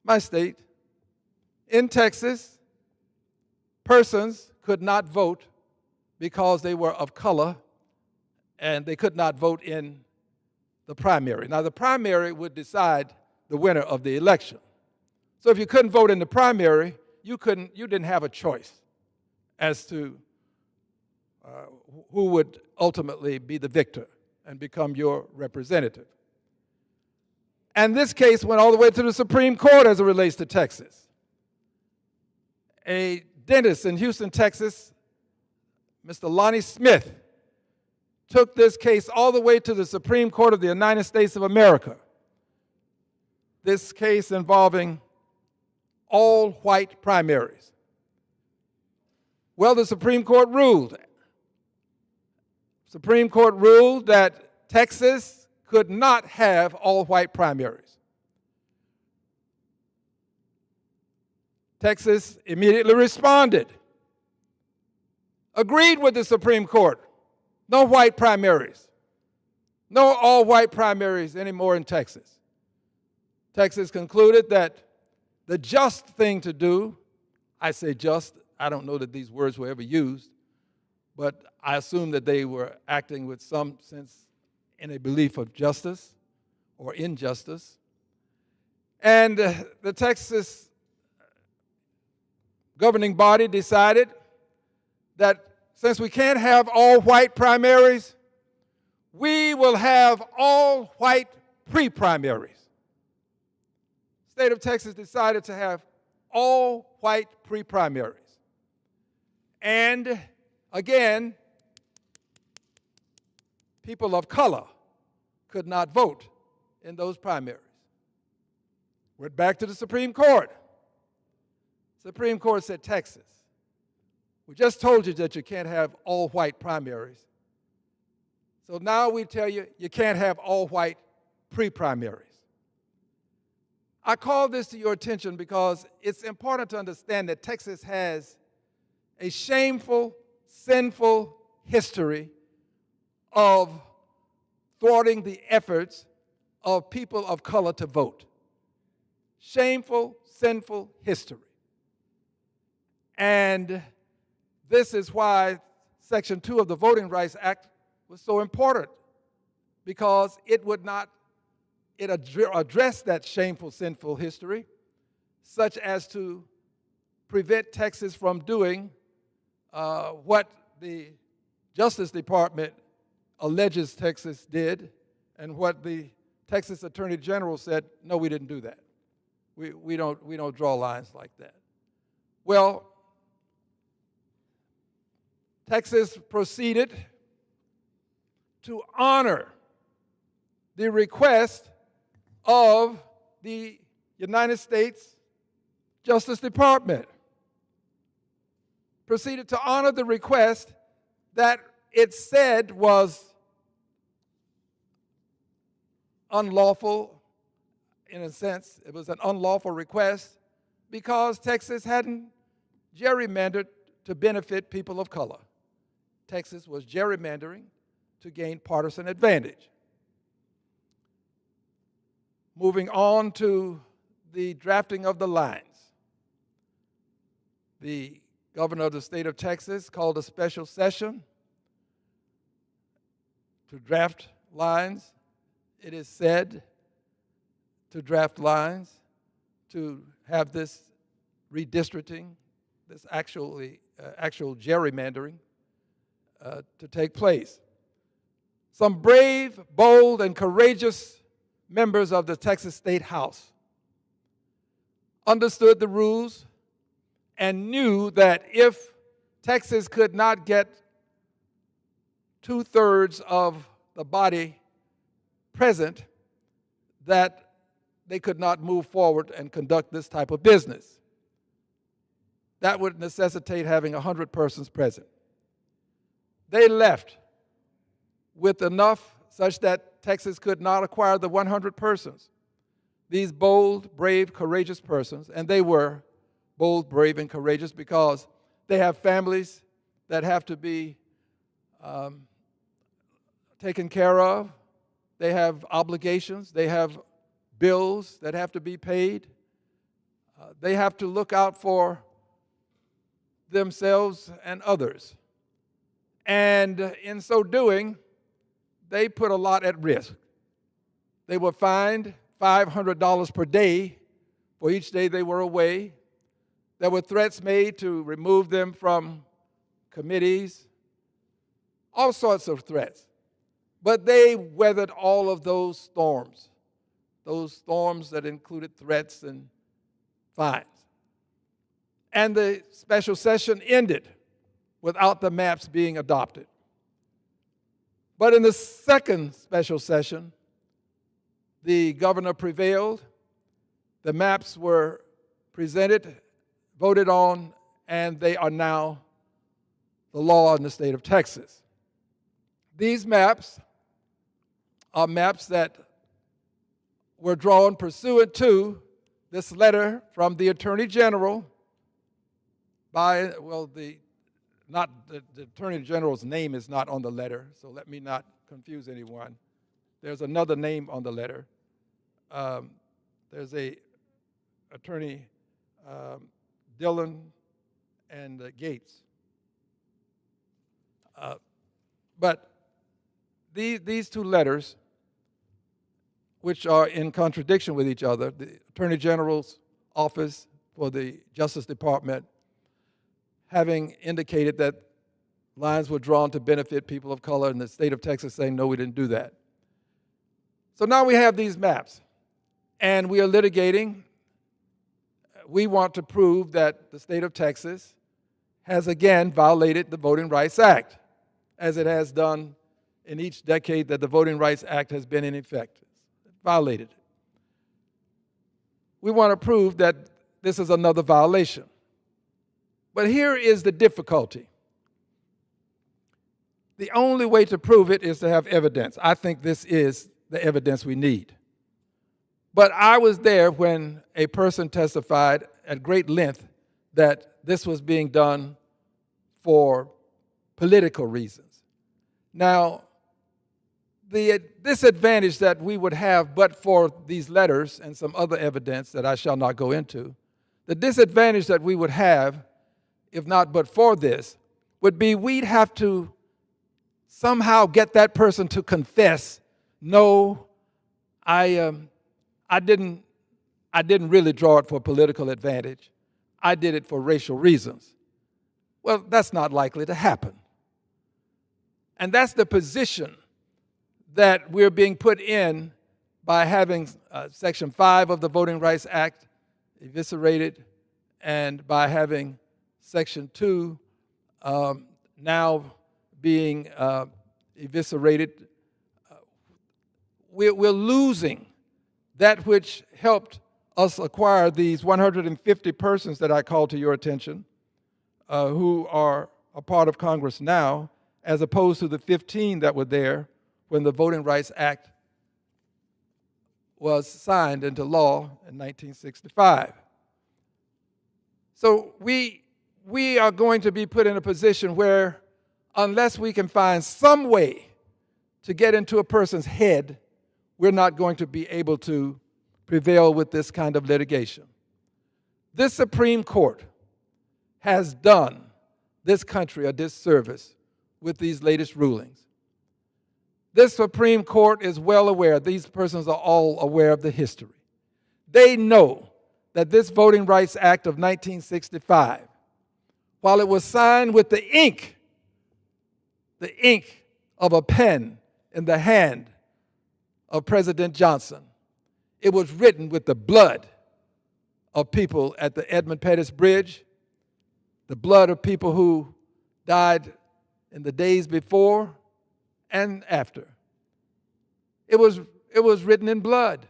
My state. In Texas, persons could not vote because they were of color, and they could not vote in the primary. Now, the primary would decide the winner of the election. So if you couldn't vote in the primary, you didn't have a choice as to who would ultimately be the victor and become your representative. And this case went all the way to the Supreme Court as it relates to Texas. A dentist in Houston, Texas, Mr. Lonnie Smith, took this case all the way to the Supreme Court of the United States of America. This case involving all white primaries. Well, the Supreme Court ruled. Supreme Court ruled that Texas could not have all white primaries. Texas immediately responded, agreed with the Supreme Court. No white primaries. No all white primaries anymore in Texas. Texas concluded that the just thing to do, I say just, I don't know that these words were ever used, but I assume that they were acting with some sense in a belief of justice or injustice. And the Texas governing body decided that since we can't have all white primaries, we will have all white pre-primaries. State of Texas decided to have all white pre-primaries. And again, people of color could not vote in those primaries. Went back to the Supreme Court. Supreme Court said, Texas, we just told you that you can't have all white primaries. So now we tell you, you can't have all white pre-primaries. I call this to your attention because it's important to understand that Texas has a shameful, sinful history of thwarting the efforts of people of color to vote. Shameful, sinful history. And this is why Section 2 of the Voting Rights Act was so important, because it addressed that shameful, sinful history, such as to prevent Texas from doing what the Justice Department alleges Texas did, and what the Texas Attorney General said, no, we didn't do that. We don't draw lines like that. Well, Texas proceeded to honor the request of the United States Justice Department. Proceeded to honor the request that it said was unlawful. In a sense, it was an unlawful request because Texas hadn't gerrymandered to benefit people of color. Texas was gerrymandering to gain partisan advantage. Moving on to the drafting of the lines. The governor of the state of Texas called a special session to draft lines. It is said to draft lines, to have this redistricting, this actual gerrymandering to take place. Some brave, bold, and courageous members of the Texas State House understood the rules and knew that if Texas could not get 2/3 of the body present, that they could not move forward and conduct this type of business. That would necessitate having 100 persons present. They left with enough such that Texas could not acquire the 100 persons. These bold, brave, courageous persons, and they were bold, brave, and courageous because they have families that have to be taken care of. They have obligations. They have bills that have to be paid. They have to look out for themselves and others. And in so doing, they put a lot at risk. They were fined $500 per day for each day they were away. There were threats made to remove them from committees, all sorts of threats. But they weathered all of those storms that included threats and fines. And the special session ended without the maps being adopted. But in the second special session, the governor prevailed. The maps were presented, voted on, and they are now the law in the state of Texas. These maps are maps that were drawn pursuant to this letter from the Attorney General by, well, the Attorney General's name is not on the letter, so let me not confuse anyone. There's another name on the letter. There's a Attorney Dillon and Gates. But these two letters, which are in contradiction with each other, the Attorney General's office for the Justice Department having indicated that lines were drawn to benefit people of color, and the state of Texas saying, no, we didn't do that. So now we have these maps, and we are litigating. We want to prove that the state of Texas has again violated the Voting Rights Act, as it has done in each decade that the Voting Rights Act has been in effect. It violated it. We want to prove that this is another violation. But here is the difficulty. The only way to prove it is to have evidence. I think this is the evidence we need. But I was there when a person testified at great length that this was being done for political reasons. Now, the disadvantage that we would have but for these letters and some other evidence that I shall not go into, the disadvantage that we would have, if not but for this, would be we'd have to somehow get that person to confess, no, I didn't really draw it for political advantage. I did it for racial reasons. Well, that's not likely to happen. And that's the position that we're being put in by having Section 5 of the Voting Rights Act eviscerated and by having Section 2 now being eviscerated. We're losing that which helped us acquire these 150 persons that I called to your attention, who are a part of Congress now, as opposed to the 15 that were there when the Voting Rights Act was signed into law in 1965. So we are going to be put in a position where, unless we can find some way to get into a person's head, we're not going to be able to prevail with this kind of litigation. This Supreme Court has done this country a disservice with these latest rulings. This Supreme Court is well aware, these persons are all aware of the history. They know that this Voting Rights Act of 1965, while it was signed with the ink of a pen in the hand of President Johnson, it was written with the blood of people at the Edmund Pettus Bridge, the blood of people who died in the days before and after. It was written in blood.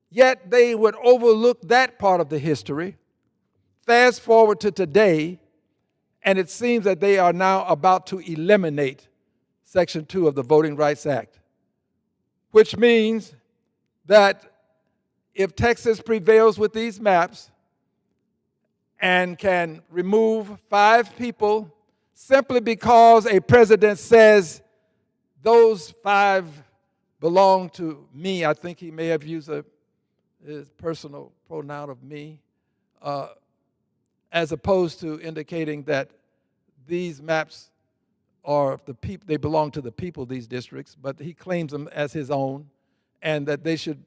Yet they would overlook that part of the history. Fast forward to today, and it seems that they are now about to eliminate Section 2 of the Voting Rights Act, which means that if Texas prevails with these maps and can remove 5 people simply because a president says those 5 belong to me, I think he may have used his personal pronoun of me, as opposed to indicating that these maps are the people, they belong to the people, these districts, but he claims them as his own, and that they should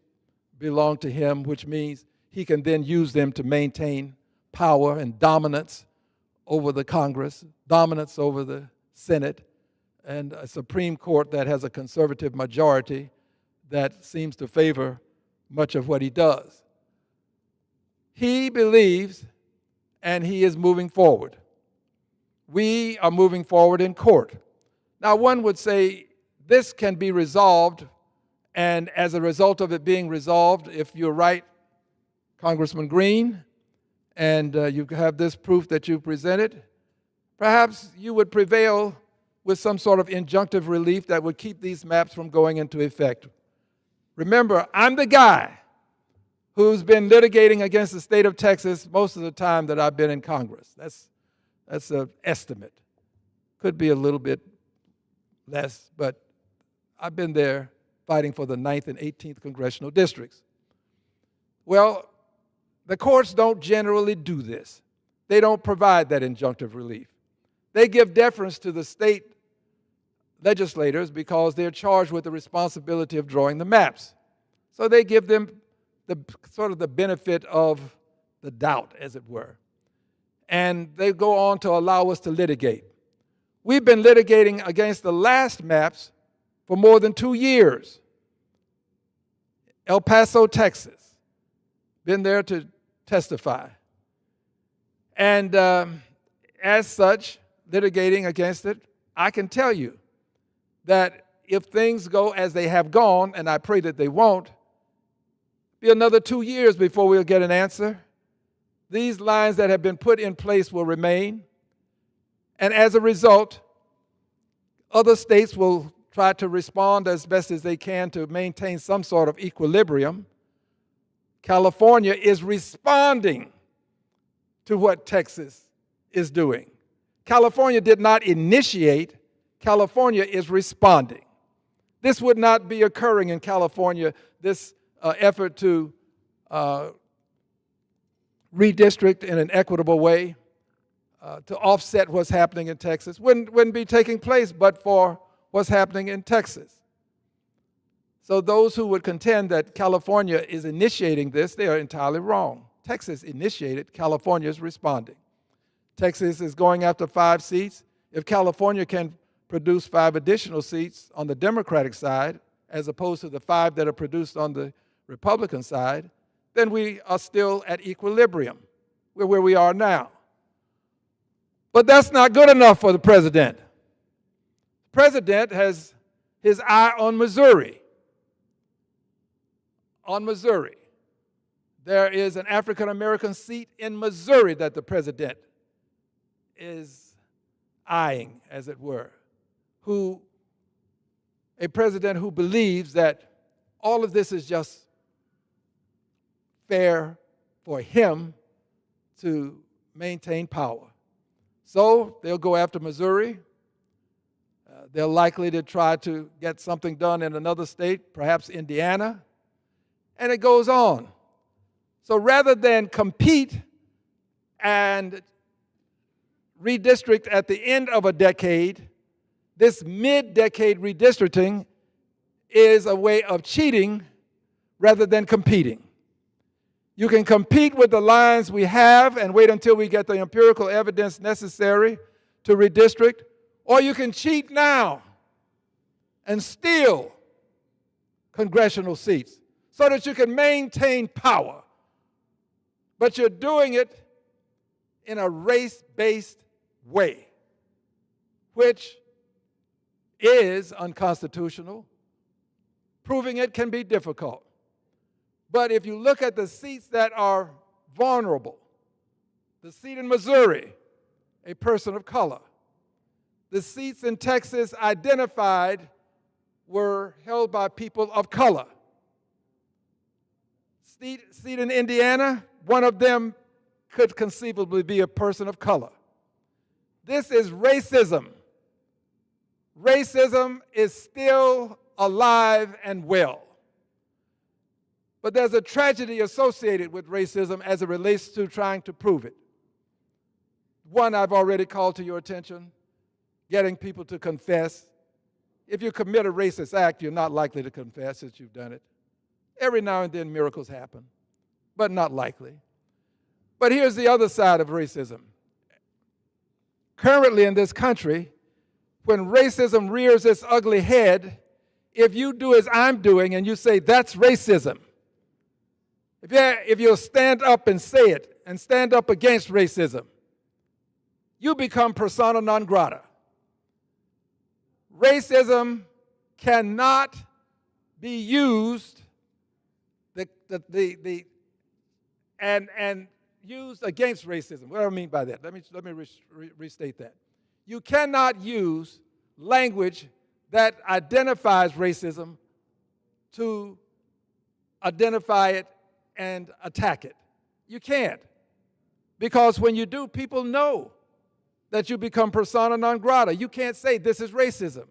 belong to him, which means he can then use them to maintain power and dominance over the Congress, dominance over the Senate, and a Supreme Court that has a conservative majority that seems to favor much of what he does. He believes, and he is moving forward. We are moving forward in court. Now, one would say this can be resolved, and as a result of it being resolved, if you're right, Congressman Green, and you have this proof that you presented, perhaps you would prevail with some sort of injunctive relief that would keep these maps from going into effect. Remember, I'm the guy who's been litigating against the state of Texas most of the time that I've been in Congress. That's an estimate. Could be a little bit less, but I've been there fighting for the 9th and 18th congressional districts. Well, the courts don't generally do this. They don't provide that injunctive relief. They give deference to the state legislators because they're charged with the responsibility of drawing the maps. So they give them the sort of the benefit of the doubt, as it were. And they go on to allow us to litigate. We've been litigating against the last maps for more than 2 years. El Paso, Texas. Been there to testify. And as such, litigating against it, I can tell you that if things go as they have gone, and I pray that they won't, be another 2 years before we'll get an answer. These lines that have been put in place will remain. And as a result, other states will try to respond as best as they can to maintain some sort of equilibrium. California is responding to what Texas is doing. California did not initiate, California is responding. This would not be occurring in California, this effort to redistrict in an equitable way, to offset what's happening in Texas wouldn't be taking place but for what's happening in Texas. So those who would contend that California is initiating this, they are entirely wrong. Texas initiated, California is responding. Texas is going after 5 seats. If California can produce 5 additional seats on the Democratic side, as opposed to the 5 that are produced on the Republican side, then we are still at equilibrium. We're where we are now. But that's not good enough for the president. The president has his eye on Missouri. On Missouri. There is an African-American seat in Missouri that the president is eyeing, as it were, a president who believes that all of this is just fair for him to maintain power. So they'll go after Missouri. They're likely to try to get something done in another state, perhaps Indiana, and it goes on. So rather than compete and redistrict at the end of a decade, this mid-decade redistricting is a way of cheating rather than competing. You can compete with the lines we have and wait until we get the empirical evidence necessary to redistrict, or you can cheat now and steal congressional seats so that you can maintain power. But you're doing it in a race-based way, which is unconstitutional. Proving it can be difficult. But if you look at the seats that are vulnerable, the seat in Missouri, a person of color. The seats in Texas identified were held by people of color. Seat in Indiana, one of them could conceivably be a person of color. This is racism. Racism is still alive and well. But there's a tragedy associated with racism as it relates to trying to prove it. One I've already called to your attention, getting people to confess. If you commit a racist act, you're not likely to confess since you've done it. Every now and then miracles happen, but not likely. But here's the other side of racism. Currently in this country, when racism rears its ugly head, if you do as I'm doing and you say, that's racism, if you'll stand up and say it and stand up against racism, you become persona non grata. Racism cannot be used and used against racism. What do I mean by that? Let me restate that. You cannot use language that identifies racism to identify it and attack it. You can't. Because when you do, people know that you become persona non grata. You can't say this is racism.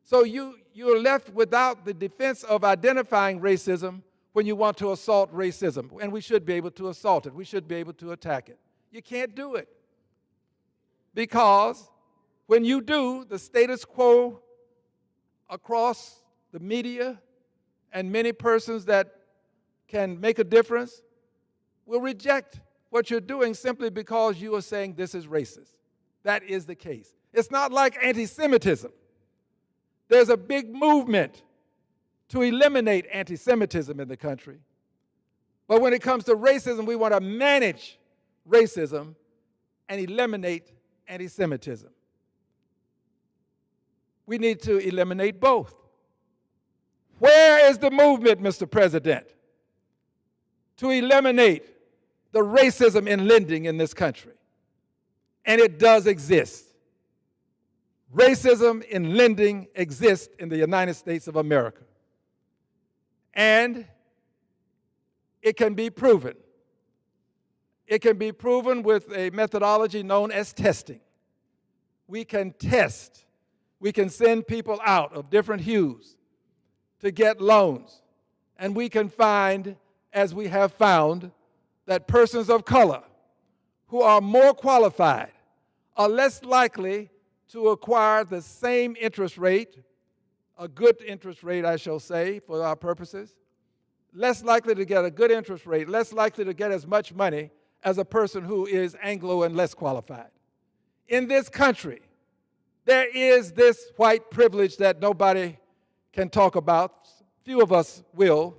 So you're left without the defense of identifying racism when you want to assault racism. And we should be able to assault it. We should be able to attack it. You can't do it. Because when you do, the status quo across the media and many persons that can make a difference will reject what you're doing simply because you are saying this is racist. That is the case. It's not like anti-Semitism. There's a big movement to eliminate anti-Semitism in the country. But when it comes to racism, we want to manage racism and eliminate anti-Semitism. We need to eliminate both. Where is the movement, Mr. President, to eliminate the racism in lending in this country? And it does exist. Racism in lending exists in the United States of America. And it can be proven. It can be proven with a methodology known as testing. We can test. We can send people out of different hues to get loans. And we can find, as we have found, that persons of color who are more qualified are less likely to acquire the same interest rate, a good interest rate, I shall say, for our purposes, less likely to get a good interest rate, less likely to get as much money as a person who is Anglo and less qualified. In this country, there is this white privilege that nobody can talk about. Few of us will,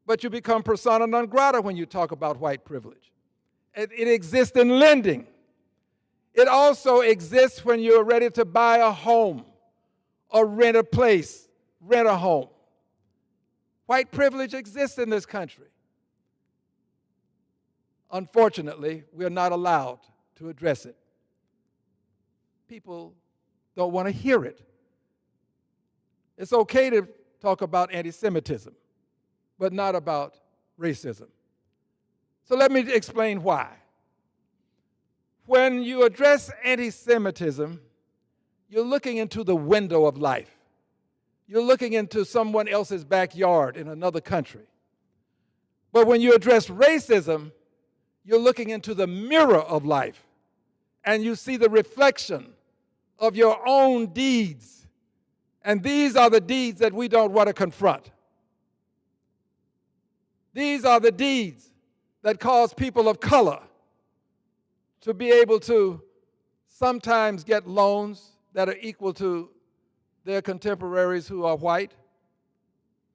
but you become persona non grata when you talk about white privilege. It exists in lending. It also exists when you're ready to buy a home or rent a place, rent a home. White privilege exists in this country. Unfortunately, we are not allowed to address it. People don't want to hear it. It's okay to talk about anti-Semitism, but not about racism. So let me explain why. When you address anti-Semitism, you're looking into the window of life. You're looking into someone else's backyard in another country. But when you address racism, you're looking into the mirror of life, and you see the reflection of your own deeds. And these are the deeds that we don't want to confront. These are the deeds that cause people of color to be able to sometimes get loans that are equal to their contemporaries who are white,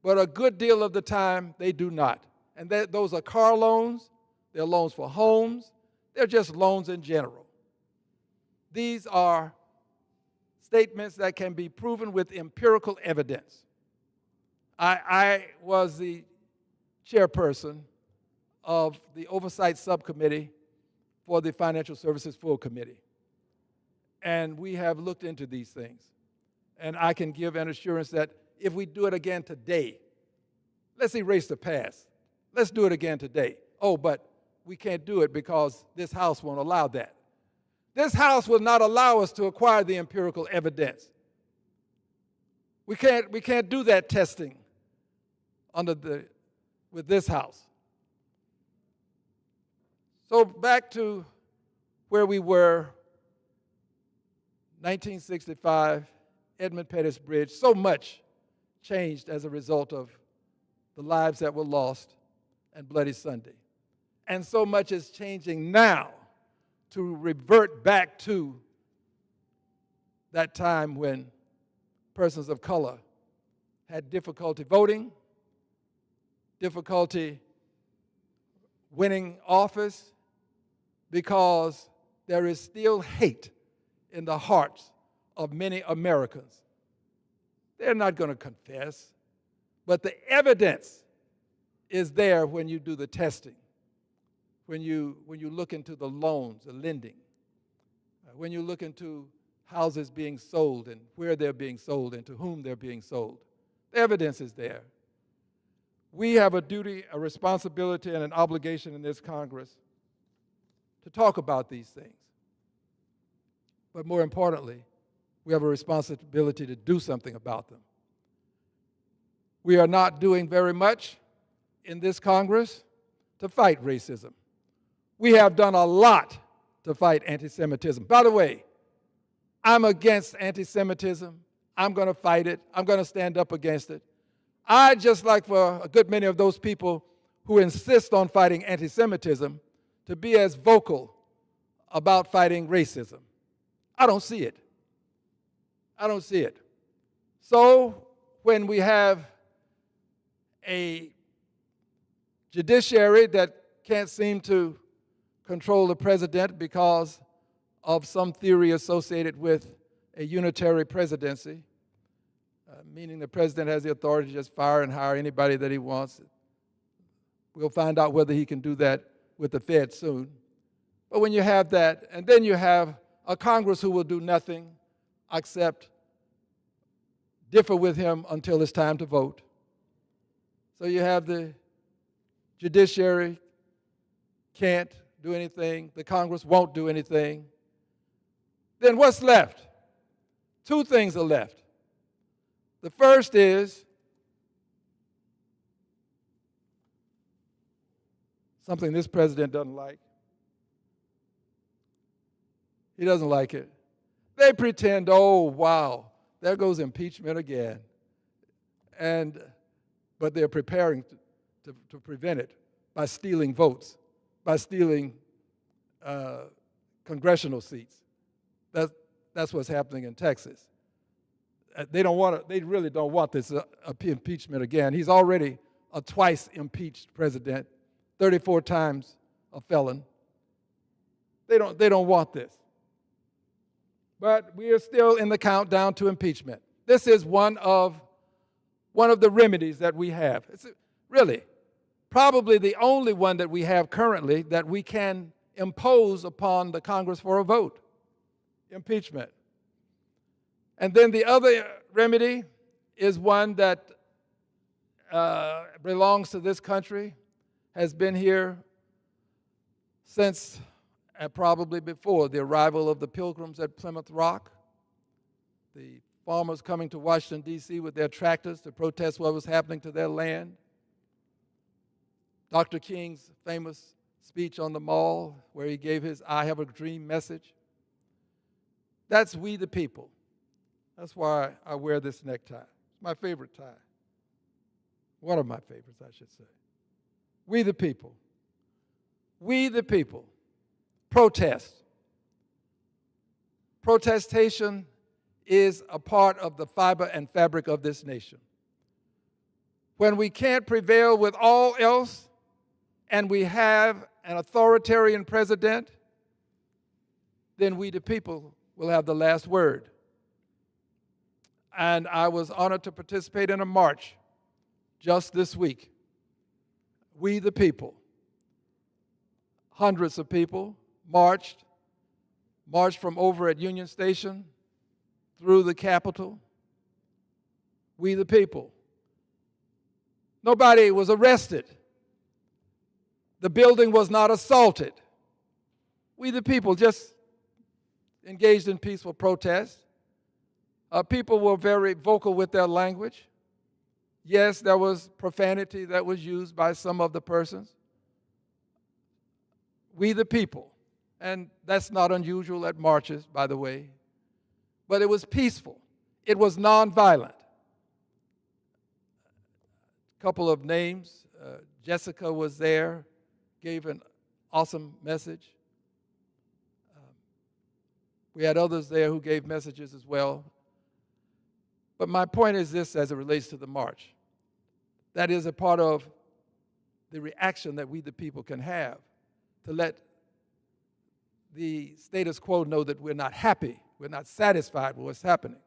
but a good deal of the time they do not. And those are car loans, they're loans for homes, they're just loans in general. These are statements that can be proven with empirical evidence. I was the chairperson of the Oversight Subcommittee for the Financial Services Full Committee. And we have looked into these things. And I can give an assurance that if we do it again today, let's erase the past. Let's do it again today. Oh, but we can't do it because this House won't allow that. This House will not allow us to acquire the empirical evidence. We can't do that testing with this House. So back to where we were, 1965, Edmund Pettus Bridge. So much changed as a result of the lives that were lost and Bloody Sunday. And so much is changing now to revert back to that time when persons of color had difficulty voting, difficulty winning office, because there is still hate in the hearts of many Americans. They're not going to confess, but the evidence is there when you do the testing, when you look into the loans, the lending, when you look into houses being sold and where they're being sold and to whom they're being sold. The evidence is there. We have a duty, a responsibility, and an obligation in this Congress to talk about these things. But more importantly, we have a responsibility to do something about them. We are not doing very much in this Congress to fight racism. We have done a lot to fight anti-Semitism. By the way, I'm against anti-Semitism. I'm going to fight it. I'm going to stand up against it. I'd just like for a good many of those people who insist on fighting anti-Semitism to be as vocal about fighting racism. I don't see it. I don't see it. So when we have a judiciary that can't seem to control the president because of some theory associated with a unitary presidency, meaning the president has the authority to just fire and hire anybody that he wants. We'll find out whether he can do that with the Fed soon. But when you have that, and then you have a Congress who will do nothing except differ with him until it's time to vote. So you have the judiciary can't do anything, the Congress won't do anything. Then what's left? Two things are left. The first is something this president doesn't like. He doesn't like it. They pretend, oh, wow, there goes impeachment again. But they're preparing to prevent it by stealing votes, by stealing congressional seats. That's what's happening in Texas. They really don't want this impeachment again. He's already a twice impeached president, 34 times a felon. They don't want this. But we are still in the countdown to impeachment. This is one of the remedies that we have. It's really probably the only one that we have currently that we can impose upon the Congress for a vote, impeachment. And then the other remedy is one that belongs to this country, has been here since probably before the arrival of the Pilgrims at Plymouth Rock, the farmers coming to Washington, D.C. with their tractors to protest what was happening to their land, Dr. King's famous speech on the Mall where he gave his I Have a Dream message. That's we the people. That's why I wear this necktie. It's my favorite tie. One of my favorites, I should say. We the people. We the people. Protest. Protestation is a part of the fiber and fabric of this nation. When we can't prevail with all else and we have an authoritarian president, then we the people will have the last word. And I was honored to participate in a march just this week. We the people. Hundreds of people marched from over at Union Station through the Capitol. We the people. Nobody was arrested. The building was not assaulted. We the people just engaged in peaceful protest. People were very vocal with their language. Yes, there was profanity that was used by some of the persons. We the people. And that's not unusual at marches, by the way. But it was peaceful. It was nonviolent. A couple of names. Jessica was there, gave an awesome message. We had others there who gave messages as well. But my point is this as it relates to the march. That is a part of the reaction that we the people can have to let the status quo know that we're not happy, we're not satisfied with what's happening.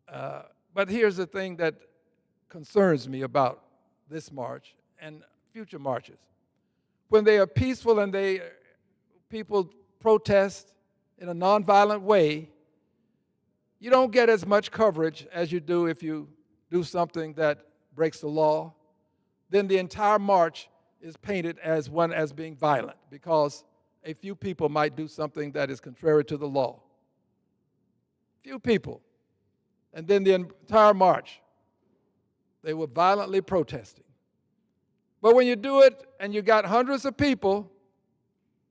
But here's the thing that concerns me about this march and future marches. When they are peaceful and people protest in a nonviolent way, you don't get as much coverage as you do if you do something that breaks the law. Then the entire march is painted as one as being violent because a few people might do something that is contrary to the law. Few people. And then the entire march, they were violently protesting. But when you do it and you got hundreds of people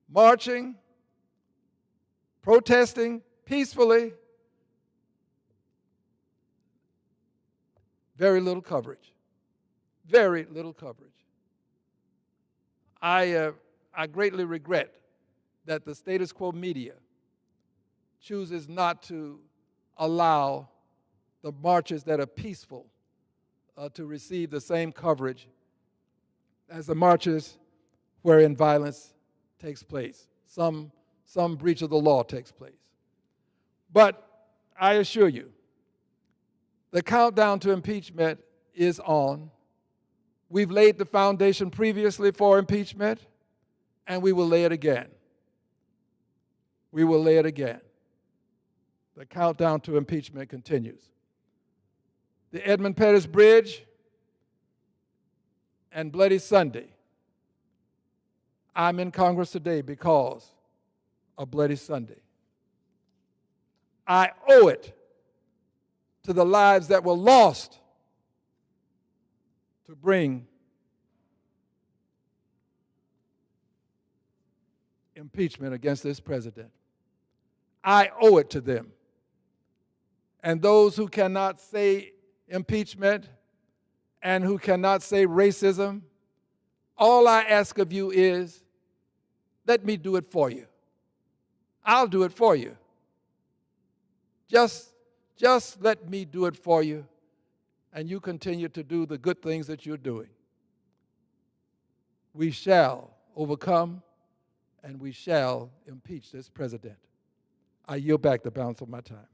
marching, protesting peacefully, very little coverage. Very little coverage. I greatly regret that the status quo media chooses not to allow the marches that are peaceful to receive the same coverage as the marches wherein violence takes place. Some breach of the law takes place. But I assure you, the countdown to impeachment is on. We've laid the foundation previously for impeachment, and we will lay it again. We will lay it again. The countdown to impeachment continues. The Edmund Pettus Bridge and Bloody Sunday. I'm in Congress today because of Bloody Sunday. I owe it to the lives that were lost to bring impeachment against this president. I owe it to them. And those who cannot say impeachment and who cannot say racism, all I ask of you is, let me do it for you. I'll do it for you. Just let me do it for you, and you continue to do the good things that you're doing. We shall overcome, and we shall impeach this president. I yield back the balance of my time.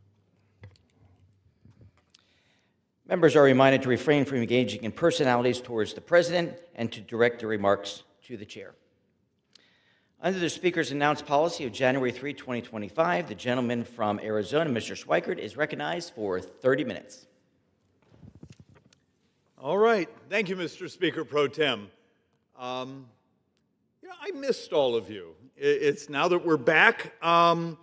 Members are reminded to refrain from engaging in personalities towards the president and to direct their remarks to the chair. Under the Speaker's announced policy of January 3, 2025, the gentleman from Arizona, Mr. Schweikert, is recognized for 30 minutes. All right. Thank you, Mr. Speaker Pro Tem. I missed all of you. It's now that we're back. And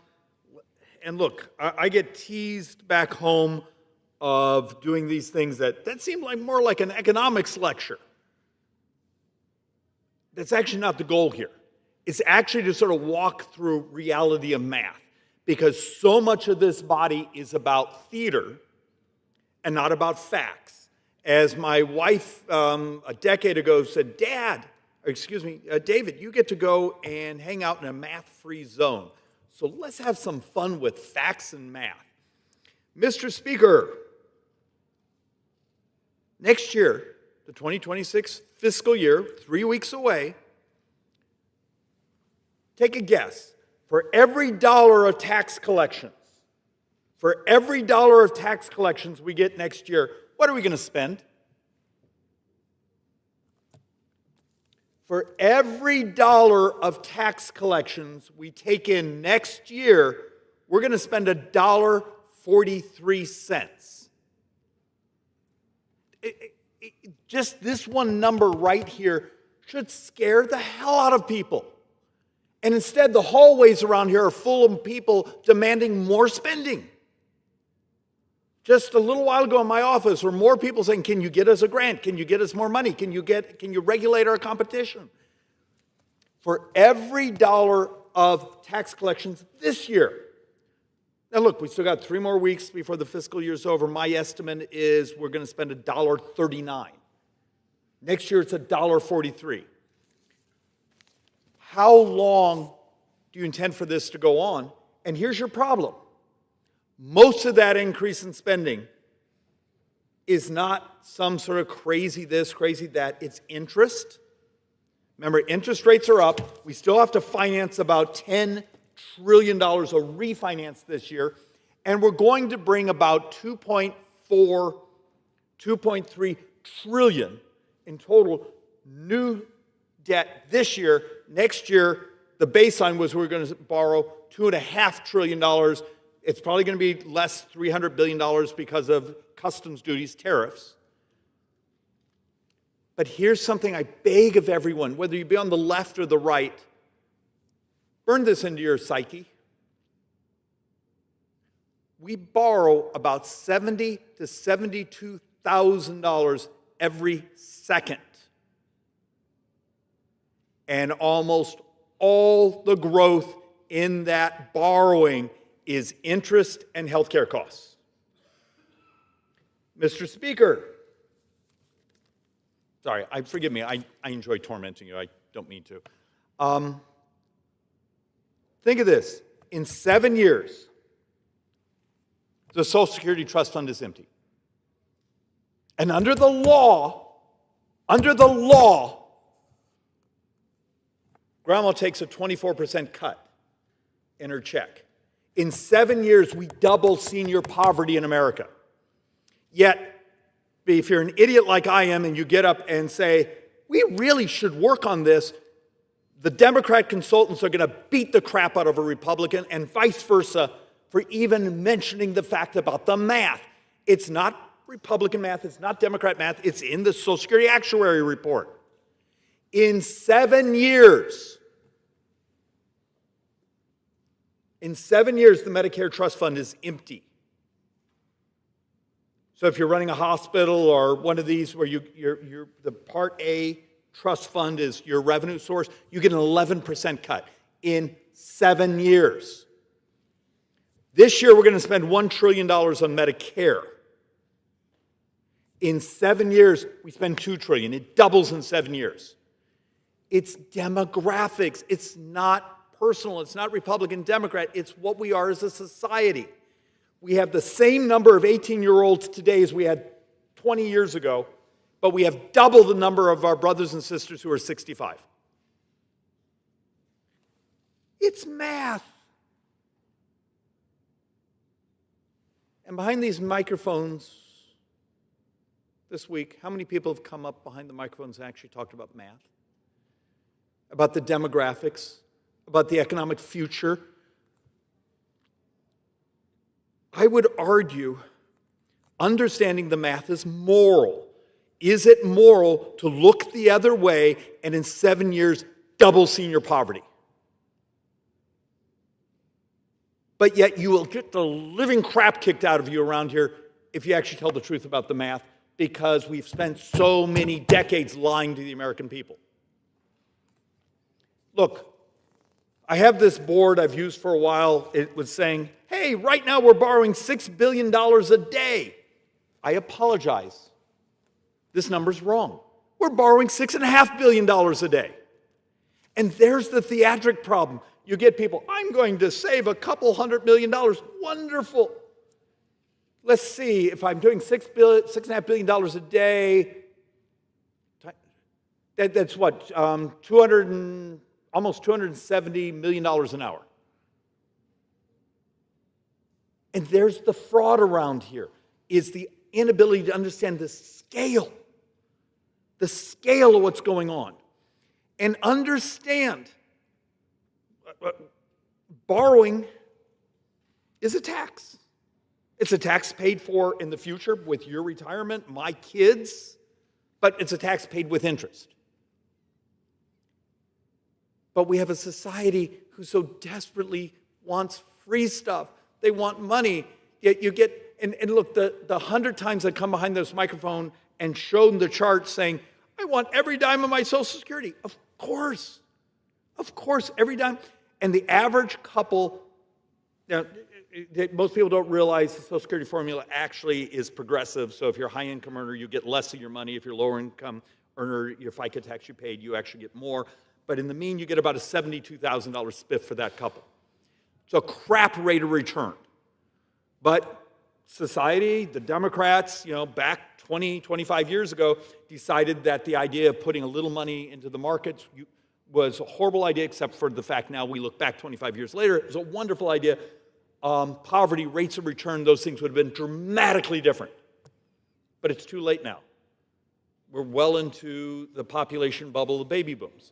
look, I get teased back home of doing these things that seem like more like an economics lecture. That's actually not the goal here. It's actually to sort of walk through reality of math, because so much of this body is about theater and not about facts. As my wife a decade ago said, David, you get to go and hang out in a math-free zone. So let's have some fun with facts and math. Mr. Speaker, next year, the 2026 fiscal year, 3 weeks away, take a guess. For every dollar of tax collections, we get next year, what are we going to spend? For every dollar of tax collections we take in next year, we're going to spend $1.43. Just this one number right here should scare the hell out of people. And instead, the hallways around here are full of people demanding more spending. Just a little while ago in my office were more people saying, can you get us a grant? Can you get us more money? Can you regulate our competition? For every dollar of tax collections this year. Now look, we still got 3 more weeks before the fiscal year's over. My estimate is we're going to spend $1.39. Next year it's $1.43. How long do you intend for this to go on? And here's your problem. Most of that increase in spending is not some sort of crazy this, crazy that. It's interest. Remember, interest rates are up. We still have to finance about $10 trillion of refinance this year. And we're going to bring about $2.3 trillion in total new debt this year. Next year, the baseline was we were going to borrow $2.5 trillion. It's probably going to be less, $300 billion, because of customs duties, tariffs. But here's something I beg of everyone, whether you be on the left or the right, burn this into your psyche. We borrow about $70,000 to $72,000 every second. And almost all the growth in that borrowing is interest and healthcare costs. Mr. Speaker, sorry, forgive me, I enjoy tormenting you, I don't mean to. Think of this, in 7 years, the Social Security Trust Fund is empty. And under the law, Grandma takes a 24% cut in her check. In 7 years, we double senior poverty in America. Yet, if you're an idiot like I am and you get up and say, we really should work on this, the Democrat consultants are going to beat the crap out of a Republican and vice versa for even mentioning the fact about the math. It's not Republican math, it's not Democrat math, it's in the Social Security Actuary Report. In 7 years, the Medicare Trust Fund is empty. So if you're running a hospital or one of these where the Part A trust fund is your revenue source, you get an 11% cut in 7 years. This year, we're going to spend $1 trillion on Medicare. In 7 years, we spend $2 trillion. It doubles in 7 years. It's demographics. It's not personal. It's not Republican, Democrat. It's what we are as a society. We have the same number of 18-year-olds today as we had 20 years ago, but we have double the number of our brothers and sisters who are 65. It's math. And behind these microphones this week, how many people have come up behind the microphones and actually talked about math? About the demographics, about the economic future? I would argue understanding the math is moral. Is it moral to look the other way and in 7 years double senior poverty? But yet you will get the living crap kicked out of you around here if you actually tell the truth about the math, because we've spent so many decades lying to the American people. Look, I have this board I've used for a while. It was saying, hey, right now we're borrowing $6 billion a day. I apologize. This number's wrong. We're borrowing $6.5 billion a day. And there's the theatric problem. You get people, I'm going to save a couple $100 million. Wonderful. Let's see, if I'm doing $6.5 billion a day, that's what, almost $270 million an hour. And there's the fraud around here, is the inability to understand the scale of what's going on. And understand borrowing is a tax. It's a tax paid for in the future with your retirement, my kids, but it's a tax paid with interest. But we have a society who so desperately wants free stuff. They want money. Yet you get, and look, the 100 times I come behind this microphone and show them the chart saying, I want every dime of my Social Security. Of course, every dime. And the average couple, now, most people don't realize the Social Security formula actually is progressive. So if you're a high-income earner, you get less of your money. If you're a lower-income earner, your FICA tax you paid, you actually get more. But in the mean, you get about a $72,000 spiff for that couple. It's a crap rate of return. But society, the Democrats, back 20, 25 years ago, decided that the idea of putting a little money into the markets was a horrible idea, except for the fact now we look back 25 years later, it was a wonderful idea. Poverty, rates of return, those things would have been dramatically different. But it's too late now. We're well into the population bubble, the baby booms.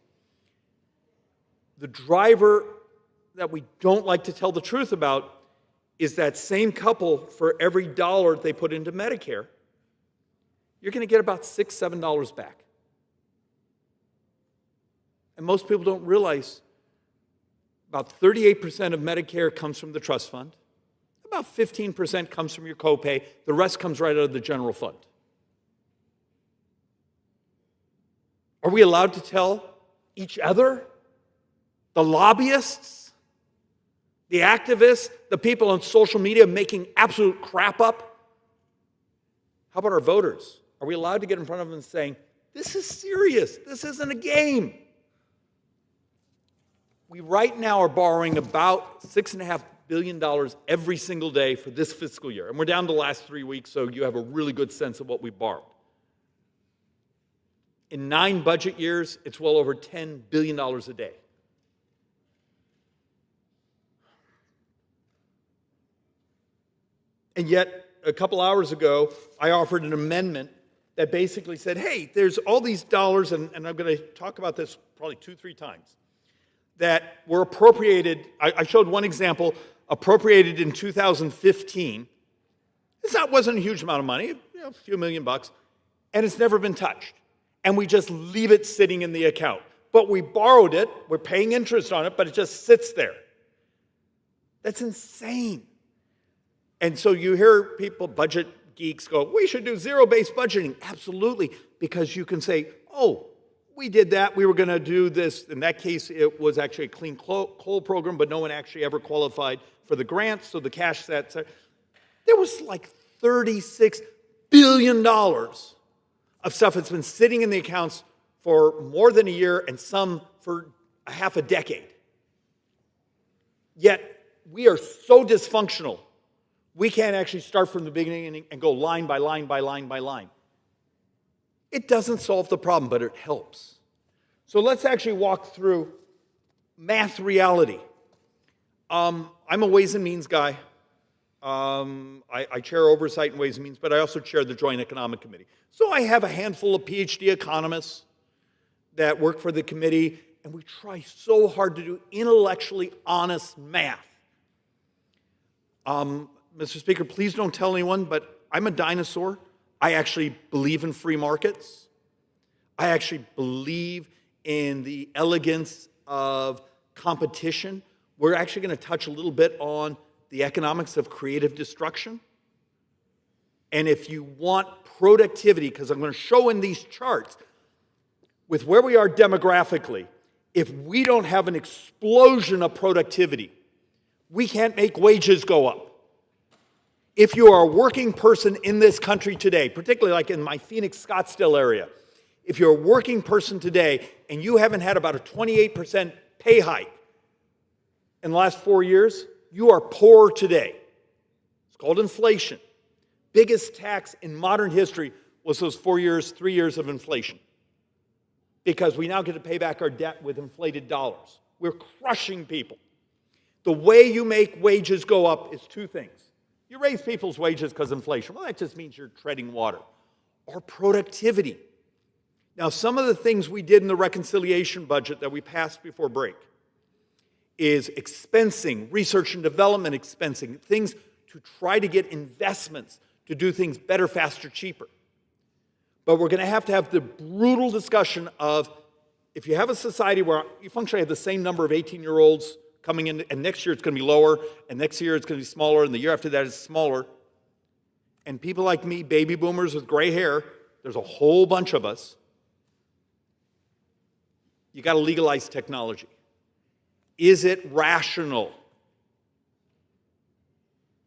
The driver that we don't like to tell the truth about is that same couple, for every dollar they put into Medicare, you're going to get about $6, $7 back. And most people don't realize about 38% of Medicare comes from the trust fund. About 15% comes from your copay. The rest comes right out of the general fund. Are we allowed to tell each other, the lobbyists, the activists, the people on social media making absolute crap up? How about our voters? Are we allowed to get in front of them and saying, this is serious, this isn't a game? We right now are borrowing about $6.5 billion every single day for this fiscal year. And we're down to the last 3 weeks, so you have a really good sense of what we borrowed. In 9 budget years, it's well over $10 billion a day. And yet, a couple hours ago, I offered an amendment that basically said, hey, there's all these dollars, and I'm going to talk about this probably 2-3 times, that were appropriated. I showed one example, appropriated in 2015. It wasn't a huge amount of money, a few million bucks, and it's never been touched. And we just leave it sitting in the account. But we borrowed it, we're paying interest on it, but it just sits there. That's insane. And so you hear people, budget geeks, go, we should do zero-based budgeting. Absolutely, because you can say, oh, we did that. We were going to do this. In that case, it was actually a clean coal program, but no one actually ever qualified for the grants, so the cash sat there. There was like $36 billion of stuff that's been sitting in the accounts for more than a year and some for a half a decade. Yet, we are so dysfunctional, we can't actually start from the beginning and go line by line by line by line. It doesn't solve the problem, but it helps. So let's actually walk through math reality. I'm a Ways and Means guy. I chair oversight in Ways and Means, but I also chair the Joint Economic Committee. So I have a handful of PhD economists that work for the committee, and we try so hard to do intellectually honest math. Mr. Speaker, please don't tell anyone, but I'm a dinosaur. I actually believe in free markets. I actually believe in the elegance of competition. We're actually going to touch a little bit on the economics of creative destruction. And if you want productivity, because I'm going to show in these charts, with where we are demographically, if we don't have an explosion of productivity, we can't make wages go up. If you are a working person in this country today, particularly like in my Phoenix, Scottsdale area, if you're a working person today and you haven't had about a 28% pay hike in the last 4 years, you are poor today. It's called inflation. Biggest tax in modern history was those 3 years of inflation. Because we now get to pay back our debt with inflated dollars. We're crushing people. The way you make wages go up is two things. You raise people's wages because of inflation. Well, that just means you're treading water. Or productivity. Now, some of the things we did in the reconciliation budget that we passed before break is expensing, research and development expensing, things to try to get investments to do things better, faster, cheaper. But we're going to have the brutal discussion of, if you have a society where you functionally have the same number of 18-year-olds coming in, and next year it's going to be lower, and next year it's going to be smaller, and the year after that it's smaller, and people like me, baby boomers with gray hair, there's a whole bunch of us, you got to legalize technology. Is it rational?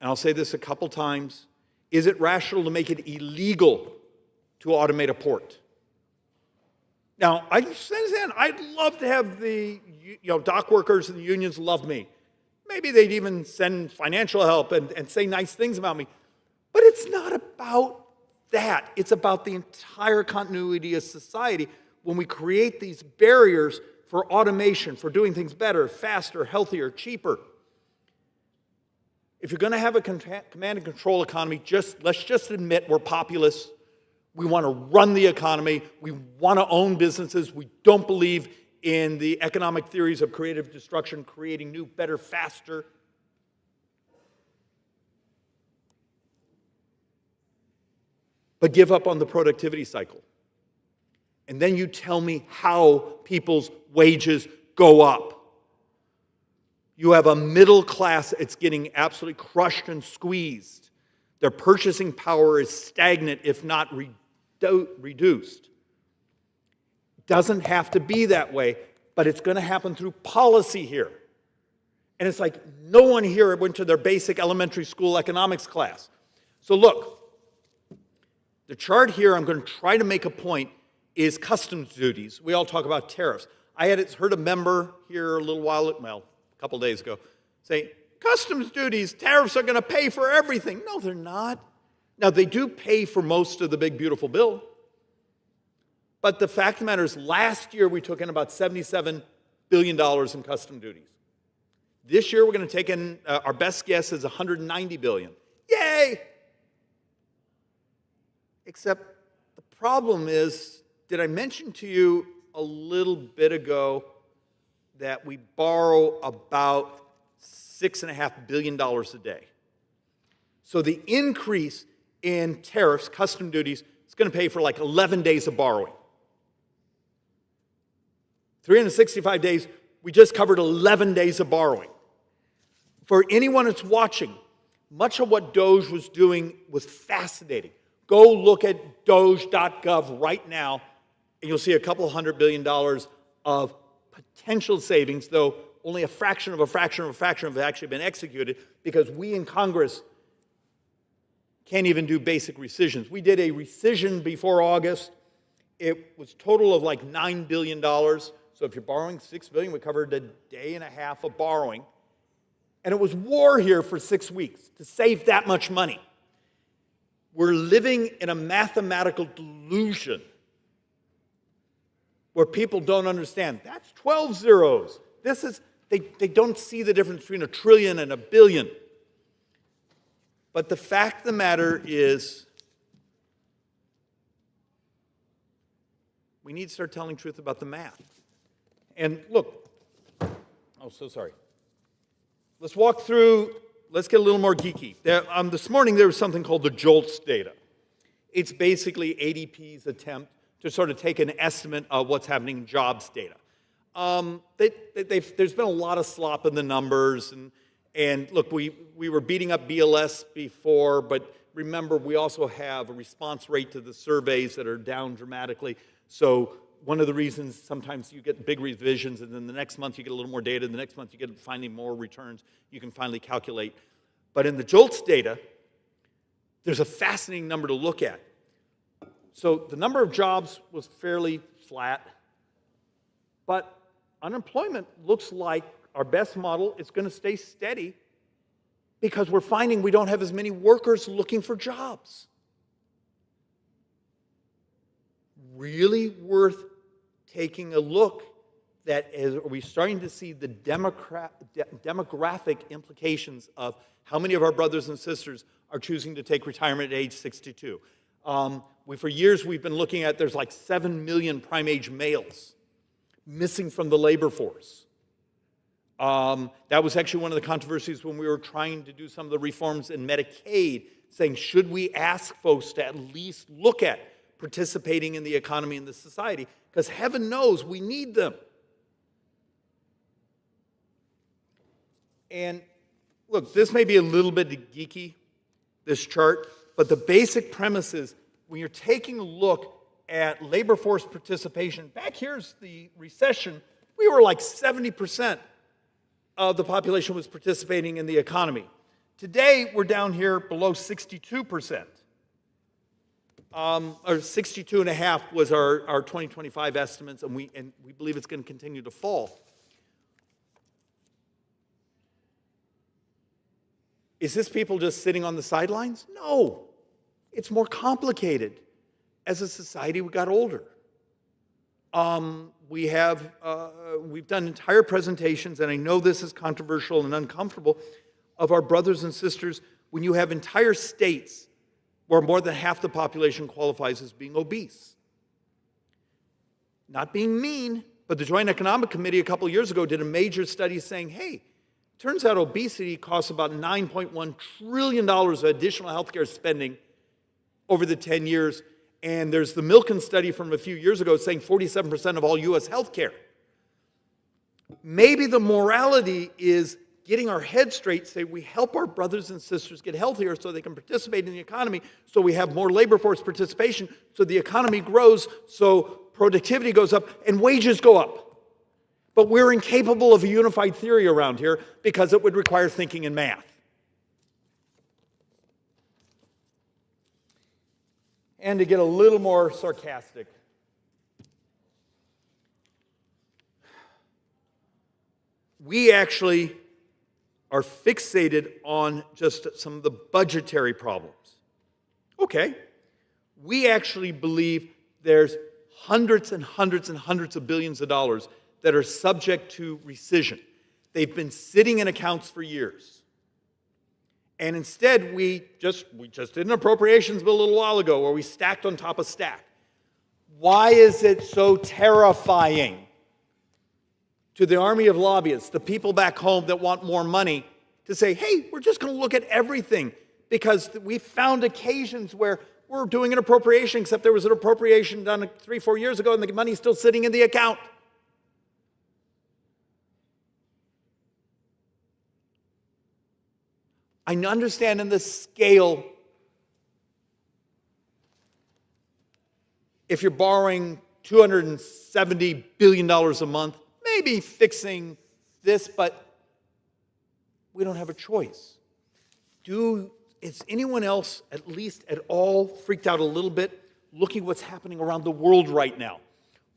And I'll say this a couple times. Is it rational to make it illegal to automate a port? Now, I understand, I'd love to have the dock workers and the unions love me. Maybe they'd even send financial help and say nice things about me. But it's not about that. It's about the entire continuity of society when we create these barriers for automation, for doing things better, faster, healthier, cheaper. If you're going to have a command and control economy, let's just admit we're populists. We want to run the economy. We want to own businesses. We don't believe in the economic theories of creative destruction, creating new, better, faster. But give up on the productivity cycle. And then you tell me how people's wages go up. You have a middle class that's getting absolutely crushed and squeezed. Their purchasing power is stagnant, if not reduced. It doesn't have to be that way, but it's going to happen through policy here. And it's like no one here went to their basic elementary school economics class. So look, the chart here, I'm going to try to make a point, is customs duties. We all talk about tariffs. I had heard a member here a little while, a couple days ago, say, customs duties, tariffs are going to pay for everything. No, they're not. Now, they do pay for most of the big, beautiful bill. But the fact of the matter is, last year we took in about $77 billion in custom duties. This year we're going to take in, our best guess is $190 billion. Yay! Except the problem is, did I mention to you a little bit ago that we borrow about $6.5 billion a day? So the increase in tariffs, custom duties, is going to pay for like 11 days of borrowing. 365 days, we just covered 11 days of borrowing. For anyone that's watching, much of what DOGE was doing was fascinating. Go look at doge.gov right now. and you'll see a couple $100 billion of potential savings, though only a fraction of a fraction of a fraction have actually been executed because we in Congress can't even do basic rescissions. We did a rescission before August. It was total of like $9 billion. So if you're borrowing $6 billion, we covered a day and a half of borrowing. And it was war here for 6 weeks to save that much money. We're living in a mathematical delusion where people don't understand. That's 12 zeros. This is, they don't see the difference between a trillion and a billion. But the fact of the matter is, we need to start telling truth about the math. And look, oh, so sorry. Let's walk through, let's get a little more geeky. This morning there was something called the JOLTS data. It's basically ADP's attempt to sort of take an estimate of what's happening in jobs data. There's been a lot of slop in the numbers, and look, we were beating up BLS before, but remember we also have a response rate to the surveys that are down dramatically. So one of the reasons sometimes you get big revisions, and then the next month you get a little more data, and the next month you get finally more returns, you can finally calculate. But in the JOLTS data, there's a fascinating number to look at. So the number of jobs was fairly flat, but unemployment looks like our best model is going to stay steady because we're finding we don't have as many workers looking for jobs. Really worth taking a look that are we starting to see the demographic implications of how many of our brothers and sisters are choosing to take retirement at age 62. For years we've been looking at there's like 7 million prime age males missing from the labor force. That was actually one of the controversies when we were trying to do some of the reforms in Medicaid, saying should we ask folks to at least look at participating in the economy and the society, because heaven knows we need them. And look, this may be a little bit geeky, this chart, but the basic premise is when you're taking a look at labor force participation, back here's the recession, we were like 70% of the population was participating in the economy. Today, we're down here below 62%. Or 62.5 was our 2025 estimates, and we believe it's going to continue to fall. Is this people just sitting on the sidelines? No. It's more complicated. As a society, we got older. We've done entire presentations, and I know this is controversial and uncomfortable, of our brothers and sisters when you have entire states where more than half the population qualifies as being obese. Not being mean, but the Joint Economic Committee a couple of years ago did a major study saying, hey, turns out obesity costs about $9.1 trillion of additional healthcare spending over the 10 years. And there's the Milken study from a few years ago saying 47% of all U.S. healthcare. Maybe the morality is getting our head straight, say we help our brothers and sisters get healthier so they can participate in the economy, so we have more labor force participation, so the economy grows, so productivity goes up, and wages go up. But we're incapable of a unified theory around here because it would require thinking in math. And to get a little more sarcastic, we actually are fixated on just some of the budgetary problems. Okay, we actually believe there's hundreds and hundreds and hundreds of billions of dollars that are subject to rescission. They've been sitting in accounts for years. And instead, we just did an appropriations bill a little while ago where we stacked on top of stack. Why is it so terrifying to the army of lobbyists, the people back home that want more money, to say, hey, we're just going to look at everything? Because we found occasions where we're doing an appropriation, except there was an appropriation done 3-4 years ago and the money's still sitting in the account. I understand in the scale, if you're borrowing $270 billion a month, maybe fixing this, but we don't have a choice. Is anyone else, at least at all, freaked out a little bit looking what's happening around the world right now?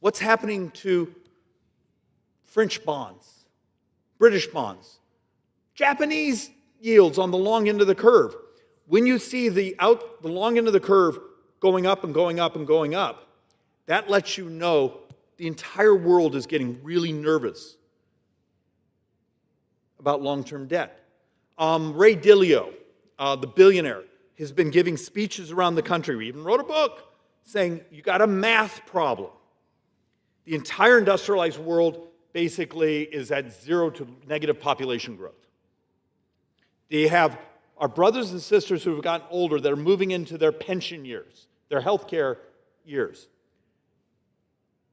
What's happening to French bonds, British bonds, Japanese yields on the long end of the curve? When you see the long end of the curve going up and going up and going up, that lets you know the entire world is getting really nervous about long-term debt. Ray Dalio, the billionaire, has been giving speeches around the country. We even wrote a book saying, you got a math problem. The entire industrialized world basically is at 0 to negative population growth. They have our brothers and sisters who have gotten older that are moving into their pension years, their health care years.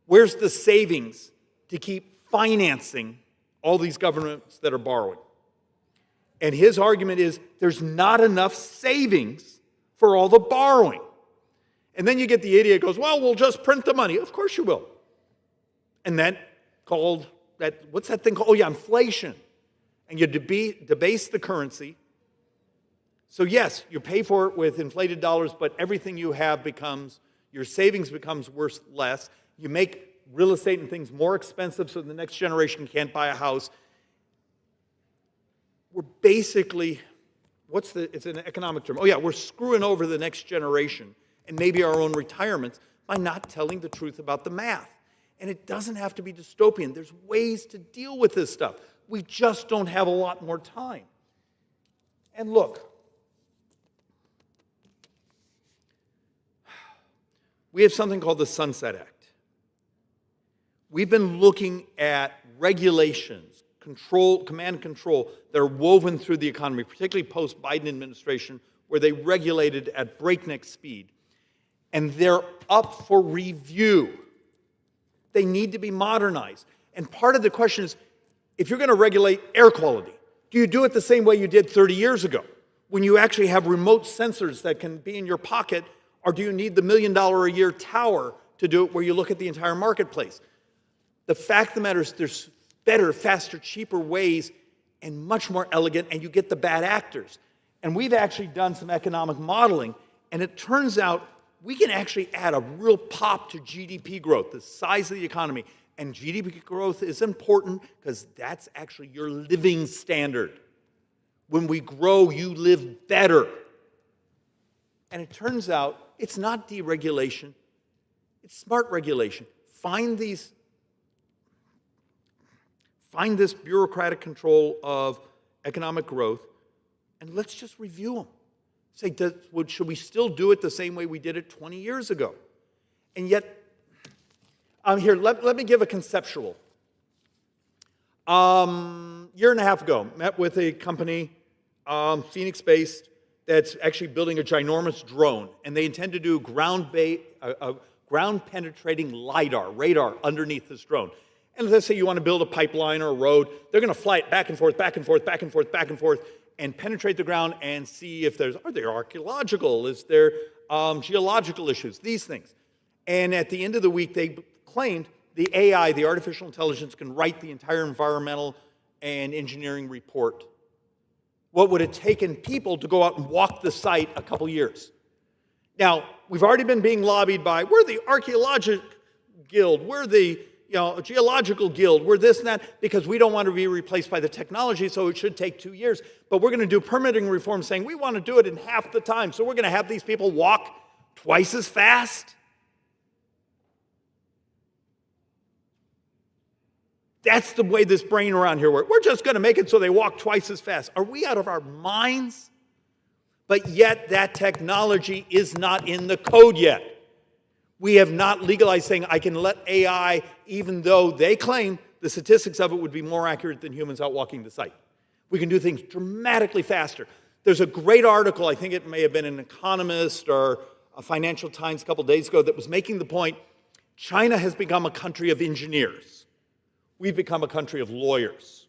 Where's the savings to keep financing all these governments that are borrowing? And his argument is there's not enough savings for all the borrowing. And then you get the idiot who goes, well, we'll just print the money. Of course you will. And then what's that thing called? Oh yeah, inflation. And you debase the currency. So yes, you pay for it with inflated dollars, but everything you have your savings becomes worth less. You make real estate and things more expensive so the next generation can't buy a house. We're basically, it's an economic term. Oh yeah, we're screwing over the next generation and maybe our own retirements by not telling the truth about the math. And it doesn't have to be dystopian. There's ways to deal with this stuff. We just don't have a lot more time. And look, we have something called the Sunset Act. We've been looking at regulations, command and control that are woven through the economy, particularly post-Biden administration, where they regulated at breakneck speed. And they're up for review. They need to be modernized. And part of the question is, if you're going to regulate air quality, do you do it the same way you did 30 years ago, when you actually have remote sensors that can be in your pocket, or do you need the $1 million a year tower to do it where you look at the entire marketplace? The fact of the matter is there's better, faster, cheaper ways and much more elegant, and you get the bad actors. And we've actually done some economic modeling, and it turns out we can actually add a real pop to GDP growth, the size of the economy. And GDP growth is important because that's actually your living standard. When we grow, you live better. And it turns out it's not deregulation, it's smart regulation. Find this bureaucratic control of economic growth, and let's just review them. Say, should we still do it the same way we did it 20 years ago? And yet, here, let me give a conceptual. Year and a half ago, met with a company, Phoenix-based, that's actually building a ginormous drone, and they intend to do ground-penetrating radar underneath this drone. And let's say you want to build a pipeline or a road, they're going to fly it back and forth, back and forth, back and forth, back and forth, and penetrate the ground and see if are there archaeological, is there geological issues, these things. And at the end of the week, they claimed the AI, the artificial intelligence, can write the entire environmental and engineering report. What would have taken people to go out and walk the site a couple years? Now, we've already been being lobbied by, we're the archaeological guild, we're the geological guild, we're this and that, because we don't want to be replaced by the technology, so it should take 2 years. But we're going to do permitting reform saying we want to do it in half the time, so we're going to have these people walk twice as fast. That's the way this brain around here works. We're just going to make it so they walk twice as fast. Are we out of our minds? But yet that technology is not in the code yet. We have not legalized saying I can let AI, even though they claim the statistics of it would be more accurate than humans out walking the site. We can do things dramatically faster. There's a great article, I think it may have been an Economist or a Financial Times a couple days ago, that was making the point, China has become a country of engineers. We've become a country of lawyers.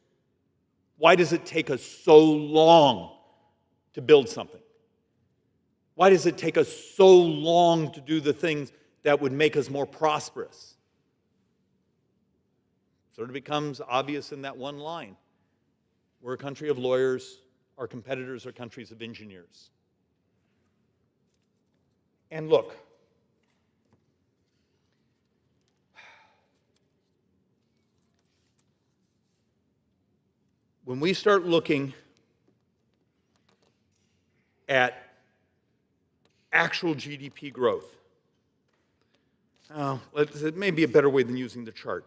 Why does it take us so long to build something? Why does it take us so long to do the things that would make us more prosperous. Sort of becomes obvious in that one line. We're a country of lawyers. Our competitors are countries of engineers. And look, when we start looking at actual GDP growth, it may be a better way than using the chart.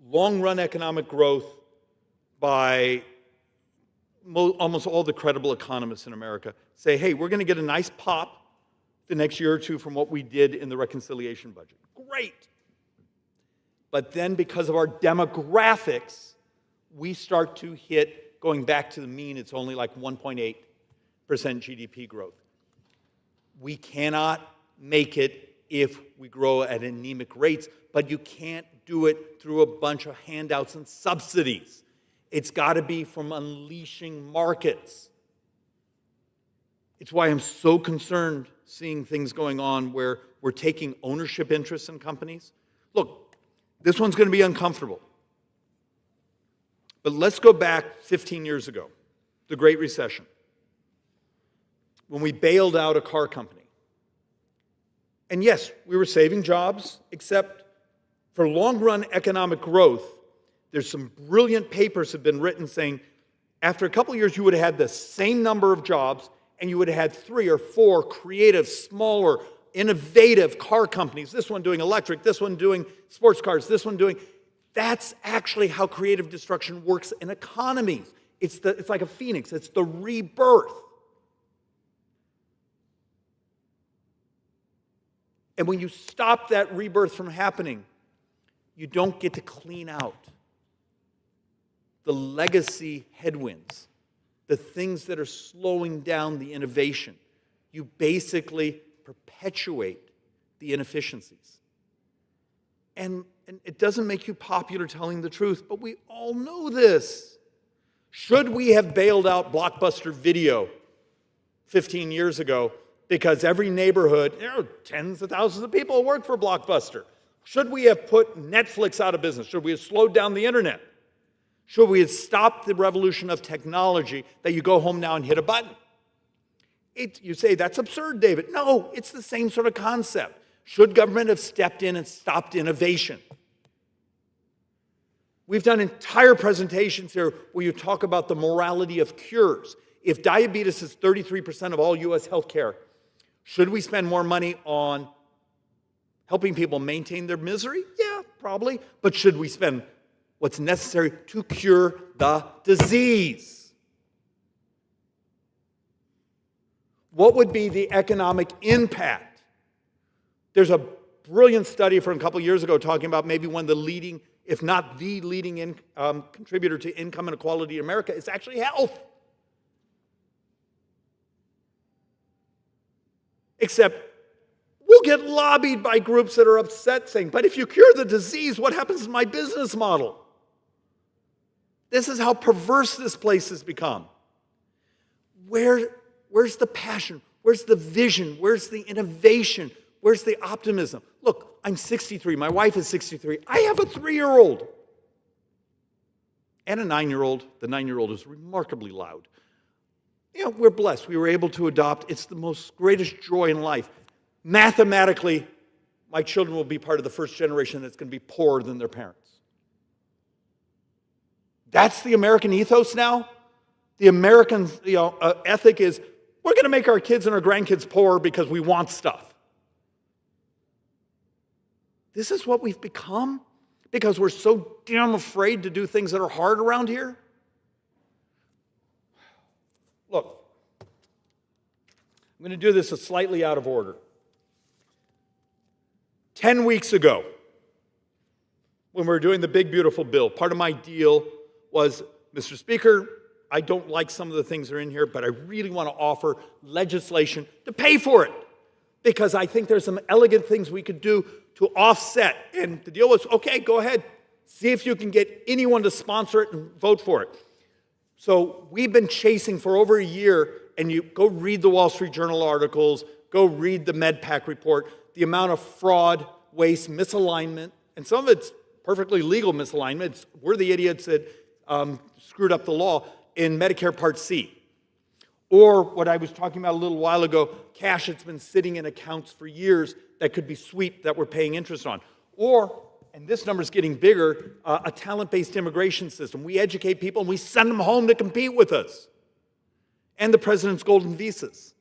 Long-run economic growth by almost all the credible economists in America say, hey, we're going to get a nice pop the next year or two from what we did in the reconciliation budget. Great. But then because of our demographics, we start to hit, going back to the mean, it's only like 1.8% GDP growth. We cannot make it if we grow at anemic rates, but you can't do it through a bunch of handouts and subsidies. It's got to be from unleashing markets. It's why I'm so concerned seeing things going on where we're taking ownership interests in companies. Look, this one's going to be uncomfortable. But let's go back 15 years ago, the Great Recession, when we bailed out a car company. And yes, we were saving jobs, except for long-run economic growth, there's some brilliant papers have been written saying after a couple of years you would have had the same number of jobs and you would have had 3 or 4 creative, smaller, innovative car companies, this one doing electric, this one doing sports cars, this one doing... That's actually how creative destruction works in economies. It's like a phoenix. It's the rebirth. And when you stop that rebirth from happening, you don't get to clean out the legacy headwinds, the things that are slowing down the innovation. You basically perpetuate the inefficiencies. And it doesn't make you popular telling the truth, but we all know this. Should we have bailed out Blockbuster Video 15 years ago because every neighborhood, there are tens of thousands of people who work for Blockbuster? Should we have put Netflix out of business? Should we have slowed down the internet? Should we have stopped the revolution of technology that you go home now and hit a button? You say, that's absurd, David. No, it's the same sort of concept. Should government have stepped in and stopped innovation? We've done entire presentations here where you talk about the morality of cures. If diabetes is 33% of all U.S. healthcare, should we spend more money on helping people maintain their misery? Yeah, probably. But should we spend what's necessary to cure the disease? What would be the economic impact? There's a brilliant study from a couple years ago talking about maybe one of the leading, if not the leading contributor to income inequality in America is actually health. Except we'll get lobbied by groups that are upset saying, but if you cure the disease, what happens to my business model? This is how perverse this place has become. Where's the passion? Where's the vision? Where's the innovation? Where's the optimism? Look, I'm 63. My wife is 63. I have a 3-year-old and a 9-year-old. The 9-year-old is remarkably loud. You know, we're blessed. We were able to adopt. It's the most greatest joy in life. Mathematically, my children will be part of the first generation that's going to be poorer than their parents. That's the American ethos now. The American ethic is we're going to make our kids and our grandkids poor because we want stuff. This is what we've become because we're so damn afraid to do things that are hard around here. Look, I'm going to do this slightly out of order. 10 weeks ago, when we were doing the big, beautiful bill, part of my deal was, Mr. Speaker, I don't like some of the things that are in here, but I really want to offer legislation to pay for it because I think there's some elegant things we could do to offset. And the deal was, okay, go ahead. See if you can get anyone to sponsor it and vote for it. So we've been chasing for over a year, and you go read the Wall Street Journal articles, go read the MedPAC report. the amount of fraud, waste, misalignment, and some of it's perfectly legal misalignment. We're the idiots that screwed up the law in Medicare Part C. Or what I was talking about a little while ago, cash that's been sitting in accounts for years that could be swept that we're paying interest on. Or, and this number's getting bigger, a talent-based immigration system. We educate people and we send them home to compete with us. And the president's golden visas.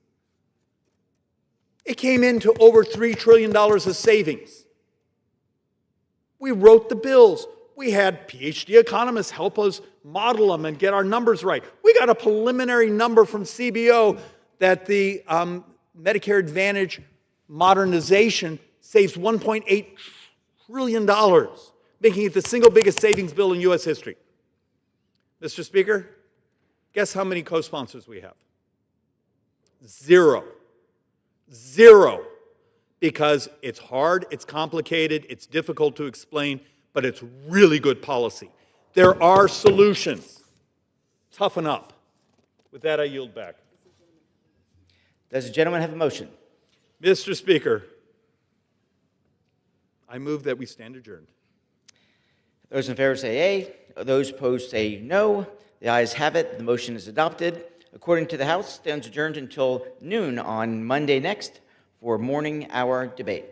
It came into over $3 trillion of savings. We wrote the bills. We had PhD economists help us model them and get our numbers right. We got a preliminary number from CBO that the Medicare Advantage modernization saves $1.8 trillion, making it the single biggest savings bill in U.S. history. Mr. Speaker, guess how many co-sponsors we have? 0. 0. Because it's hard, it's complicated, it's difficult to explain, but it's really good policy. There are solutions. Toughen up. With that, I yield back. Does the gentleman have a motion? Mr. Speaker, I move that we stand adjourned. Those in favor say aye. Those opposed say no. The ayes have it. The motion is adopted. According to the House, stands adjourned until noon on Monday next for morning hour debate.